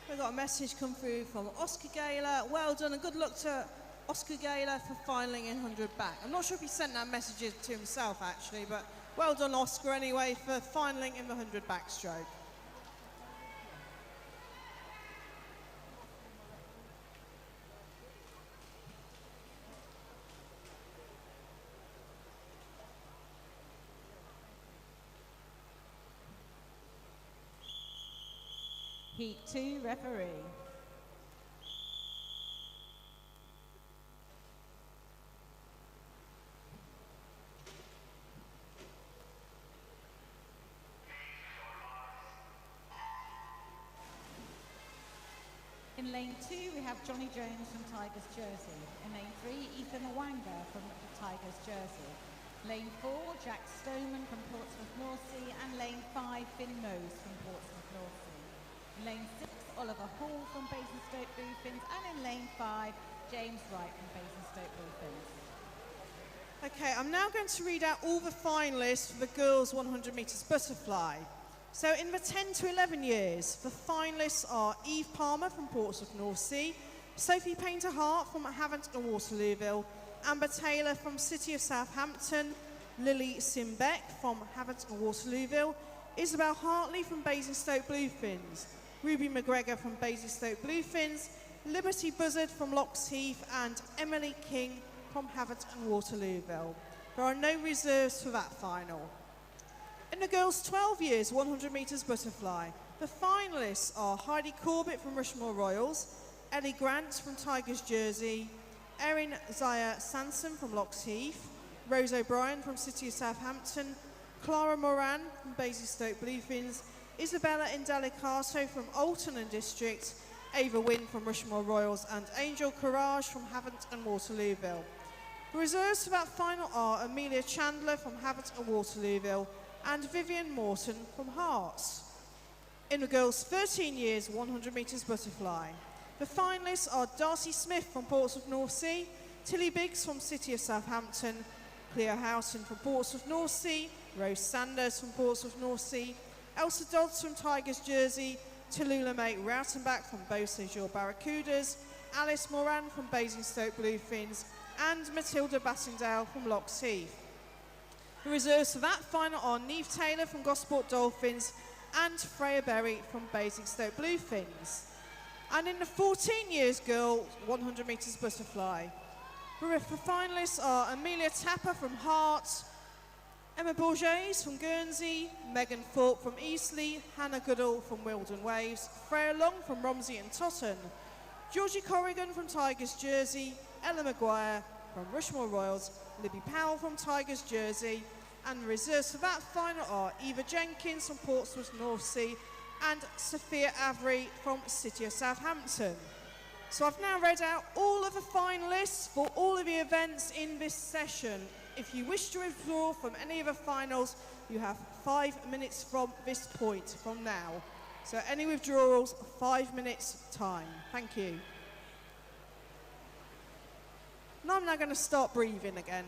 We've got a message come through from Oscar Gaylor. Well done and good luck to Oscar Gaylor for filing in 100 back. I'm not sure if he sent that message to himself actually, but well done Oscar anyway for filing in the 100 backstroke. Heat 2, referee. In lane 2, we have Johnny Jones from Tigers Jersey. In lane 3, Ethan Wanga from Tigers Jersey. Lane 4, Jack Stoneman from Portsmouth North Sea. And lane 5, Finn Mose from Portsmouth North Sea. In lane 6, Oliver Hall from Basingstoke Bluefins. And in lane 5, James Wright from Basingstoke Bluefins. Okay, I'm now going to read out all the finalists for the girls 100 metres butterfly. So in the 10 to 11 years, the finalists are Eve Palmer from Portsmouth North Sea, Sophie Painter-Hart from Havant and Waterlooville, Amber Taylor from City of Southampton, Lily Simbeck from Havant and Waterlooville, Isabel Hartley from Basingstoke Bluefins, Ruby McGregor from Basingstoke Bluefins, Liberty Buzzard from Loxheath, and Emily King from Havant and Waterlooville. There are no reserves for that final. In the girls 12 years 100 metres butterfly, the finalists are Heidi Corbett from Rushmore Royals, Ellie Grant from Tigers Jersey, Erin Zaya Sanson from Loxheath, Rose O'Brien from City of Southampton, Clara Moran from Basingstoke Bluefins, Isabella Indelicato from Alton and District, Ava Wynne from Rushmore Royals, and Angel Courage from Havant and Waterlooville. The reserves for that final are Amelia Chandler from Havant and Waterlooville, and Vivian Morton from Hearts. In the girls 13 years 100 metres butterfly, the finalists are Darcy Smith from Portsmouth North Sea, Tilly Biggs from City of Southampton, Cleo Houghton from Portsmouth North Sea, Rose Sanders from Portsmouth North Sea, Elsa Dodds from Tigers Jersey, Tallulah May Routenbach from Beau Sejour Barracudas, Alice Moran from Basingstoke Bluefins, and Matilda Bassingdale from Loxheath. The reserves for that final are Neve Taylor from Gosport Dolphins and Freya Berry from Basingstoke Bluefins. And in the 14 years girl 100 metres butterfly, the finalists are Amelia Tapper from Hearts, Emma Bourges from Guernsey, Megan Thorpe from Eastleigh, Hannah Goodall from Wilden Waves, Freya Long from Romsey and Totton, Georgie Corrigan from Tigers Jersey, Ella Maguire from Rushmore Royals, Libby Powell from Tigers Jersey, and the reserves for that final are Eva Jenkins from Portsmouth North Sea and Sophia Avery from City of Southampton. So I've now read out all of the finalists for all of the events in this session. If you wish to withdraw from any of the finals, you have 5 minutes from this point, from now. So any withdrawals, 5 minutes time. Thank you. Now I'm going to start breathing again.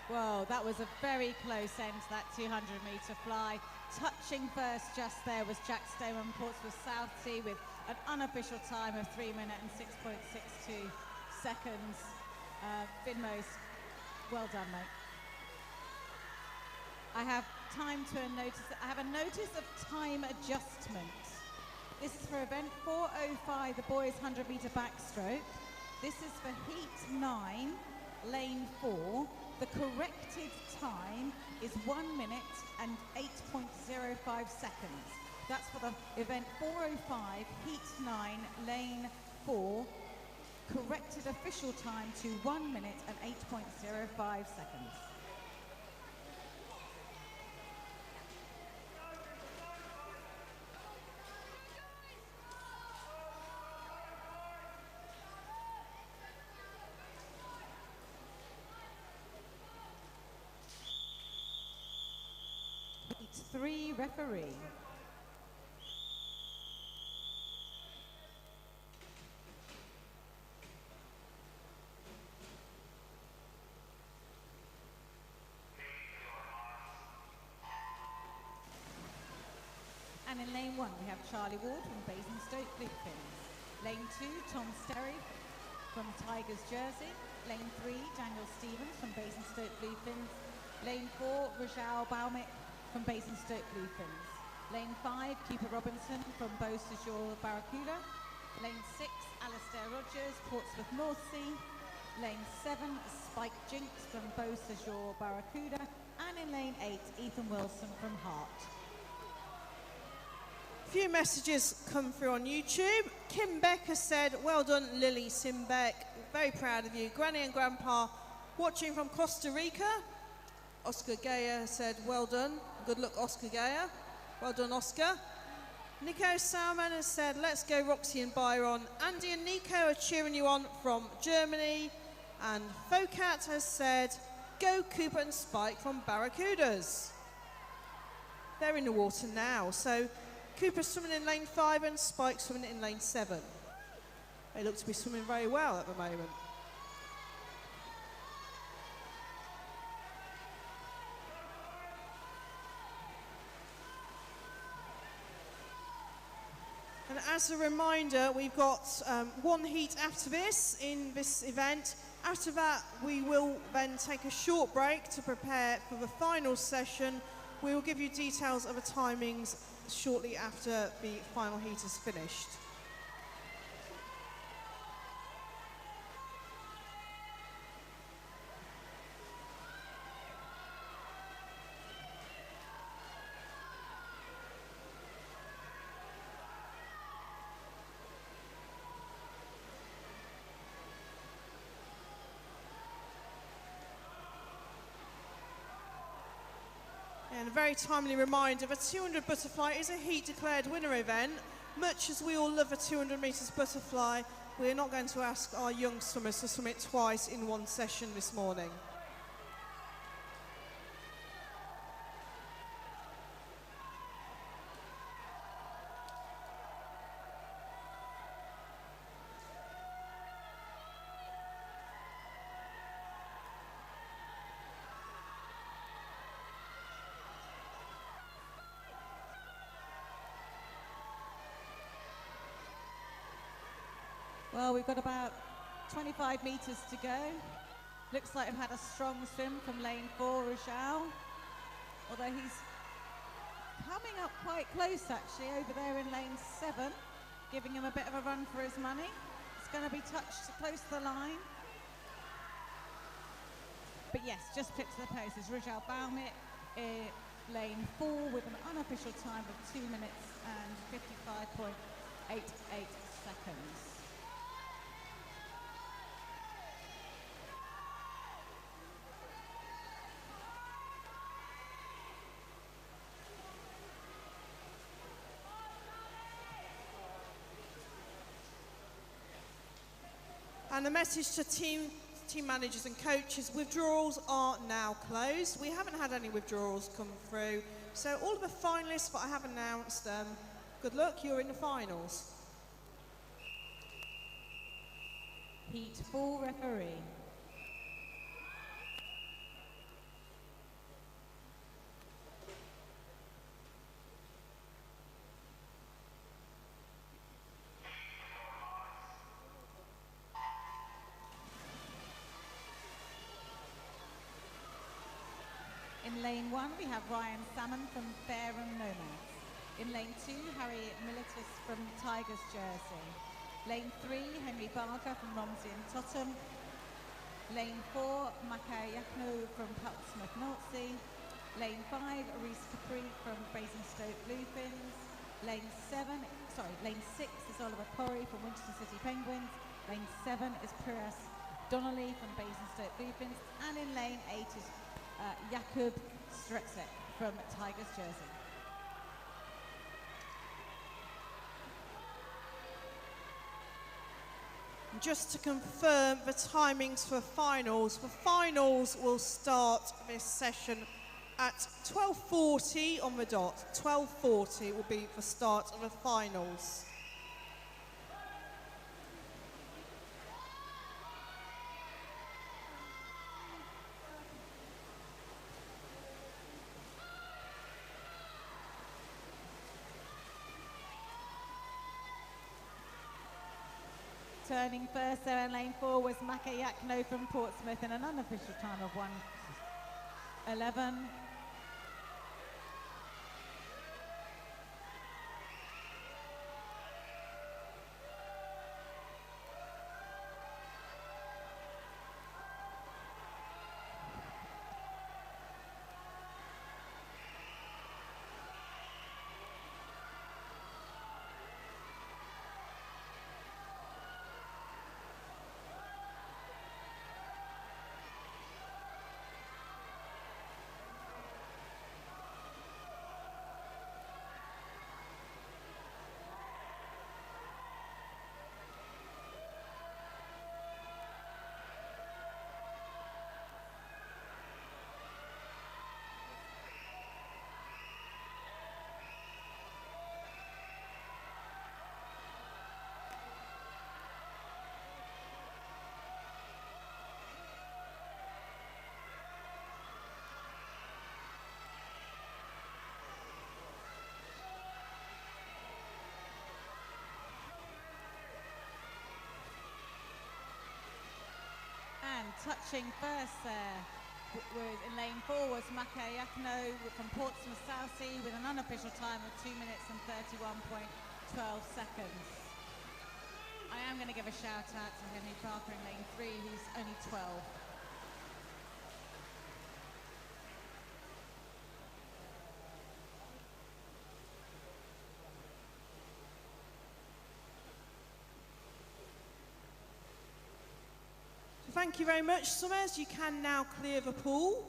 Whoa, that was a very close end to that 200-metre fly. Touching first just there was Jack Stoneman, Portsmouth South Sea, with an unofficial time of 3 minutes and 6.62 seconds. Finn Mose, well done, mate. I have I have a notice of time adjustment. This is for event 405, the boys 100-metre backstroke. This is for heat 9, lane 4. The corrected time is 1 minute and 8.05 seconds. That's for the event 405, heat 9, lane 4. Corrected official time to 1 minute and 8.05 seconds. 3 referee. And in lane 1, we have Charlie Ward from Basingstoke Bluefins. Lane 2, Tom Sterry from Tigers Jersey. Lane 3, Daniel Stevens from Basingstoke Bluefins. Lane 4, Rajal Baumik from Basingstoke Bluefins. Lane 5, Cooper Robinson from Beau Sejour Barracuda. Lane 6, Alistair Rogers, Portsmouth North Sea. Lane 7, Spike Jinks from Beau Sejour Barracuda. And in lane 8, Ethan Wilson from Hart. Few messages come through on YouTube. Kim Becker said, well done, Lily Simbeck. Very proud of you. Granny and Grandpa watching from Costa Rica. Oscar Gayer said, well done. Good luck, Oscar Gayer. Well done, Oscar. Nico Salman has said, let's go, Roxy and Byron. Andy and Nico are cheering you on from Germany. And Focat has said, go Cooper and Spike from Barracudas. They're in the water now. So Cooper's swimming in lane 5 and Spike's swimming in lane 7. They look to be swimming very well at the moment. And as a reminder, we've got one heat after this in this event. After that, we will then take a short break to prepare for the final session. We will give you details of the timings shortly after the final heat is finished. And a very timely reminder, the 200 butterfly is a heat declared winner event. Much as we all love a 200 metres butterfly, we're not going to ask our young swimmers to swim it twice in one session this morning. Well, we've got about 25 metres to go. Looks like we've had a strong swim from lane 4, Rajal. Although he's coming up quite close, actually, over there in lane 7, giving him a bit of a run for his money. It's going to be touched close to the line. But yes, just clipped to the post is Rajal Baumik in lane 4 with an unofficial time of 2 minutes and 55.88 seconds. And a message to team managers and coaches, withdrawals are now closed. We haven't had any withdrawals come through. So all of the finalists that I have announced, good luck, you're in the finals. Heat 4 referee. In lane 1, we have Ryan Salmon from Fairham Nomads. In lane 2, Harry Militis from Tigers Jersey. Lane 3, Henry Barker from Romsey and Tottenham. Lane 4, Maka Yakno from Portsmouth North Sea. Lane 5, Reese Capri from Basingstoke Bluefins. Lane 6 is Oliver Corrie from Winchester City Penguins. Lane 7 is Piers Donnelly from Basingstoke Bluefins. And in lane 8 is Jakub Streczek from Tigers Jersey. Just to confirm the timings for finals will start this session At 12:40 on the dot, 12:40 will be the start of the finals. Turning first there in lane 4 was Maka Yakno from Portsmouth in an unofficial time of 1:11. And touching first there was in lane 4 was Maka Yakno from Portsmouth Southsea with an unofficial time of 2 minutes and 31.12 seconds. I am going to give a shout out to Henry Parker in lane 3, who's only 12. Thank you very much, Summers. You can now clear the pool.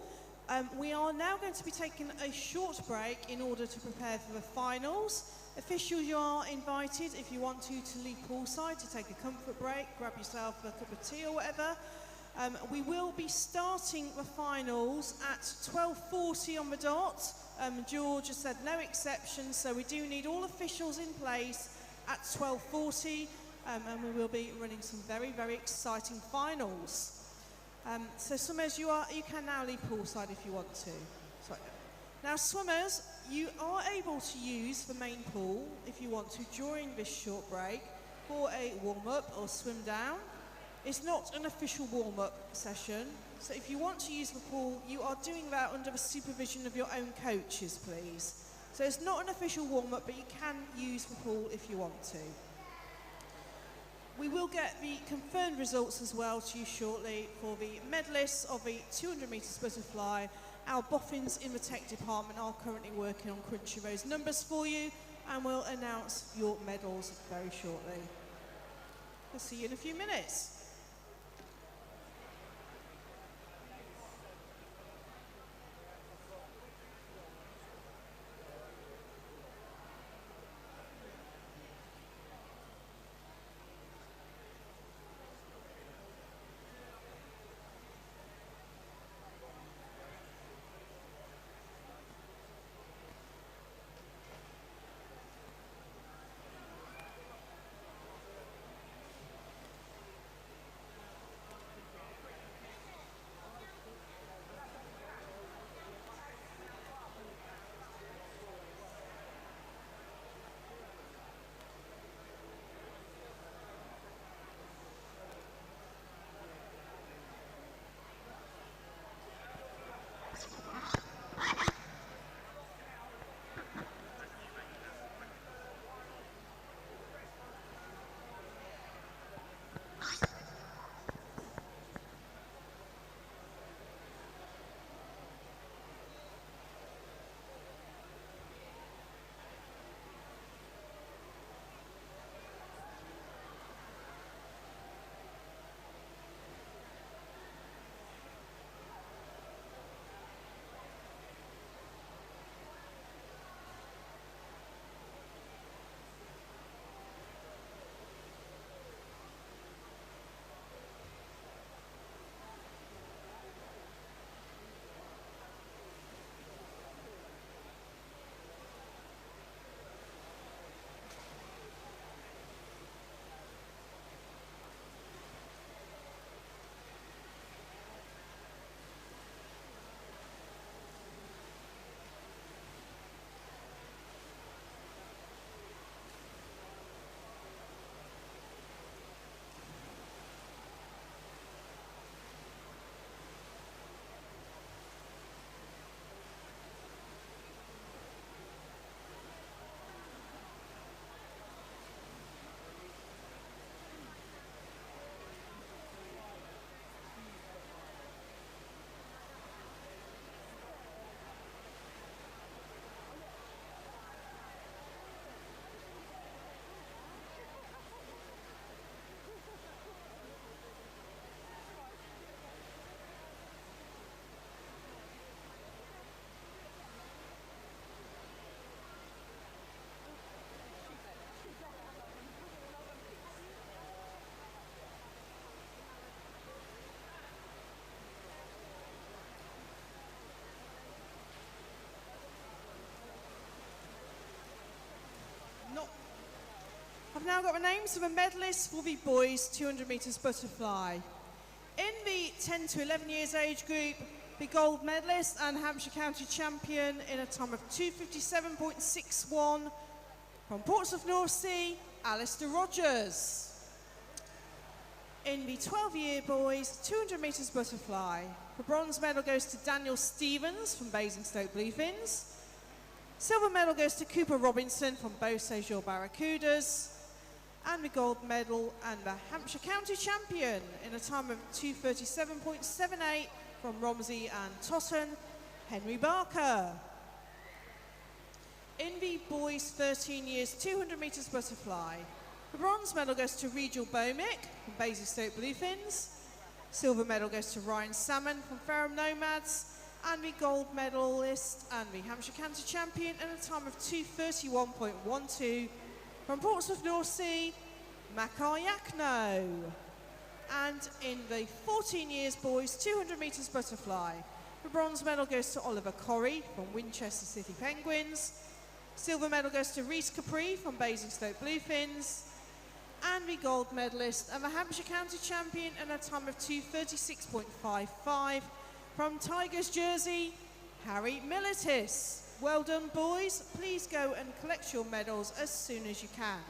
We are now going to be taking a short break in order to prepare for the finals. Officials, you are invited, if you want to leave poolside to take a comfort break, grab yourself a cup of tea or whatever. We will be starting the finals at 12:40 on the dot. George has said no exceptions, so we do need all officials in place at 12:40. And we will be running some very, very exciting finals. So swimmers, you can now leave poolside if you want to. Sorry. Now swimmers, you are able to use the main pool if you want to during this short break for a warm-up or swim down. It's not an official warm-up session, so if you want to use the pool, you are doing that under the supervision of your own coaches, please. So it's not an official warm-up, but you can use the pool if you want to. We will get the confirmed results as well to you shortly for the medalists of the 200 metres butterfly. Our boffins in the tech department are currently working on crunching those numbers for you, and we'll announce your medals very shortly. We'll see you in a few minutes. now got the names of the medalists for the boys 200 metres butterfly. In the 10 to 11 years age group, the gold medalist and Hampshire County champion in a time of 2:57.61 from Portsmouth North Sea, Alistair Rogers. In the 12-year boys 200 metres butterfly, the bronze medal goes to Daniel Stevens from Basingstoke Bluefins. Silver medal goes to Cooper Robinson from Beausejour Barracudas. And the gold medal and the Hampshire County champion in a time of 2:37.78 from Romsey and Totten, Henry Barker. In the boys 13 years 200 metres butterfly, the bronze medal goes to Regal Bomick from Basingstoke Bluefins. Silver medal goes to Ryan Salmon from Ferrum Nomads. And the gold medalist and the Hampshire County champion in a time of 2:31.12 from Portsmouth North Sea, Mackay Yakno. And in the 14 years boys 200 metres butterfly, the bronze medal goes to Oliver Corrie from Winchester City Penguins. Silver medal goes to Reese Capri from Basingstoke Bluefins. And the gold medalist and the Hampshire County champion in a time of 2:36.55 from Tigers Jersey, Harry Militis. Well done, boys. Please go and collect your medals as soon as you can.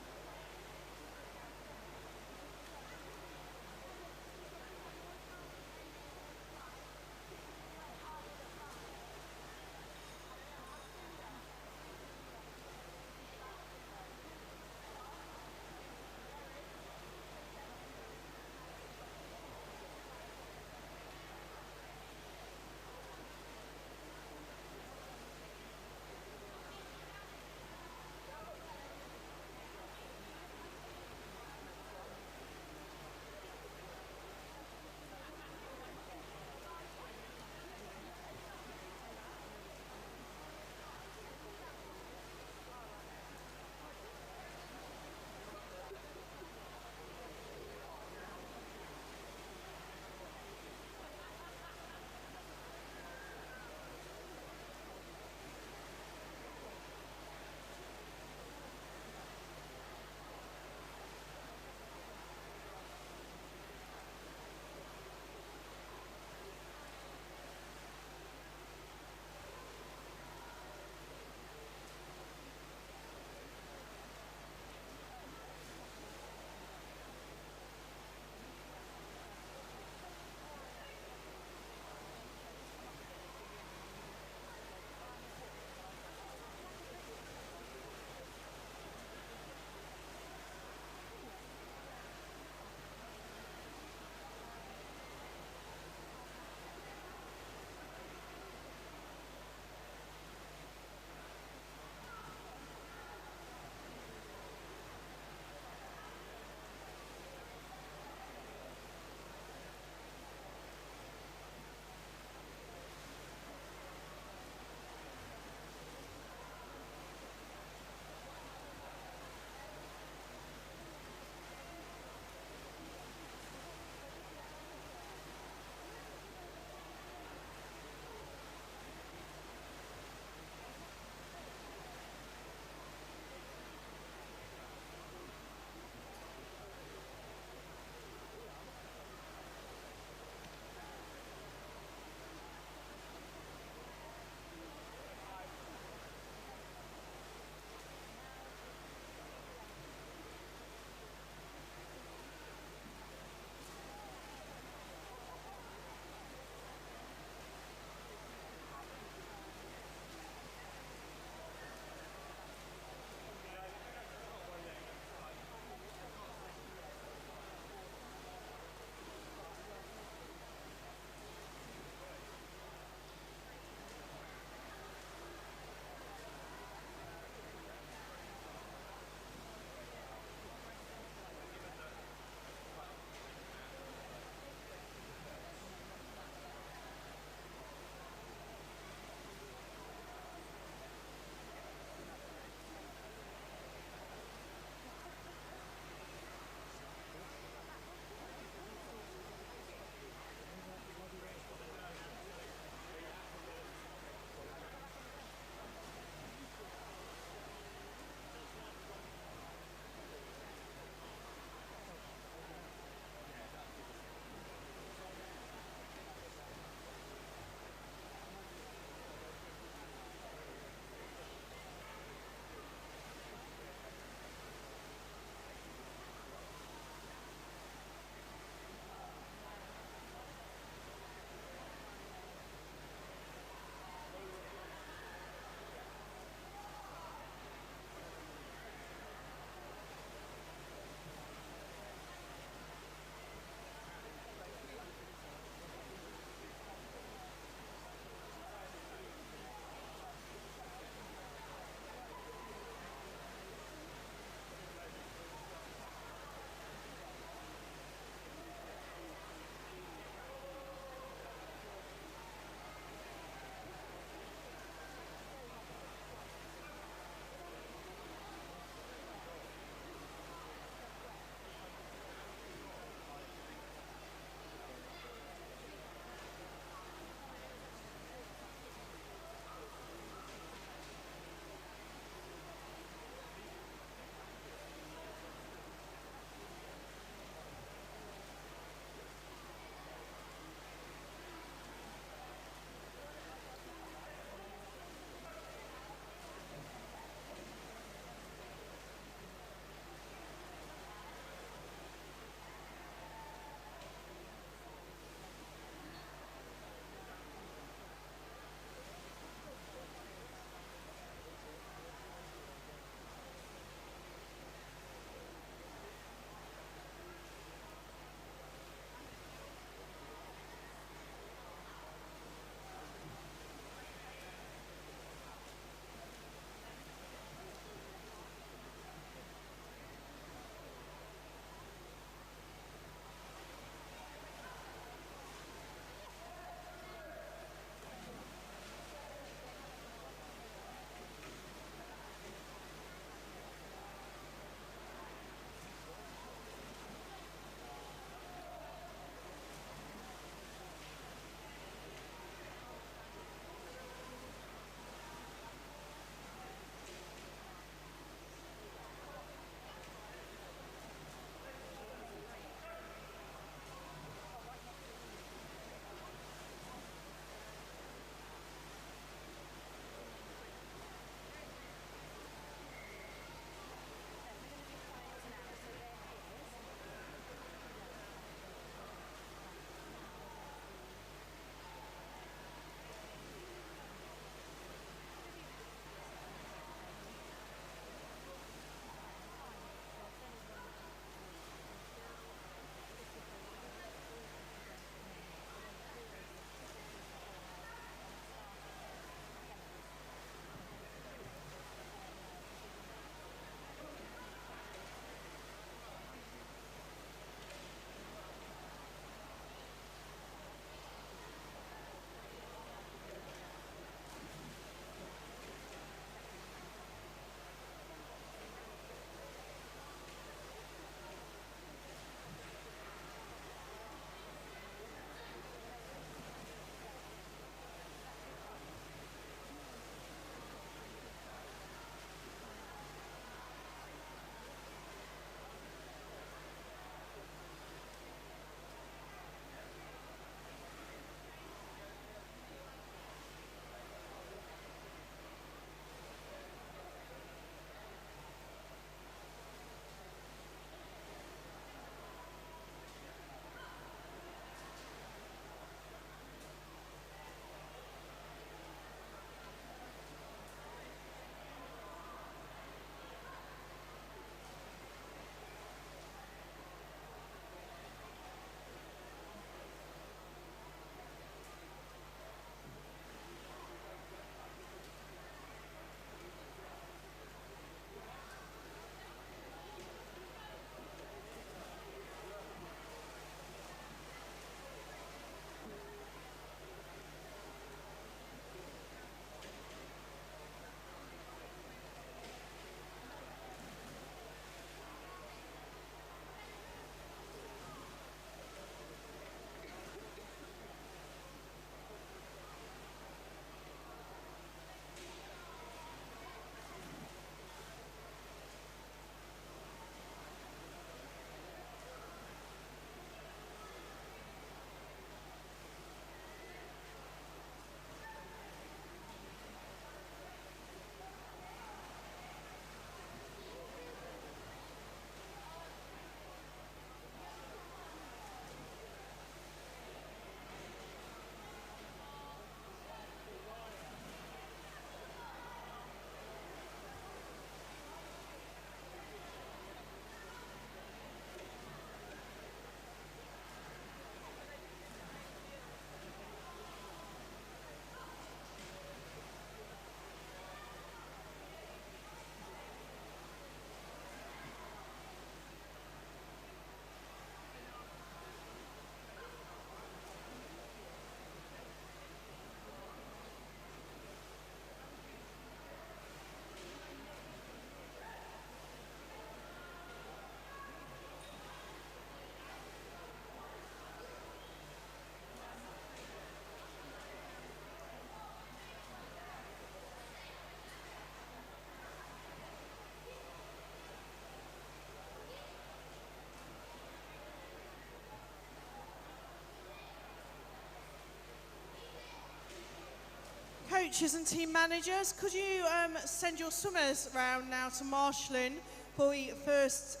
Coaches and team managers, could you send your swimmers round now to marshalling for the first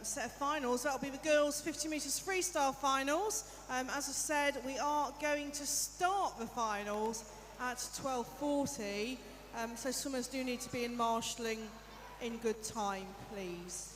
set of finals? That'll be the girls' 50 metres freestyle finals. As I said, we are going to start the finals at 12:40, so swimmers do need to be in marshalling in good time, please.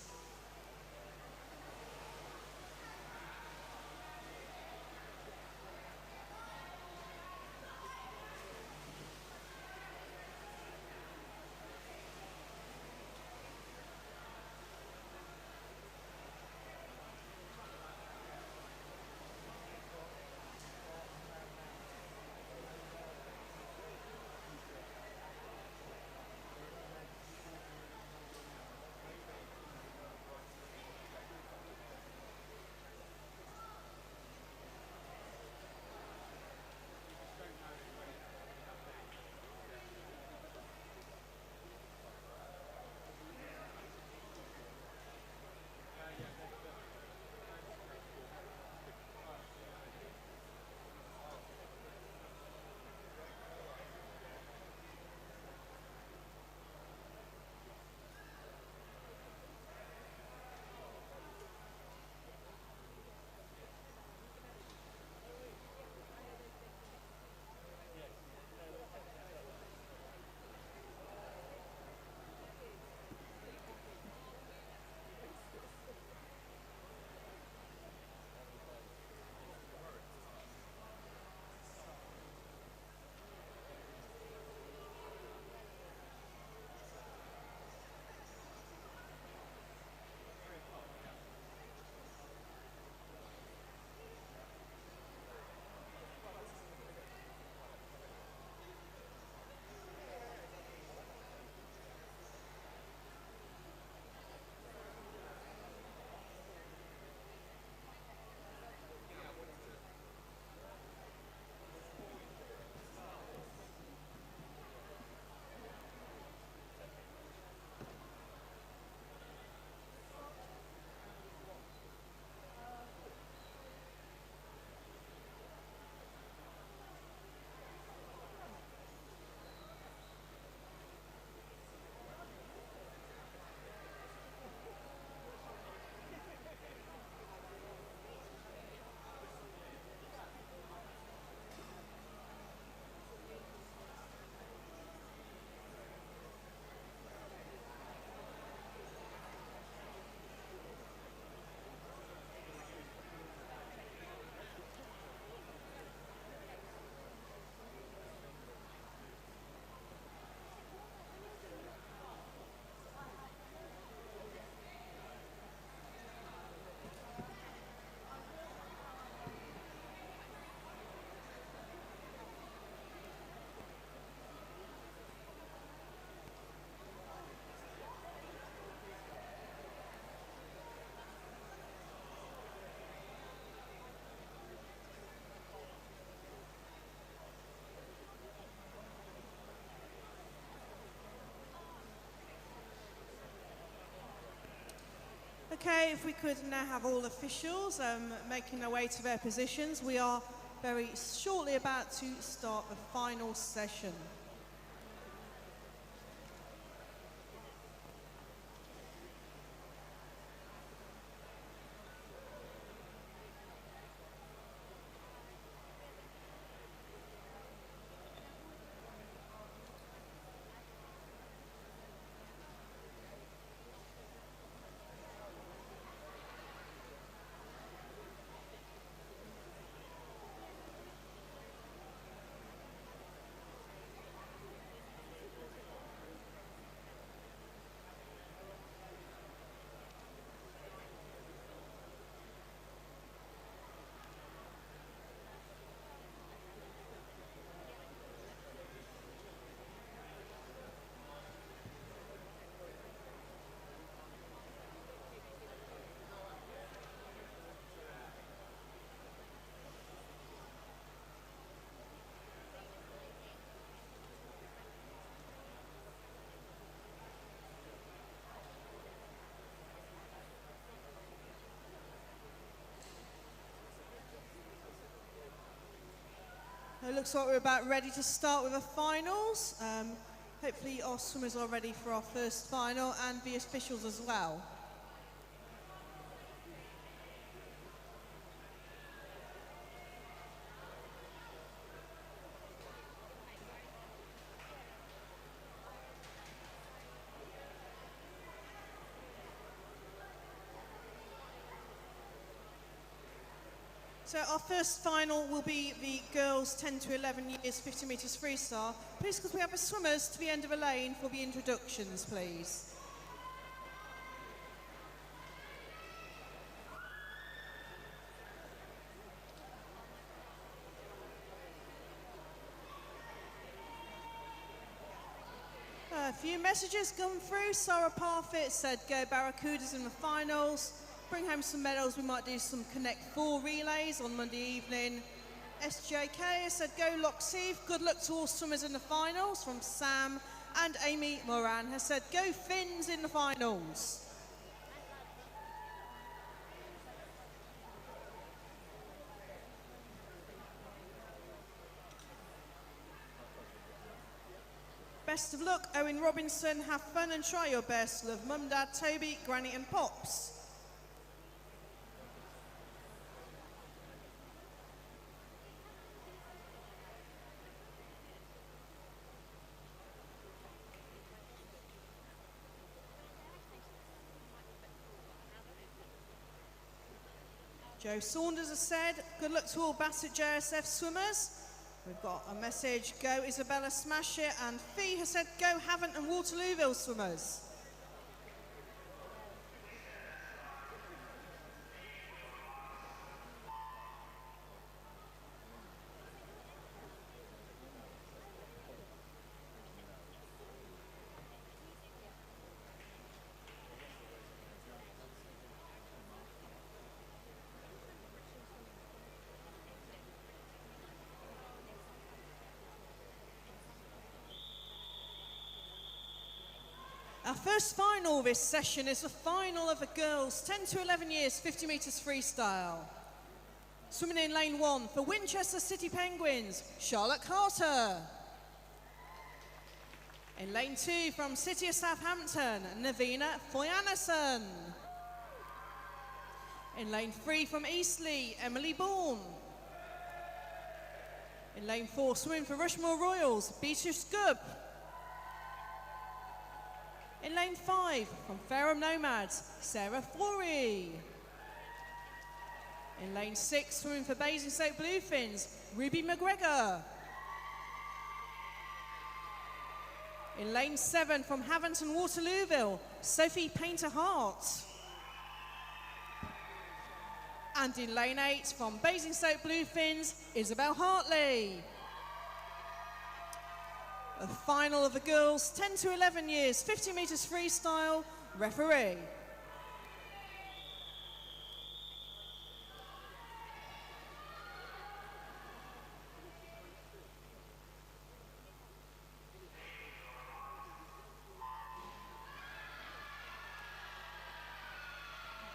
Okay, if we could now have all officials making their way to their positions. We are very shortly about to start the final session. It looks like we're about ready to start with the finals. Hopefully our swimmers are ready for our first final and the officials as well. So our first final will be the girls 10 to 11 years 50 metres freestyle. Please, could we have the swimmers to the end of the lane for the introductions, please? A few messages come through. Sarah Parfit said go Barracudas in the finals. Bring home some medals. We might do some Connect 4 relays on Monday evening. SJK said go Lockseed. Good luck to all swimmers in the finals from Sam. And Amy Moran has said go Finns in the finals. Best of luck, Owen Robinson. Have fun and try your best. Love Mum, Dad, Toby, Granny and Pops. Joe Saunders has said, good luck to all Bassett JSF swimmers. We've got a message, go Isabella Smash It, and Fee has said, go Havant and Waterlooville swimmers. Our first final this session is the final of the girls 10 to 11 years 50 metres freestyle. Swimming in lane 1 for Winchester City Penguins, Charlotte Carter. In lane 2 from City of Southampton, Navina Foyanason. In lane 3 from Eastleigh, Emily Bourne. In lane 4 swimming for Rushmore Royals, Beatrice Gubb. In lane 5, from Fareham Nomads, Sarah Flory. In lane 6, swimming for Basingstoke Bluefins, Ruby McGregor. In lane 7, from Havant and Waterlooville, Sophie Painter-Hart. And in lane 8, from Basingstoke Bluefins, Isabel Hartley. The final of the girls 10 to 11 years 50 metres freestyle, referee.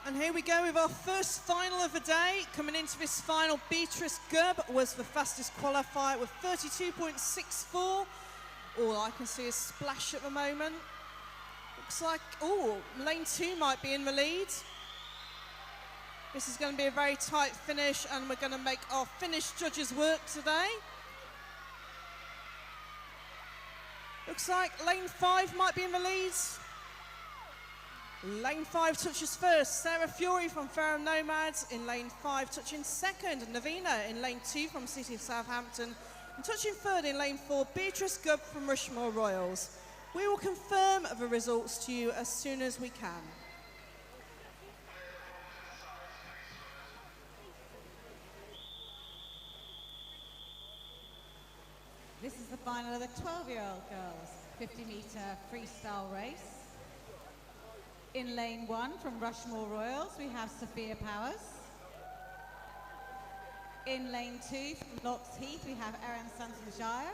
And here we go with our first final of the day. Coming into this final, Beatrice Gubb was the fastest qualifier with 32.64. All I can see is Splash at the moment. Looks like, oh, lane 2 might be in the lead. This is going to be a very tight finish, and we're going to make our finish judges work today. Looks like lane 5 might be in the lead. Lane 5 touches first, Sarah Fury from Fareham Nomads. In lane 5 touching second, Navina in lane 2 from City of Southampton. And touching third in lane 4, Beatrice Gubb from Rushmore Royals. We will confirm the results to you as soon as we can. This is the final of the 12-year-old girls 50-metre freestyle race. In lane 1 from Rushmore Royals, we have Sophia Powers. In lane 2 from Locks Heath, we have Erin Santon-Shire.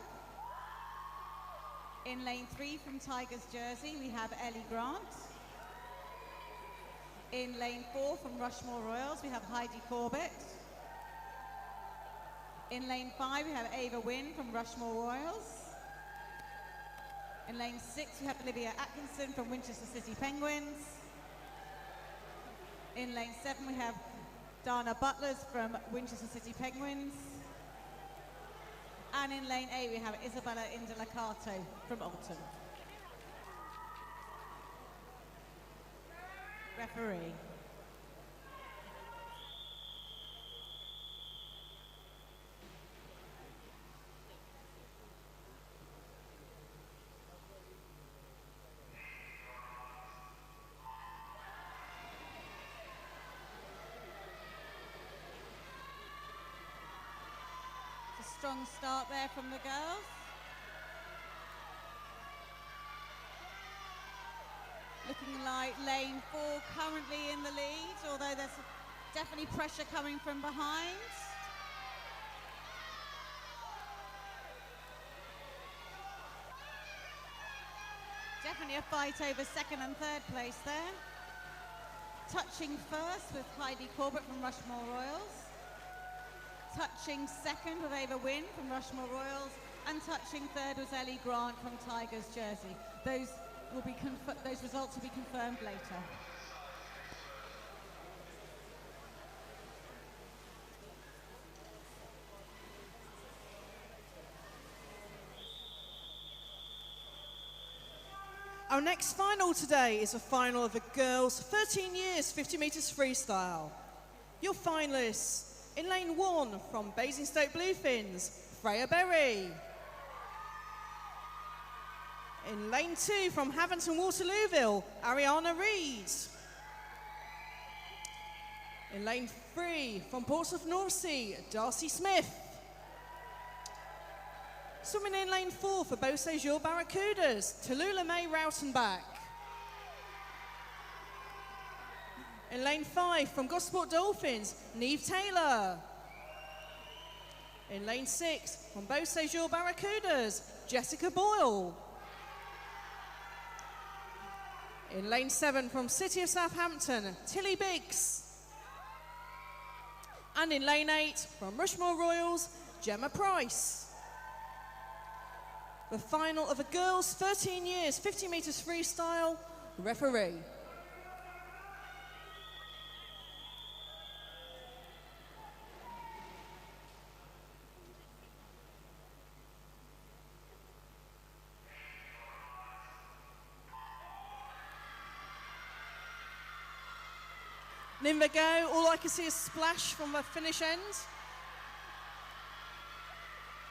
In lane 3 from Tigers Jersey, we have Ellie Grant. In lane 4 from Rushmore Royals, we have Heidi Corbett. In lane 5, we have Ava Wynn from Rushmore Royals. In lane 6, we have Olivia Atkinson from Winchester City Penguins. In lane 7, we have Dana Butlers from Winchester City Penguins. And in lane 8, we have Isabella Indelicato from Alton. Referee. Strong start there from the girls. Looking like lane 4 currently in the lead, although there's definitely pressure coming from behind. Definitely a fight over second and third place there. Touching first with Heidi Corbett from Rushmore Royals. Touching second with Ava Wynn from Rushmore Royals, and touching third was Ellie Grant from Tigers Jersey. Those results will be confirmed later. Our next final today is a final of the girls' 13 years 50 metres freestyle. Your finalists: in lane 1 from Basingstoke Bluefins, Freya Berry. In lane 2 from Haventon Waterlooville, Ariana Reed. In lane 3 from Portsmouth North Sea, Darcy Smith. Swimming in lane 4 for Beau Séjour Barracudas, Tallulah May Rautenbach. In lane 5 from Gosport Dolphins, Neve Taylor. In lane 6 from Beau Séjour Barracudas, Jessica Boyle. In lane 7 from City of Southampton, Tilly Biggs. And in lane 8 from Rushmore Royals, Gemma Price. The final of the girls' 13 years 50 metres freestyle. Referee. And in they go. All I can see is splash from the finish end.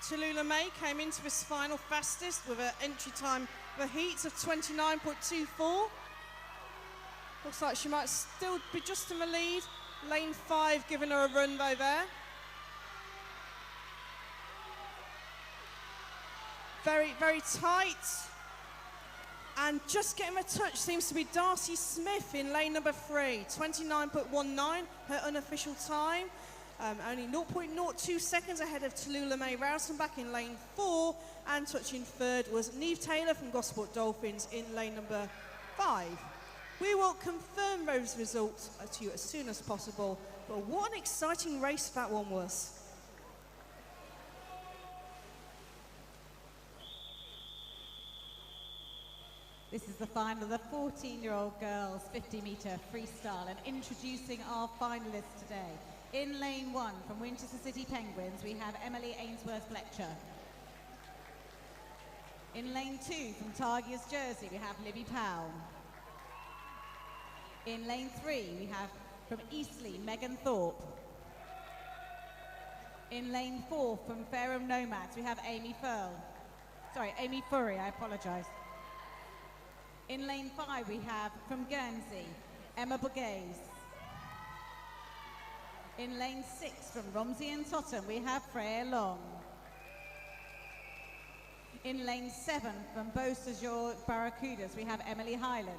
Tallulah May came into this final fastest with an entry time of a heat of 29.24. Looks like she might still be just in the lead. Lane 5 giving her a run though there. Very, very tight. And just getting a touch seems to be Darcy Smith in lane number 3, 29.19, her unofficial time. Only 0.02 seconds ahead of Tallulah May Rautenbach in lane 4, and touching third was Neve Taylor from Gosport Dolphins in lane number 5. We will confirm those results to you as soon as possible, but what an exciting race that one was. This is the final of the 14-year-old girls 50-metre freestyle, and introducing our finalists today. In lane 1 from Winchester City Penguins, we have Emily Ainsworth Fletcher. In lane 2 from Tigers Jersey, we have Libby Powell. In lane 3, we have from Eastleigh, Megan Thorpe. In lane 4 from Fareham Nomads, we have Amy Furry, I apologise. In lane 5, we have from Guernsey, Emma Borghese. In lane 6, from Romsey and Totton, we have Freya Long. In lane 7, from Beau Séjour Barracudas, we have Emily Highland.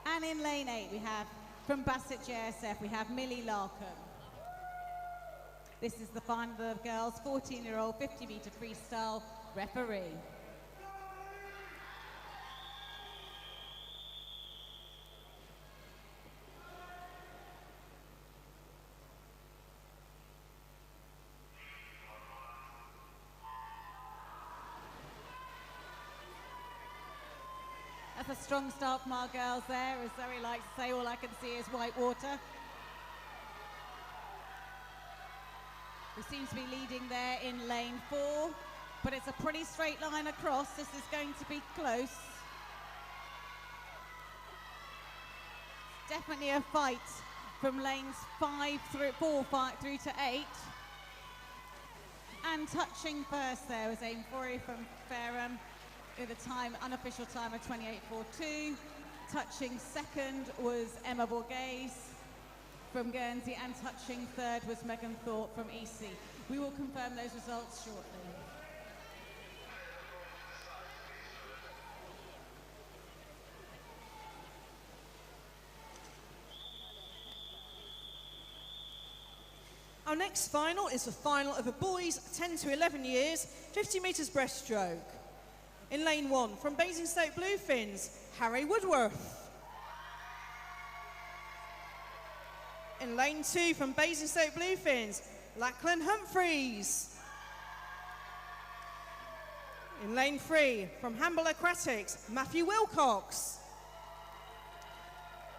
And in lane 8, we have from Bassett JSF, we have Millie Larkham. This is the final of girls 14-year-old 50-metre freestyle. Referee. a strong start from our girls there. As Zoe likes to say, all I can see is white water. We seem to be leading there in lane 4, but it's a pretty straight line across. This is going to be close. Definitely a fight from lanes 4 through to 8. And touching first there was Aim Fori from Fareham with a time, unofficial time of 28.42. Touching second was Emma Borghese from Guernsey, and touching third was Megan Thorpe from EC. We will confirm those results shortly. Our next final is the final of a boys 10 to 11 years, 50 metres breaststroke. In lane 1, from Basingstoke Bluefins, Harry Woodworth. In lane 2, from Basingstoke Bluefins, Lachlan Humphreys. In lane 3, from Hamble Aquatics, Matthew Wilcox.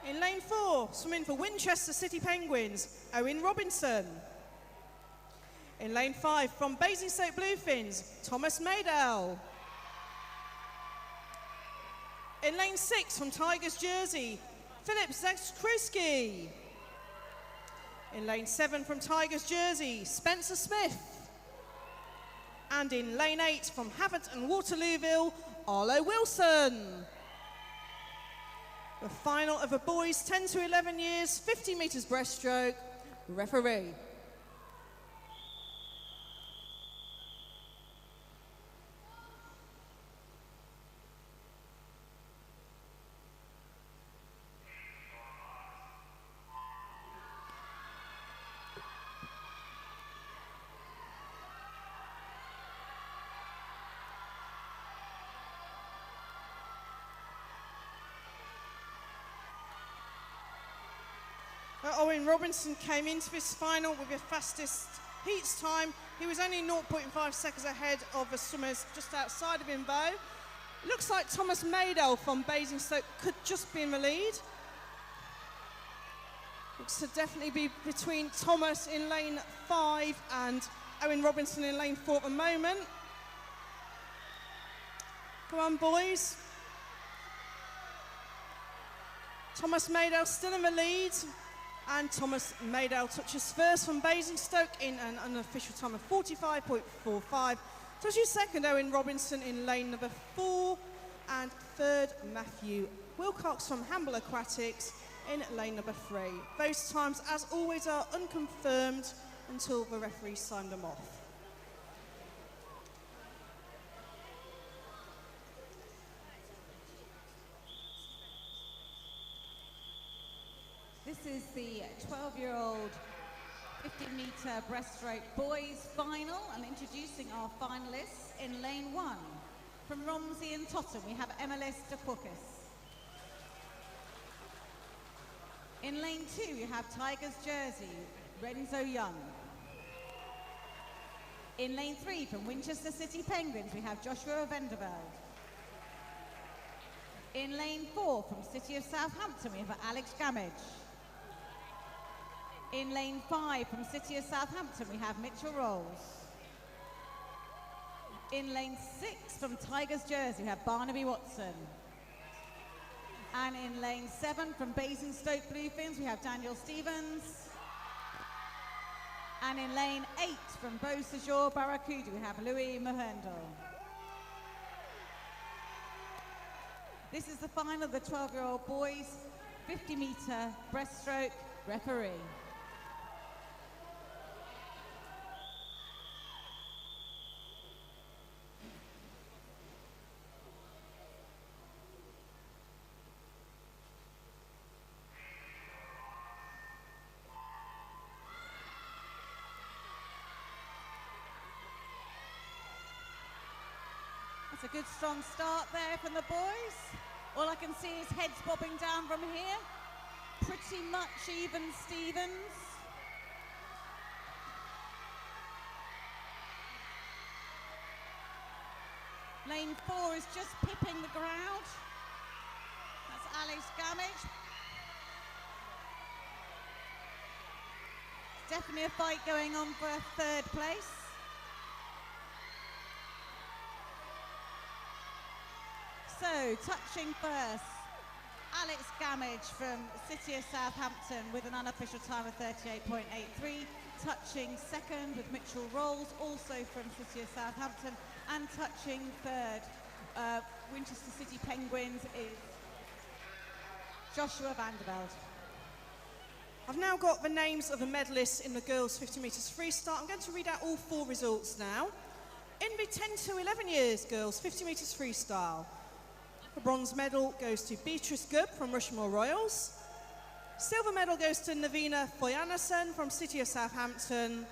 In lane 4, swimming for Winchester City Penguins, Owen Robinson. In lane 5, from Basingstoke Bluefins, Thomas Maydell. In lane 6, from Tigers Jersey, Philip Zakrzewski. In lane 7, from Tigers Jersey, Spencer Smith. And in lane 8, from Havant and Waterlooville, Arlo Wilson. The final of a boys 10 to 11 years, 50 metres breaststroke. Referee. Owen Robinson came into this final with the fastest heats time. He was only 0.5 seconds ahead of the swimmers just outside of him, though. It looks like Thomas Maydell from Basingstoke could just be in the lead. Looks to definitely be between Thomas in lane 5 and Owen Robinson in lane 4 at the moment. Come on, boys. Thomas Maydell still in the lead. And Thomas Maydell touches first from Basingstoke in an unofficial time of 45.45. Touches second, Owen Robinson in lane number 4. And third, Matthew Wilcox from Hamble Aquatics in lane number 3. Those times, as always, are unconfirmed until the referee signed them off. This is the 12-year-old 50-metre breaststroke boys final, and introducing our finalists in lane 1. From Romsey and Totton, we have Emilis de Quokis. In lane 2, we have Tigers Jersey, Renzo Young. In lane 3, from Winchester City Penguins, we have Joshua Vandervelde. In lane 4, from City of Southampton, we have Alex Gamage. In lane 5, from City of Southampton, we have Mitchell Rolls. In lane 6, from Tigers Jersey, we have Barnaby Watson. And in lane 7, from Basingstoke Bluefins, we have Daniel Stevens. And in lane 8, from Beausejour Barracuda, we have Louis Mohendel. This is the final of the 12-year-old boys 50-metre breaststroke. Referee. That's a good strong start there from the boys. All I can see is heads bobbing down from here. Pretty much even Stevens. Lane 4 is just pipping the crowd. Alex Gamage. Definitely a fight going on for third place. So, touching first, Alex Gamage from City of Southampton with an unofficial time of 38.83. Touching second with Mitchell Rolls, also from City of Southampton. And touching third, Winchester City Penguins, is Joshua Vanderveld. I've now got the names of the medalists in the girls 50 metres freestyle. I'm going to read out all 4 results now. In the 10 to 11 years girls 50 metres freestyle, the bronze medal goes to Beatrice Gubb from Rushmore Royals. Silver medal goes to Navina Foyanason from City of Southampton.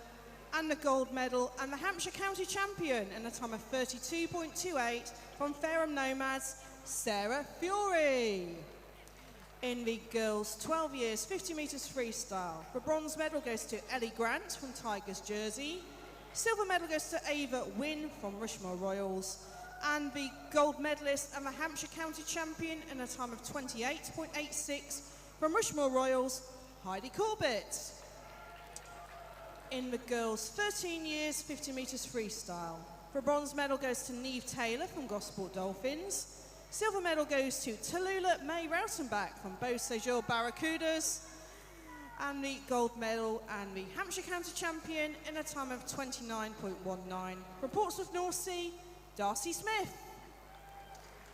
And the gold medal and the Hampshire County champion in a time of 32.28 from Fareham Nomads, Sarah Fury. In the girls 12 years 50 metres freestyle, the bronze medal goes to Ellie Grant from Tigers Jersey. Silver medal goes to Ava Wynne from Rushmore Royals. And the gold medalist and the Hampshire County champion in a time of 28.86 from Rushmore Royals, Heidi Corbett. In the girls 13 years 50 metres freestyle, the bronze medal goes to Neve Taylor from Gosport Dolphins. Silver medal goes to Tallulah May Rautenbach from Beau Sejour Barracudas. And the gold medal and the Hampshire County champion in a time of 29.19 from Portsmouth North Sea, Darcy Smith.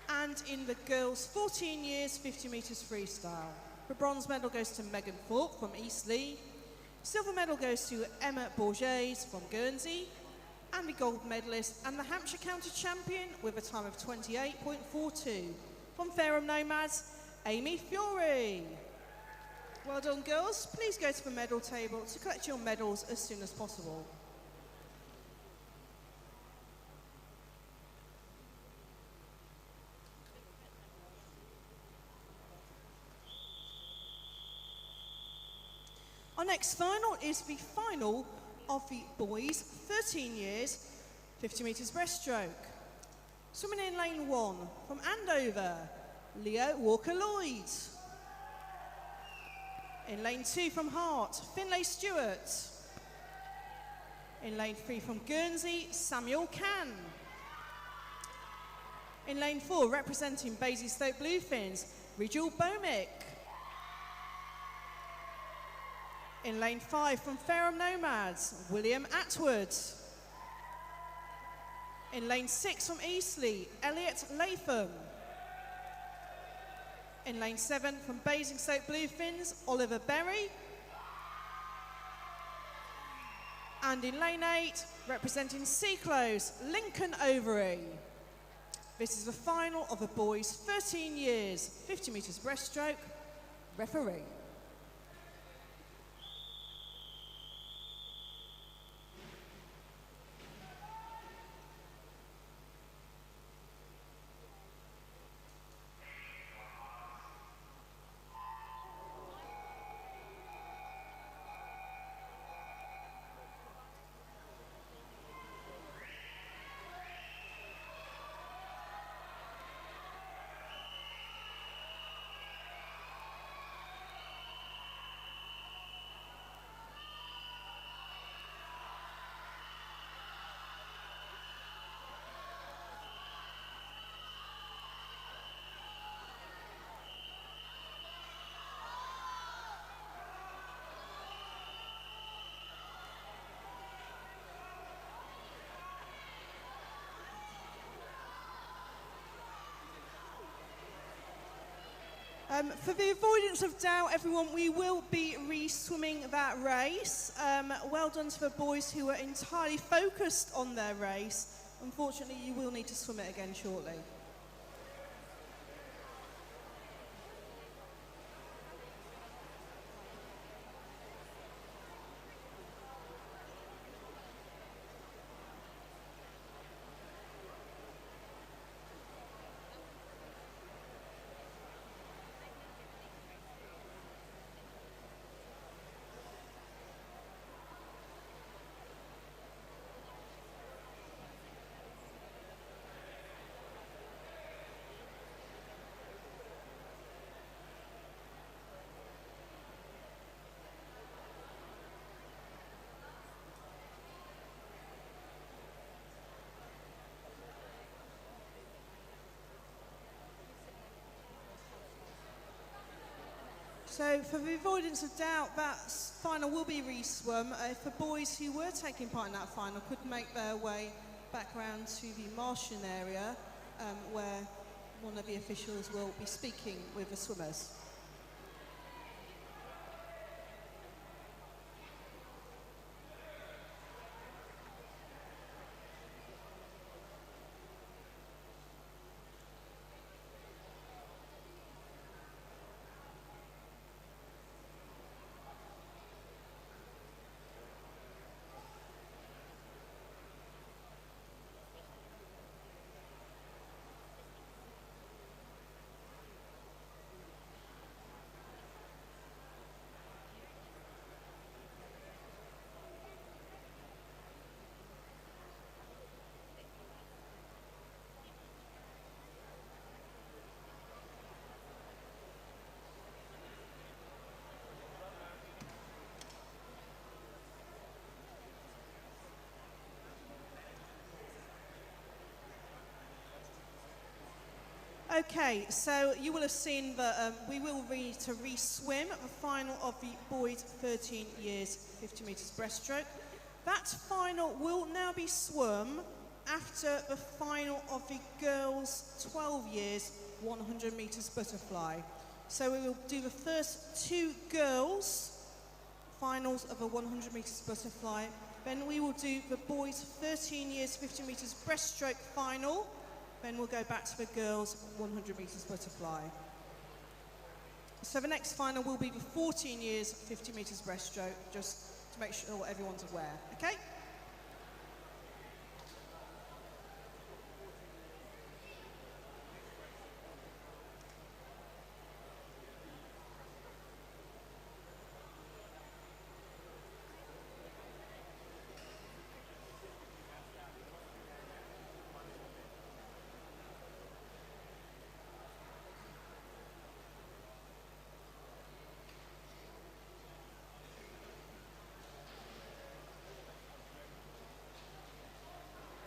And in the girls 14 years 50 metres freestyle, the bronze medal goes to Megan Thorpe from Eastleigh. Silver medal goes to Emma Bourges from Guernsey. And the gold medalist and the Hampshire County champion with a time of 28.42 from Fareham Nomads, Amy Fury. Well done girls, please go to the medal table to collect your medals as soon as possible. Our next final is the final of the boys 13 years 50 metres breaststroke. Swimming in lane 1 from Andover, Leo Walker-Lloyd. In lane 2 from Hart, Finlay Stewart. In lane 3 from Guernsey, Samuel Cann. In lane 4, representing Basingstoke Bluefins, Rigel Bomick. In lane 5 from Fareham Nomads, William Atwood. In lane 6 from Eastleigh, Elliot Latham. In lane 7 from Basingstoke Bluefins, Oliver Berry. And in lane 8, representing Seaclose, Lincoln Overy. This is the final of the boys 13 years 50 metres breaststroke. Referee. For the avoidance of doubt, everyone, we will be re-swimming that race. Well done to the boys who were entirely focused on their race. Unfortunately, you will need to swim it again shortly. So for the avoidance of doubt, that final will be re-swum. For boys who were taking part in that final could make their way back round to the marshalling area where one of the officials will be speaking with the swimmers. Okay, so you will have seen that we will need to re-swim the final of the boys 13 years 50 metres breaststroke. That final will now be swum after the final of the girls 12 years 100 metres butterfly. So we will do the first two girls finals of a 100 metres butterfly. Then we will do the boys 13 years 50 metres breaststroke final. Then we'll go back to the girls 100 metres butterfly. So the next final will be the 14 years 50 metres breaststroke, just to make sure everyone's aware, okay?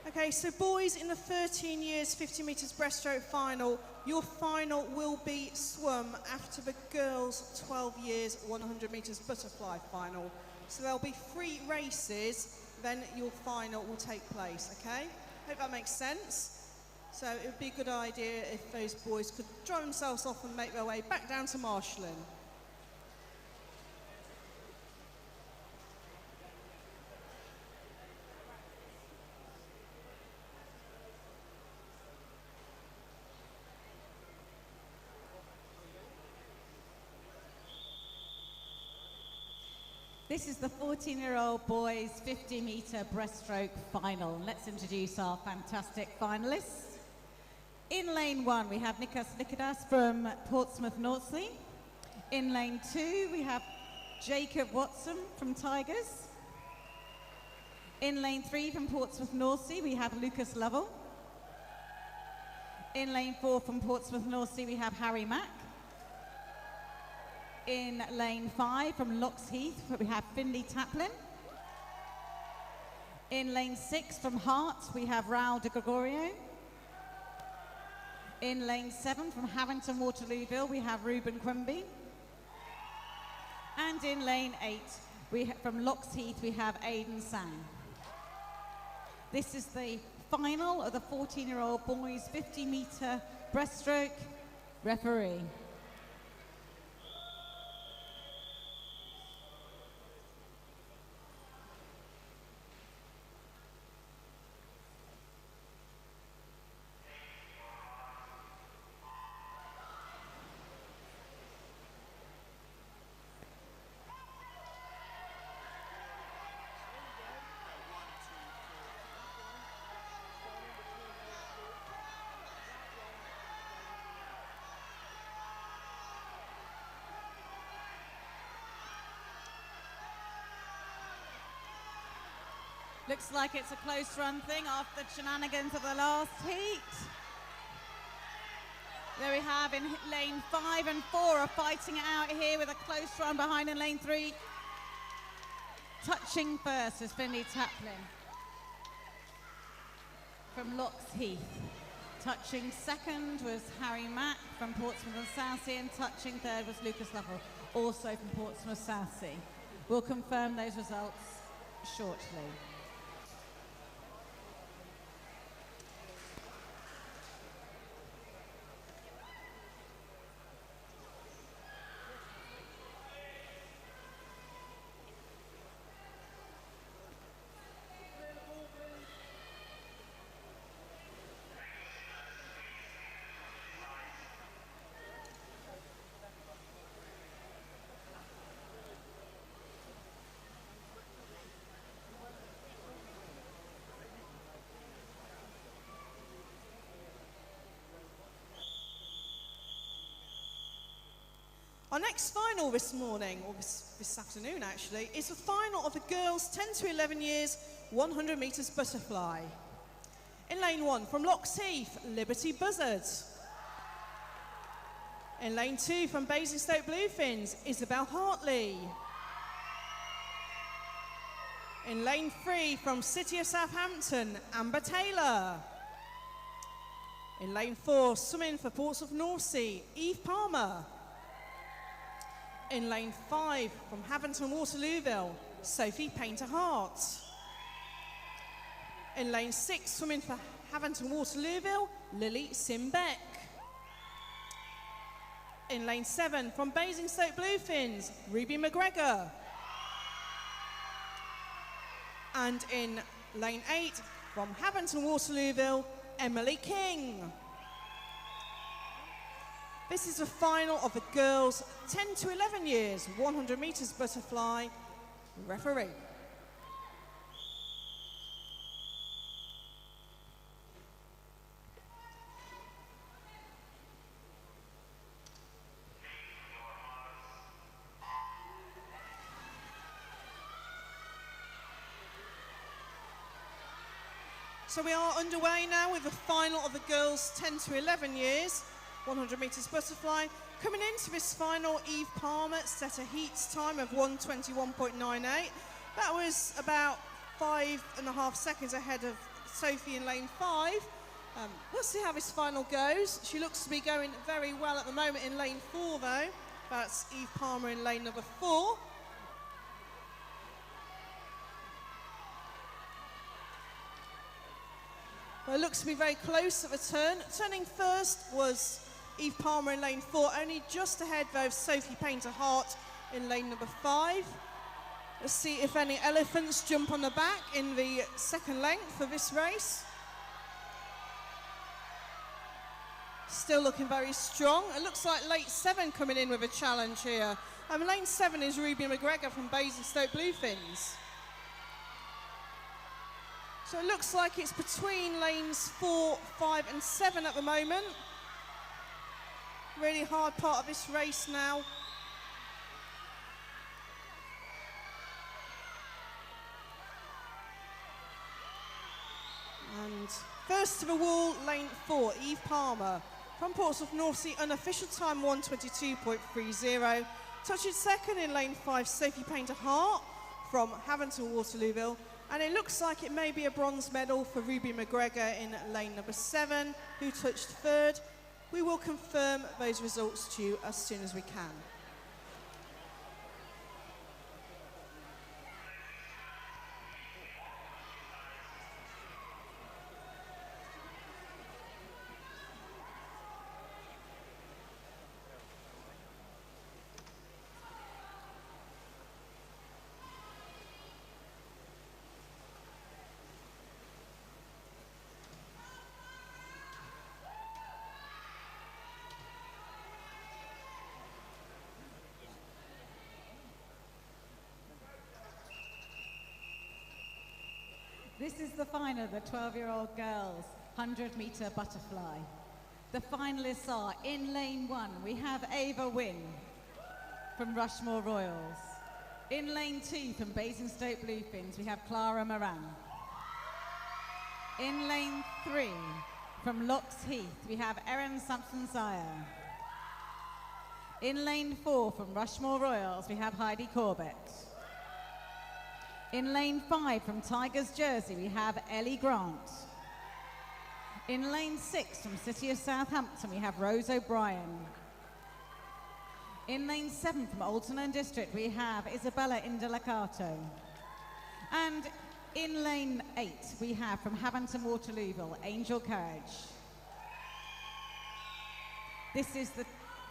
Okay, so boys in the 13 years 50 metres breaststroke final, your final will be swum after the girls 12 years 100 metres butterfly final. So there'll be 3 races, then your final will take place, okay? Hope that makes sense. So it would be a good idea if those boys could dry themselves off and make their way back down to marshalling. This is the 14-year-old boys 50-metre breaststroke final. Let's introduce our fantastic finalists. In lane 1, we have Nikos Nikodas from Portsmouth Northsea. In lane 2, we have Jacob Watson from Tigers. In lane 3, from Portsmouth Northsea, we have Lucas Lovell. In lane 4, from Portsmouth Northsea, we have Harry Mack. In lane 5 from Locks Heath, we have Finley Taplin. In lane 6 from Hart, we have Raul de Gregorio. In lane 7 from Harrington Waterlooville, we have Ruben Quimby. And in lane 8, from Locks Heath, we have Aidan Sang. This is the final of the 14-year-old boys 50-metre breaststroke. Referee. Looks like it's a close run thing after the shenanigans of the last heat. There we have in lane 5 and 4 are fighting it out here with a close run behind in lane 3. Touching first is Finley Taplin from Locks Heath. Touching second was Harry Mack from Portsmouth and Southsea, and touching third was Lucas Lovell. also from Portsmouth Southsea. We'll confirm those results shortly. Our next final this morning, or this afternoon actually, is the final of the girls 10 to 11 years 100 metres butterfly. In lane 1 from Loxheath, Liberty Buzzard. In lane 2 from Basingstoke Bluefins, Isabel Hartley. In lane 3 from City of Southampton, Amber Taylor. In lane 4, swimming for Portsmouth North Sea, Eve Palmer. In lane 5, from Haventon Waterlooville, Sophie Painter-Hart. In lane 6, swimming for Haventon Waterlooville, Lily Simbeck. In lane 7, from Basingstoke Bluefins, Ruby McGregor. And in lane 8, from Haventon Waterlooville, Emily King. This is the final of the girls 10 to 11 years, 100 metres butterfly. Referee. So we are underway now with the final of the girls 10 to 11 years. 100 metres butterfly. Coming into this final, Eve Palmer set a heats time of 1:21.98. That was about 5.5 seconds ahead of Sophie in lane 5. We'll see how this final goes. She looks to be going very well at the moment in lane 4 though. That's Eve Palmer in lane number 4. Well, it looks to be very close at the turn. Turning first was Eve Palmer in lane 4, only just ahead though of Sophie Painter-Hart in lane number 5. Let's see if any elephants jump on the back in the second length of this race. Still looking very strong. It looks like lane 7 coming in with a challenge here. Lane 7 is Ruby McGregor from Basingstoke Bluefins. So it looks like it's between lanes 4, 5 and 7 at the moment. Really hard part of this race now. And first to the wall, lane 4, Eve Palmer. From Portsmouth North Sea, unofficial time 1:22.30. Touching second in lane 5, Sophie Painter-Hart from Haventon Waterlooville. And it looks like it may be a bronze medal for Ruby McGregor in lane number 7, who touched third. We will confirm those results to you as soon as we can. This is the final of the 12-year-old girls 100-metre butterfly. The finalists are, in lane 1, we have Ava Wynne from Rushmore Royals. In lane 2, from Basingstoke Bluefins, we have Clara Moran. In lane 3, from Loxheath, we have Erin Sampson-Zaya. In lane 4, from Rushmore Royals, we have Heidi Corbett. In lane 5, from Tigers Jersey, we have Ellie Grant. In lane 6, from City of Southampton, we have Rose O'Brien. In lane 7 from Alton and District, we have Isabella Indelicato. And in lane 8, we have from Havanton Waterlooville, Angel Courage. This is the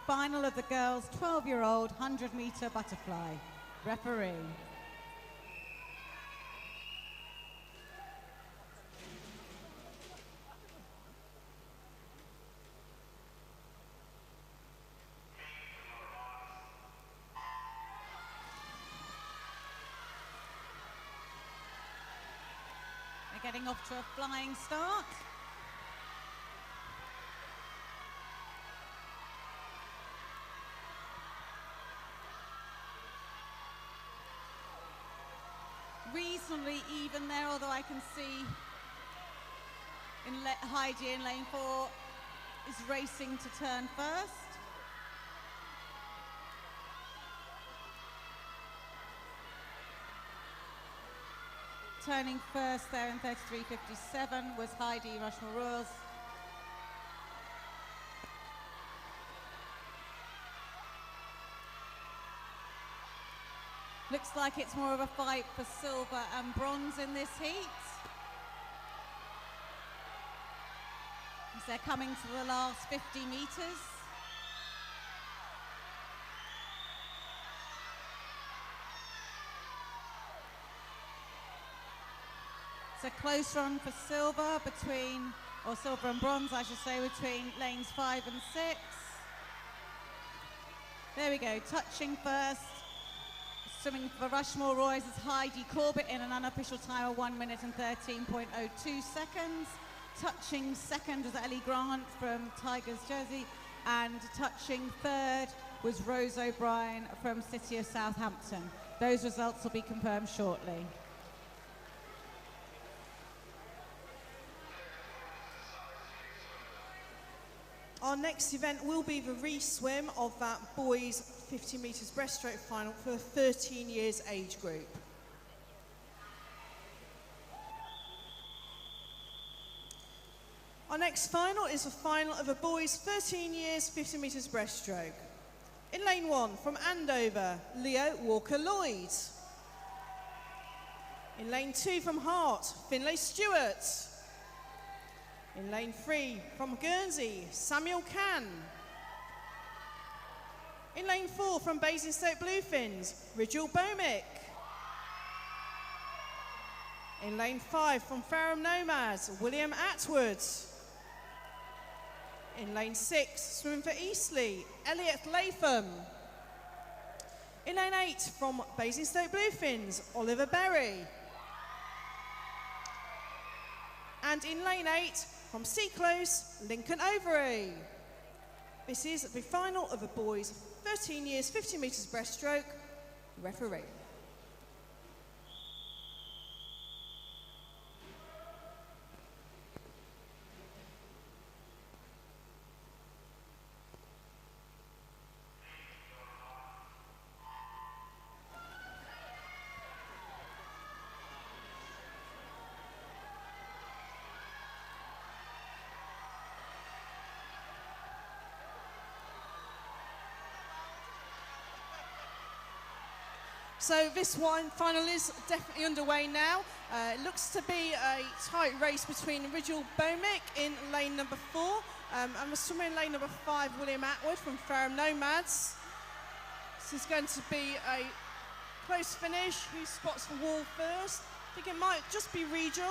final of the girls' 12-year-old 100-meter butterfly. Referee. They're getting off to a flying start. Reasonably even there, although I can see Heidi in lane 4 is racing to turn first. Turning first there in 33.57 was Heidi Rushmore-Rules. Looks like it's more of a fight for silver and bronze in this heat. As they're coming to the last 50 meters. It's a close run for silver silver and bronze, I should say, between lanes 5 and 6. There we go, touching first. Swimming for Rushmore Royals is Heidi Corbett in an unofficial time of 1 minute and 13.02 seconds. Touching second was Ellie Grant from Tigers Jersey, and touching third was Rose O'Brien from City of Southampton. Those results will be confirmed shortly. Our next event will be the re-swim of that boys 50 metres breaststroke final for the 13 years age group. Our next final is the final of the boys 13 years 50 metres breaststroke. In lane 1 from Andover, Leo Walker-Lloyd. In lane 2 from Hart, Finlay Stewart. In lane 3 from Guernsey, Samuel Cann. In lane 4 from Basingstoke Bluefins, Rigel Bomick. In lane 5 from Fareham Nomads, William Atwood. In lane 6, swimming for Eastleigh, Elliot Latham. In lane 8 from Basingstoke Bluefins, Oliver Berry. And in lane 8 from Seaclose, Lincoln Overy. This is the final of the boys 13 years 50 metres breaststroke. Referee. So this one final is definitely underway now. It looks to be a tight race between Rigel Bomick in lane number 4 and the swimmer in lane number 5, William Atwood from Fareham Nomads. This is going to be a close finish. Who spots the wall first? I think it might just be Rigel.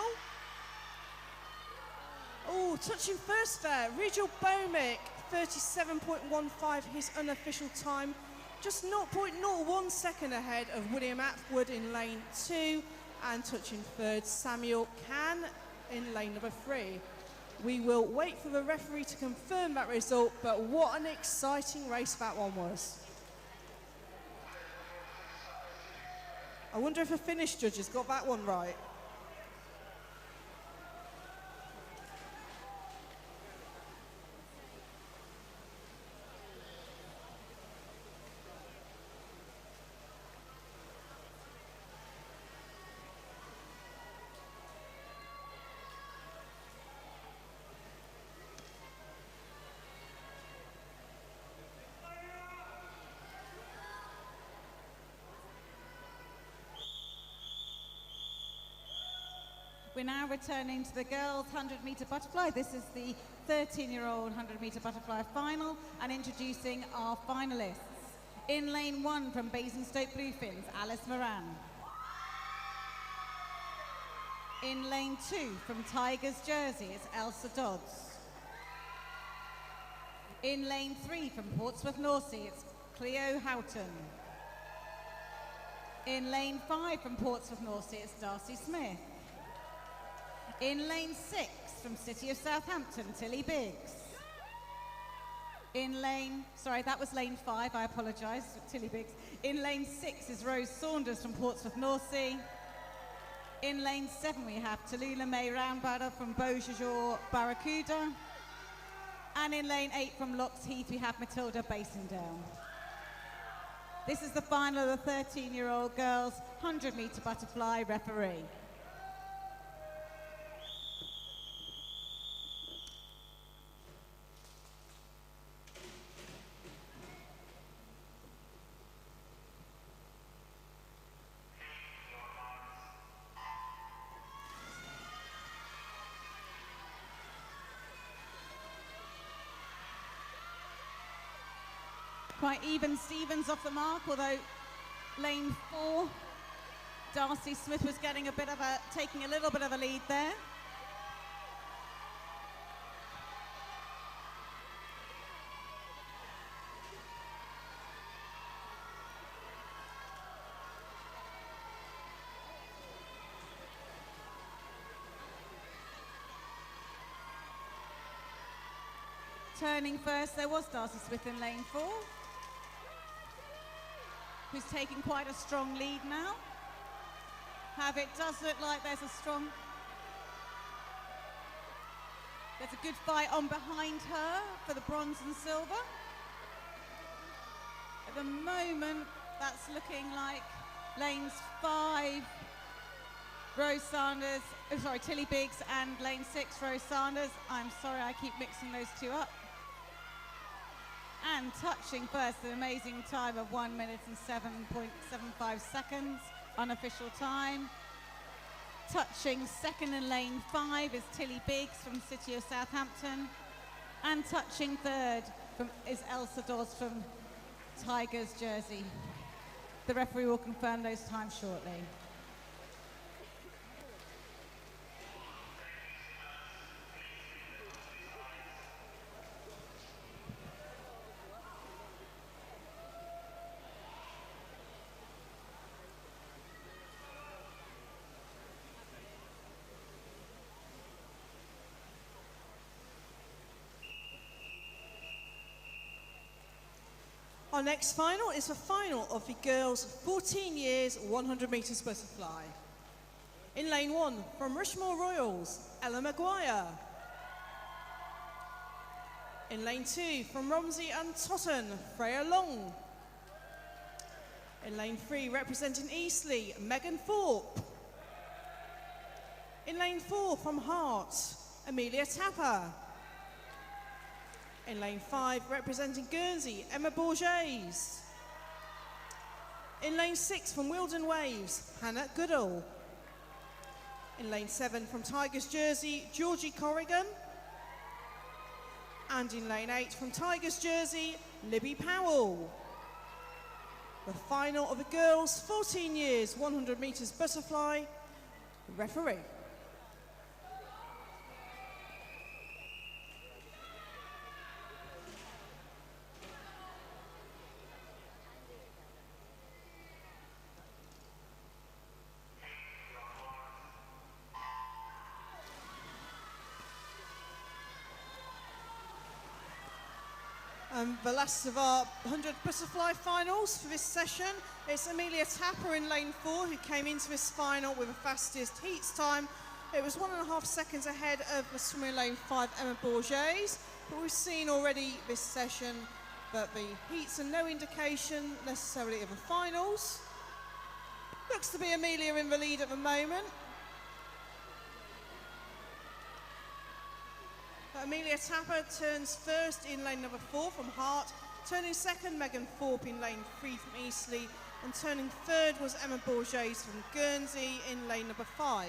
Oh, touching first there, Rigel Bomick, 37.15, his unofficial time. Just 0.01 second ahead of William Atwood in lane 2, and touching third, Samuel Cann in lane number 3. We will wait for the referee to confirm that result, but what an exciting race that one was. I wonder if the finish judges got that one right. We're now returning to the girls' 100-metre butterfly. This is the 13-year-old 100-metre butterfly final, and introducing our finalists. In lane 1 from Basingstoke Bluefins, Alice Moran. In lane 2 from Tigers Jersey, it's Elsa Dodds. In lane 3 from Portsmouth Norsey, it's Cleo Houghton. In lane 5 from Portsmouth Norsey, it's Darcy Smith. In lane 6 from City of Southampton, Tilly Biggs. In lane, sorry, that was lane 5, I apologise, Tilly Biggs. In lane 6 is Rose Saunders from Portsmouth Norsey. In lane 7 we have Tallulah May Roundbatter from Beausejour Barracuda. And in lane 8 from Locks Heath we have Matilda Basingdale. This is the final of the 13-year-old girls 100-metre butterfly referee. Quite even Stevens off the mark, although lane 4, Darcy Smith was getting taking a little bit of a lead there. Turning first, there was Darcy Smith in lane 4. Who's taking quite a strong lead now. However, it does look like there's a good fight on behind her for the bronze and silver. At the moment, that's looking like lanes 5, Tilly Biggs, and lane 6, Rose Sanders. I'm sorry, I keep mixing those two up. And touching first, an amazing time of 1 minute and 7.75 seconds, unofficial time. Touching second in lane 5 is Tilly Biggs from City of Southampton. And touching third is Elsa Dawes from Tigers Jersey. The referee will confirm those times shortly. Our next final is the final of the girls' 14 years 100 metres butterfly. In lane 1 from Rushmore Royals, Ella Maguire. In lane 2 from Romsey and Totten, Freya Long. In lane 3 representing Eastleigh, Megan Thorpe. In lane 4 from Hearts, Amelia Tapper. In lane 5, representing Guernsey, Emma Bourges. In lane 6, from Wilden Waves, Hannah Goodall. In lane 7, from Tigers Jersey, Georgie Corrigan. And in lane 8, from Tigers Jersey, Libby Powell. The final of the girls' 14 years, 100 metres butterfly, referee. The last of our 100 butterfly finals for this session. It's Amelia Tapper in lane 4 who came into this final with the fastest heats time. It was 1.5 seconds ahead of the swimmer in lane 5, Emma Bourges. But we've seen already this session that the heats are no indication necessarily of the finals. Looks to be Amelia in the lead at the moment. Amelia Tapper turns first in lane number 4 from Hart, turning second Megan Thorpe in lane 3 from Eastleigh, and turning third was Emma Bourges from Guernsey in lane number 5.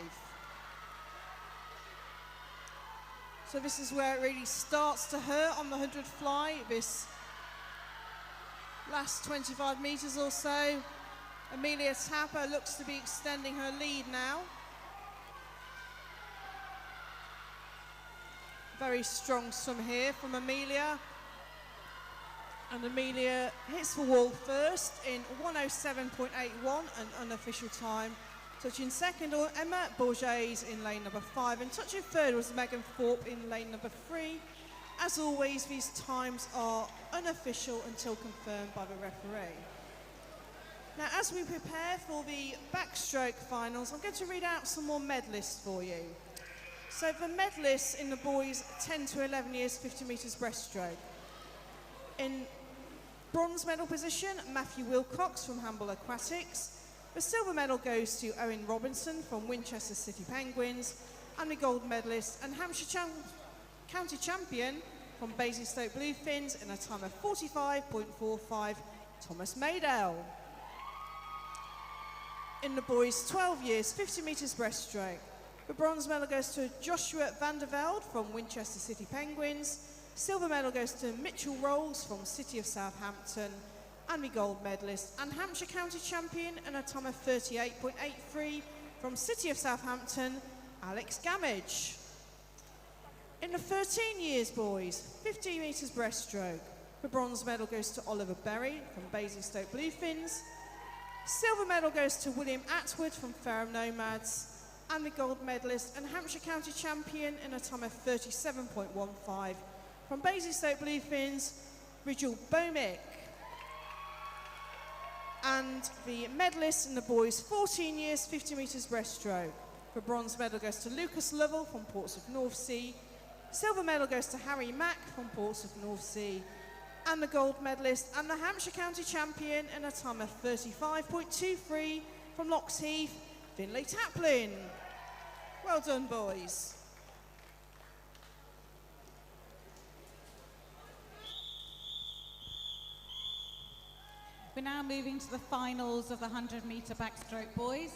So this is where it really starts to hurt on the 100 fly, this last 25 metres or so. Amelia Tapper looks to be extending her lead now. Very strong swim here from Amelia. And Amelia hits the wall first in 107.81, an unofficial time. Touching second, or Emma Bourges in lane number 5, and touching third was Megan Thorpe in lane number 3. As always, these times are unofficial until confirmed by the referee. Now, as we prepare for the backstroke finals, I'm going to read out some more medalists for you. So the medalists in the boys 10 to 11 years, 50 metres breaststroke. In bronze medal position, Matthew Wilcox from Hamble Aquatics. The silver medal goes to Owen Robinson from Winchester City Penguins, and the gold medalist and Hampshire County champion from Basingstoke Bluefins in a time of 45.45, Thomas Maydell. In the boys 12 years, 50 metres breaststroke, the bronze medal goes to Joshua van der Velde from Winchester City Penguins, silver medal goes to Mitchell Rolls from City of Southampton, and the gold medalist and Hampshire County champion in a time of 38.83 from City of Southampton, Alex Gamage. In the 13 years boys, 50 metres breaststroke, the bronze medal goes to Oliver Berry from Basingstoke Bluefins, silver medal goes to William Atwood from Fareham Nomads, and the gold medalist and Hampshire County champion in a time of 37.15 from Basingstoke Bluefins, Rigel Bomick. And the medalist in the boys 14 years, 50 metres breaststroke. The bronze medal goes to Lucas Lovell from Portsmouth North Sea. Silver medal goes to Harry Mack from Portsmouth North Sea. And the gold medalist and the Hampshire County champion in a time of 35.23 from Loxheath, Finlay Taplin. Well done, boys. We're now moving to the finals of the 100-metre backstroke boys.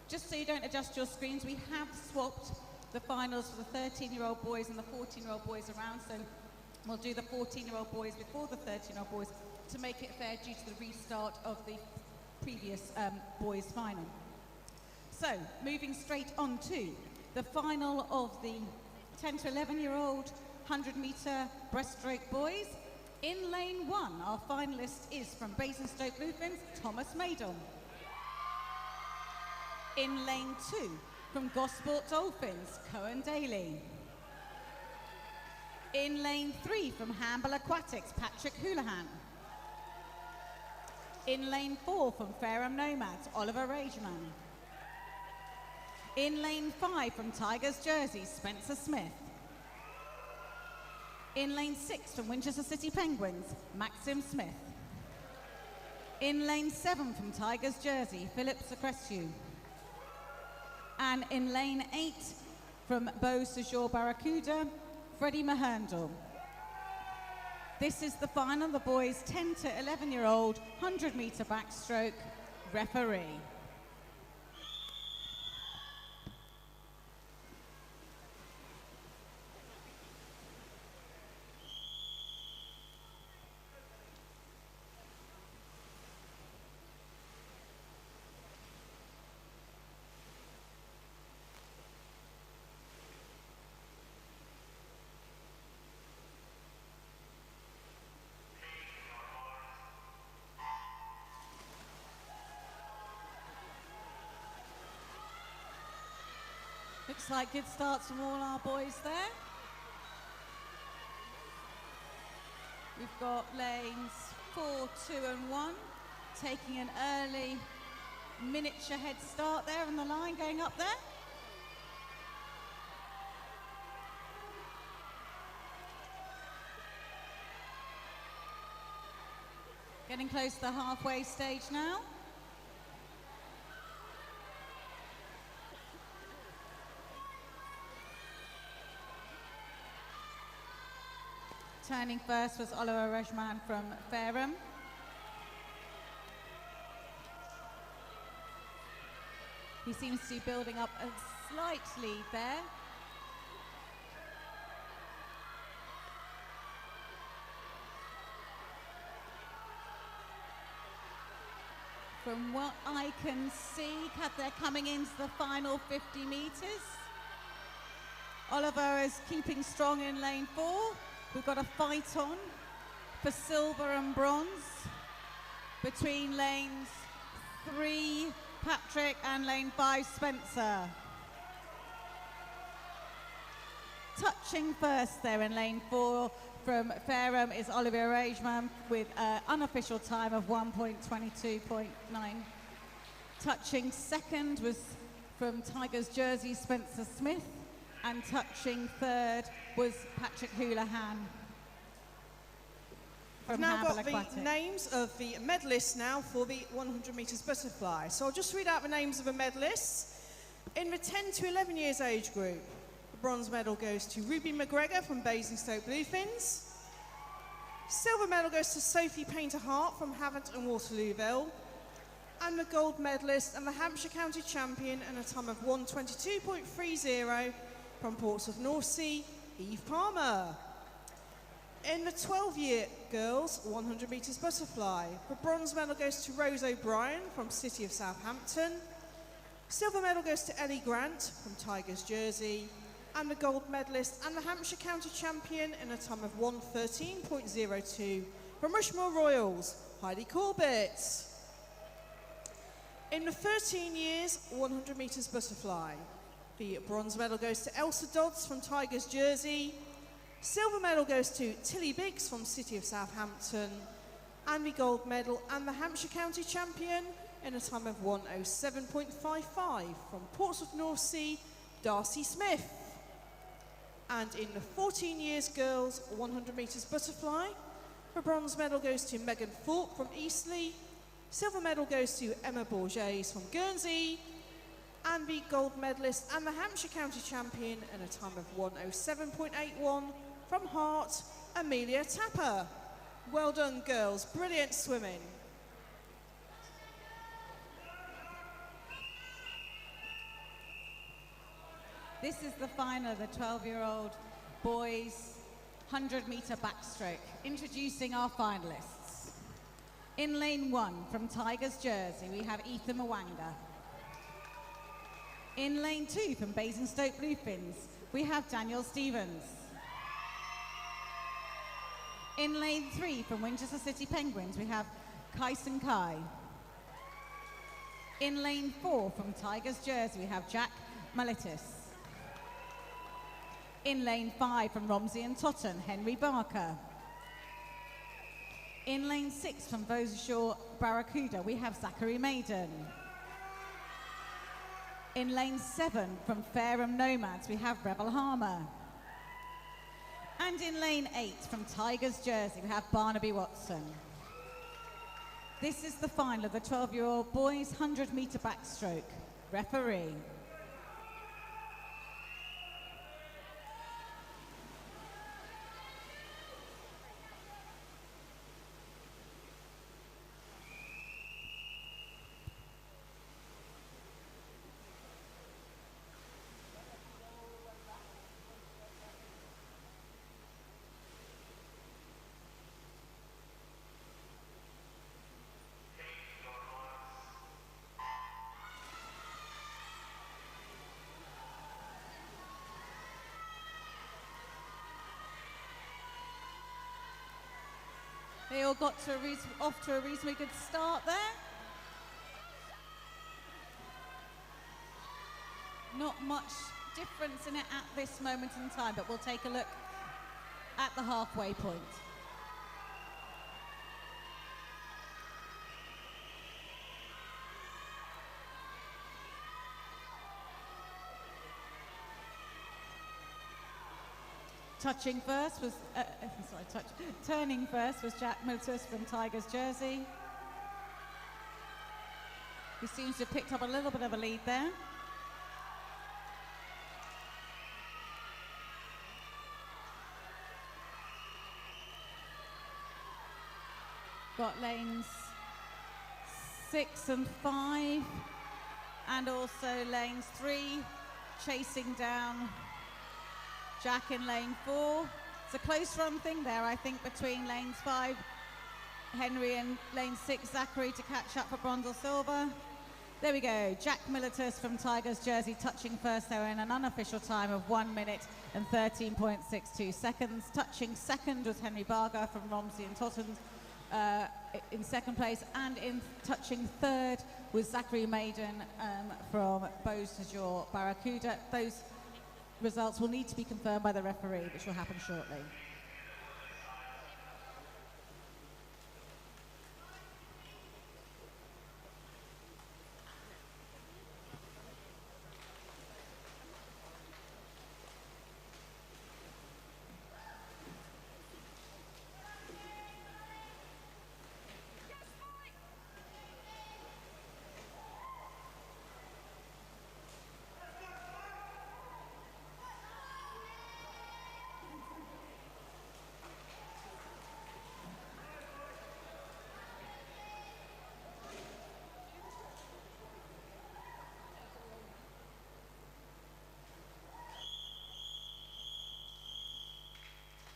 Just so you don't adjust your screens, we have swapped the finals for the 13-year-old boys and the 14-year-old boys around, so we'll do the 14-year-old boys before the 13-year-old boys to make it fair due to the restart of the previous boys' final. So, moving straight on to the final of the 10 to 11-year-old 100-metre breaststroke boys. In lane 1, our finalist is from Basingstoke Bluefins, Thomas Maydell. In lane 2, from Gosport Dolphins, Cohen Daly. In lane 3, from Hamble Aquatics, Patrick Houlihan. In lane 4, from Fareham Nomads, Oliver Rageman. In lane 5, from Tigers Jersey, Spencer Smith. In lane 6, from Winchester City Penguins, Maxim Smith. In lane 7, from Tigers Jersey, Philip Secrestu. And in lane 8, from Beau Sejour Barracuda, Freddie Maherndal. This is the final, the boys 10 to 11-year-old 100-metre backstroke. Referee. Looks like good starts from all our boys there. We've got lanes 4, 2 and 1 taking an early miniature head start there on the line going up there. Getting close to the halfway stage now. Turning first was Oliver Rejman from Fareham. He seems to be building up a slight lead there. From what I can see, they're coming into the final 50 metres. Oliver is keeping strong in lane 4. We've got a fight on for silver and bronze between lanes 3, Patrick, and lane 5, Spencer. Touching first there in lane 4 from Fareham is Oliver Rageman with an unofficial time of 1.22.9. Touching second was from Tigers Jersey, Spencer Smith, and touching third was Patrick Houlihan. I've now got the names of the medalists now for the 100 metres butterfly. So I'll just read out the names of the medalists. In the 10 to 11 years age group, the bronze medal goes to Ruby McGregor from Basingstoke Bluefins. Silver medal goes to Sophie Painter-Hart from Havant and Waterlooville. And the gold medalist and the Hampshire County champion in a time of 1:22.30 from Portsmouth North Sea, Eve Palmer. In the 12-year girls 100 metres butterfly, the bronze medal goes to Rose O'Brien from City of Southampton. Silver medal goes to Ellie Grant from Tigers Jersey. And the gold medalist and the Hampshire County champion in a time of 1:13.02 from Rushmore Royals, Heidi Corbett. In the 13 years 100 metres butterfly, the bronze medal goes to Elsa Dodds from Tigers Jersey. Silver medal goes to Tilly Biggs from City of Southampton. And the gold medal and the Hampshire County champion in a time of 1:07.55 from Portsmouth North Sea, Darcy Smith. And in the 14 years girls 100 metres butterfly, the bronze medal goes to Megan Thorpe from Eastleigh. Silver medal goes to Emma Bourget from Guernsey. And the gold medalist and the Hampshire County champion in a time of 1:07.81 from Hart, Amelia Tapper. Well done, girls. Brilliant swimming. This is the final of the 12-year-old boys 100-metre backstroke. Introducing our finalists. In lane 1 from Tigers Jersey, we have Ethan Mwanga. In lane 2 from Basingstoke Bluefins, we have Daniel Stevens. In lane 3 from Winchester City Penguins, we have Kyson Kai. In lane 4 from Tigers Jersey, we have Jack Malitis. In lane 5 from Romsey and Totten, Henry Barker. In lane 6 from Voseshore Barracuda, we have Zachary Maiden. In lane 7 from Fareham Nomads, we have Rebel Harmer. And in lane 8 from Tigers Jersey, we have Barnaby Watson. This is the final of the 12-year-old boys 100-metre backstroke. Referee. They all got to off to a reasonably good start there. Not much difference in it at this moment in time, but we'll take a look at the halfway point. Turning first was Jack Miltus from Tigers Jersey. He seems to have picked up a little bit of a lead there. Got lanes 6 and 5, and also lanes 3 chasing down Jack in lane 4. It's a close run thing there, I think, between lanes 5 Henry in lane 6, Zachary to catch up for bronze or silver. There we go, Jack Militus from Tigers jersey touching first there in an unofficial time of 1 minute and 13.62 seconds. Touching second was Henry Barger from Romsey and Tottenham in second place, and in touching third was Zachary Maiden from Beausejour Barracuda. Those results will need to be confirmed by the referee, which will happen shortly.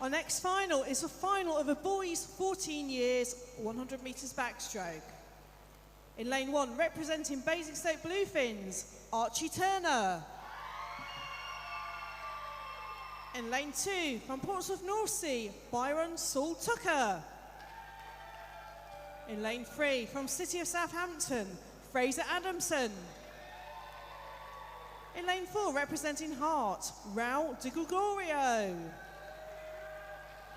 Our next final is the final of a boys 14 years 100 metres backstroke. In lane 1, representing Basingstoke Bluefins, Archie Turner. In lane 2, from Portsmouth North Sea, Byron Saul Tucker. In lane 3, from City of Southampton, Fraser Adamson. In lane 4, representing Hart, Raul de Gregorio.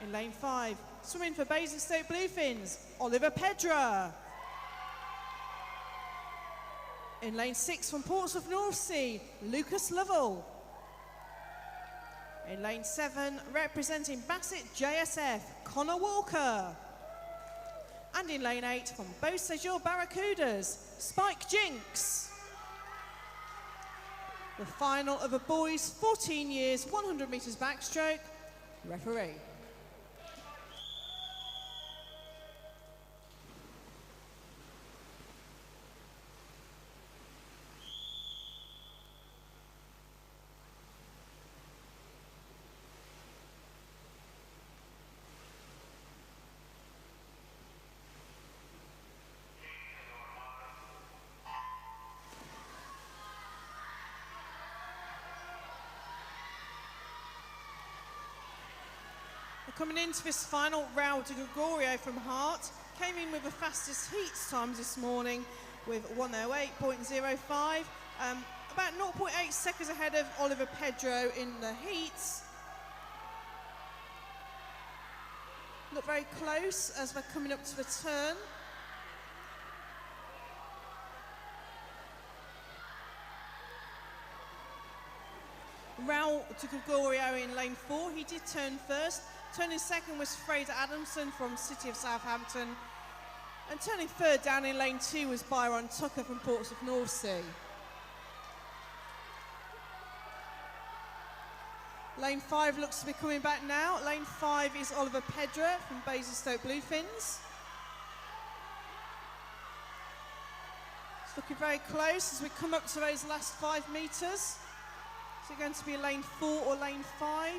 In lane 5, swimming for Basingstoke Bluefins, Oliver Pedra. In lane 6, from Portsmouth North Sea, Lucas Lovell. In lane 7, representing Bassett JSF, Connor Walker. And in lane 8, from Beausejour Barracudas, Spike Jinks. The final of a boys 14 years 100 metres backstroke, referee. Coming into this final, Raul de Gregorio from Hart came in with the fastest heats times this morning with 1:08.05, about 0.8 seconds ahead of Oliver Pedro in the heats. Look very close as we're coming up to the turn. Raul de Gregorio in lane 4, he did turn first. Turning second was Fraser Adamson from City of Southampton. And turning third down in lane 2 was Byron Tucker from Portsmouth North Sea. Lane 5 looks to be coming back now. Lane 5 is Oliver Pedra from Basingstoke Bluefins. It's looking very close as we come up to those last 5 metres. Is it going to be lane 4 or lane 5?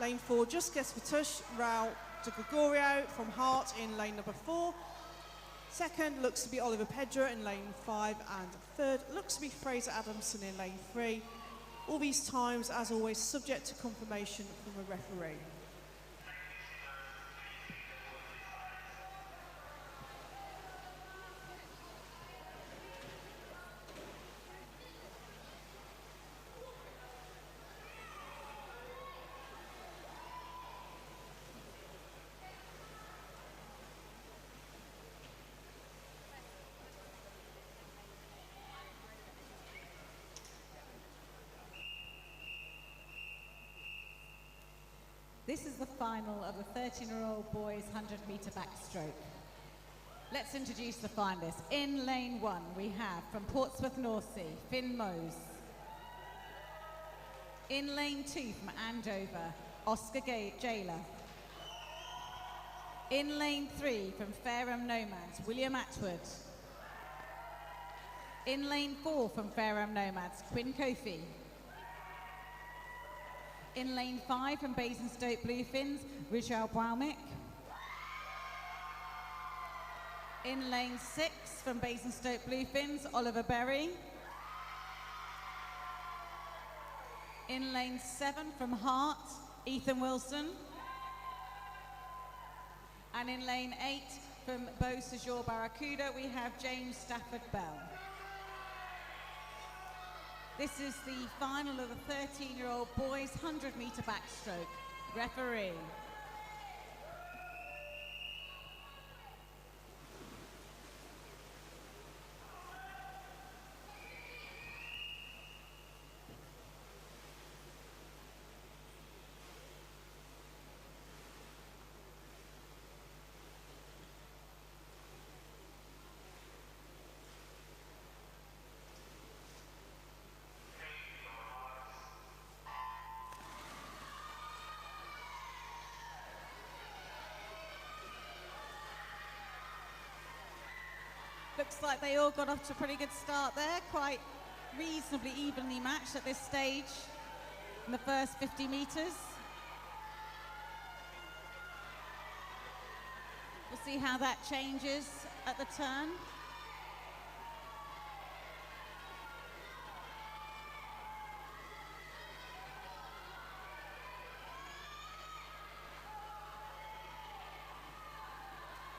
Lane 4 just gets the touch. Raul de Gregorio from Hart in lane number 4. Second looks to be Oliver Pedra in lane 5, and third looks to be Fraser Adamson in lane 3. All these times, as always, subject to confirmation from a referee. This is the final of the 13-year-old boys 100-metre backstroke. Let's introduce the finalists. In lane 1, we have from Portsmouth North Sea, Finn Mose. In lane 2, from Andover, Oscar Jailer. In lane 3, from Fareham Nomads, William Atwood. In lane 4, from Fareham Nomads, Quinn Kofi. In lane 5 from Basingstoke Bluefins, Richard Braumick. In lane 6 from Basingstoke Bluefins, Oliver Berry. In lane 7 from Hart, Ethan Wilson. And in lane 8 from Beau Sejour Barracuda, we have James Stafford Bell. This is the final of the 13-year-old boys 100-meter backstroke. Referee. Looks like they all got off to a pretty good start there, quite reasonably evenly matched at this stage in the first 50 metres. We'll see how that changes at the turn.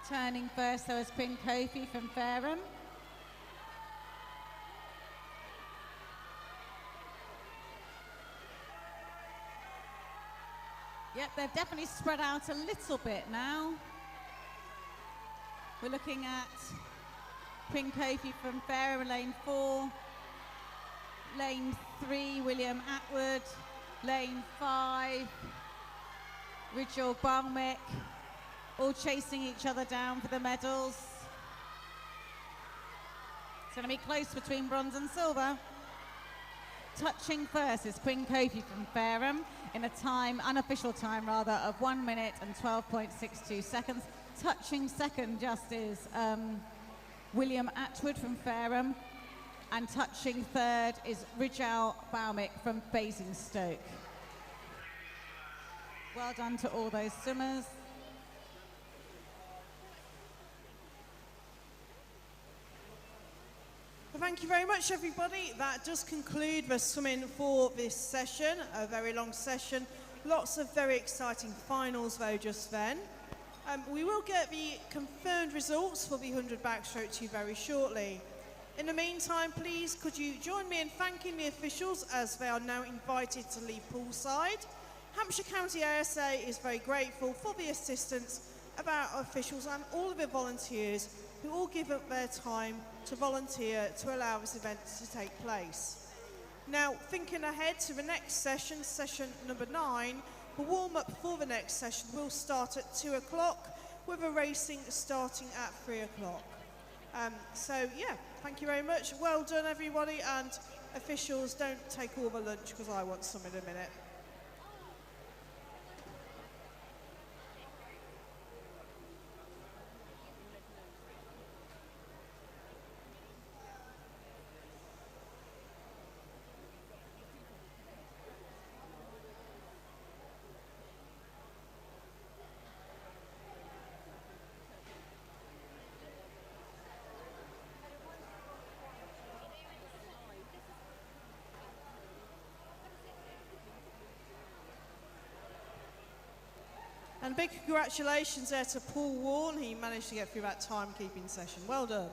Turning first, there was Quinn Kofi from Fareham. Yep, they've definitely spread out a little bit now. We're looking at Quinn Kofi from Fareham in lane 4. Lane 3, William Atwood. Lane 5, Richard Barmick. All chasing each other down for the medals. It's going to be close between bronze and silver. Touching first is Quinn Kofi from Fareham in a time, unofficial time rather, of 1 minute and 12.62 seconds. Touching second just is William Atwood from Fareham. And touching third is Richard Baumick from Basingstoke. Well done to all those swimmers. Well, thank you very much, everybody. That does conclude the swimming for this session, a very long session. Lots of very exciting finals, though, just then. We will get the confirmed results for the 100 backstroke to you very shortly. In the meantime, please, could you join me in thanking the officials as they are now invited to leave poolside. Hampshire County ASA is very grateful for the assistance of our officials and all of the volunteers who all give up their time to volunteer to allow this event to take place. Now, thinking ahead to the next session, session number 9, the warm-up for the next session will start at 2 o'clock, with the racing starting at 3 o'clock. So, yeah, thank you very much. Well done, everybody, and officials, don't take all the lunch because I want some in a minute. And big congratulations there to Paul Warren. He managed to get through that timekeeping session. Well done.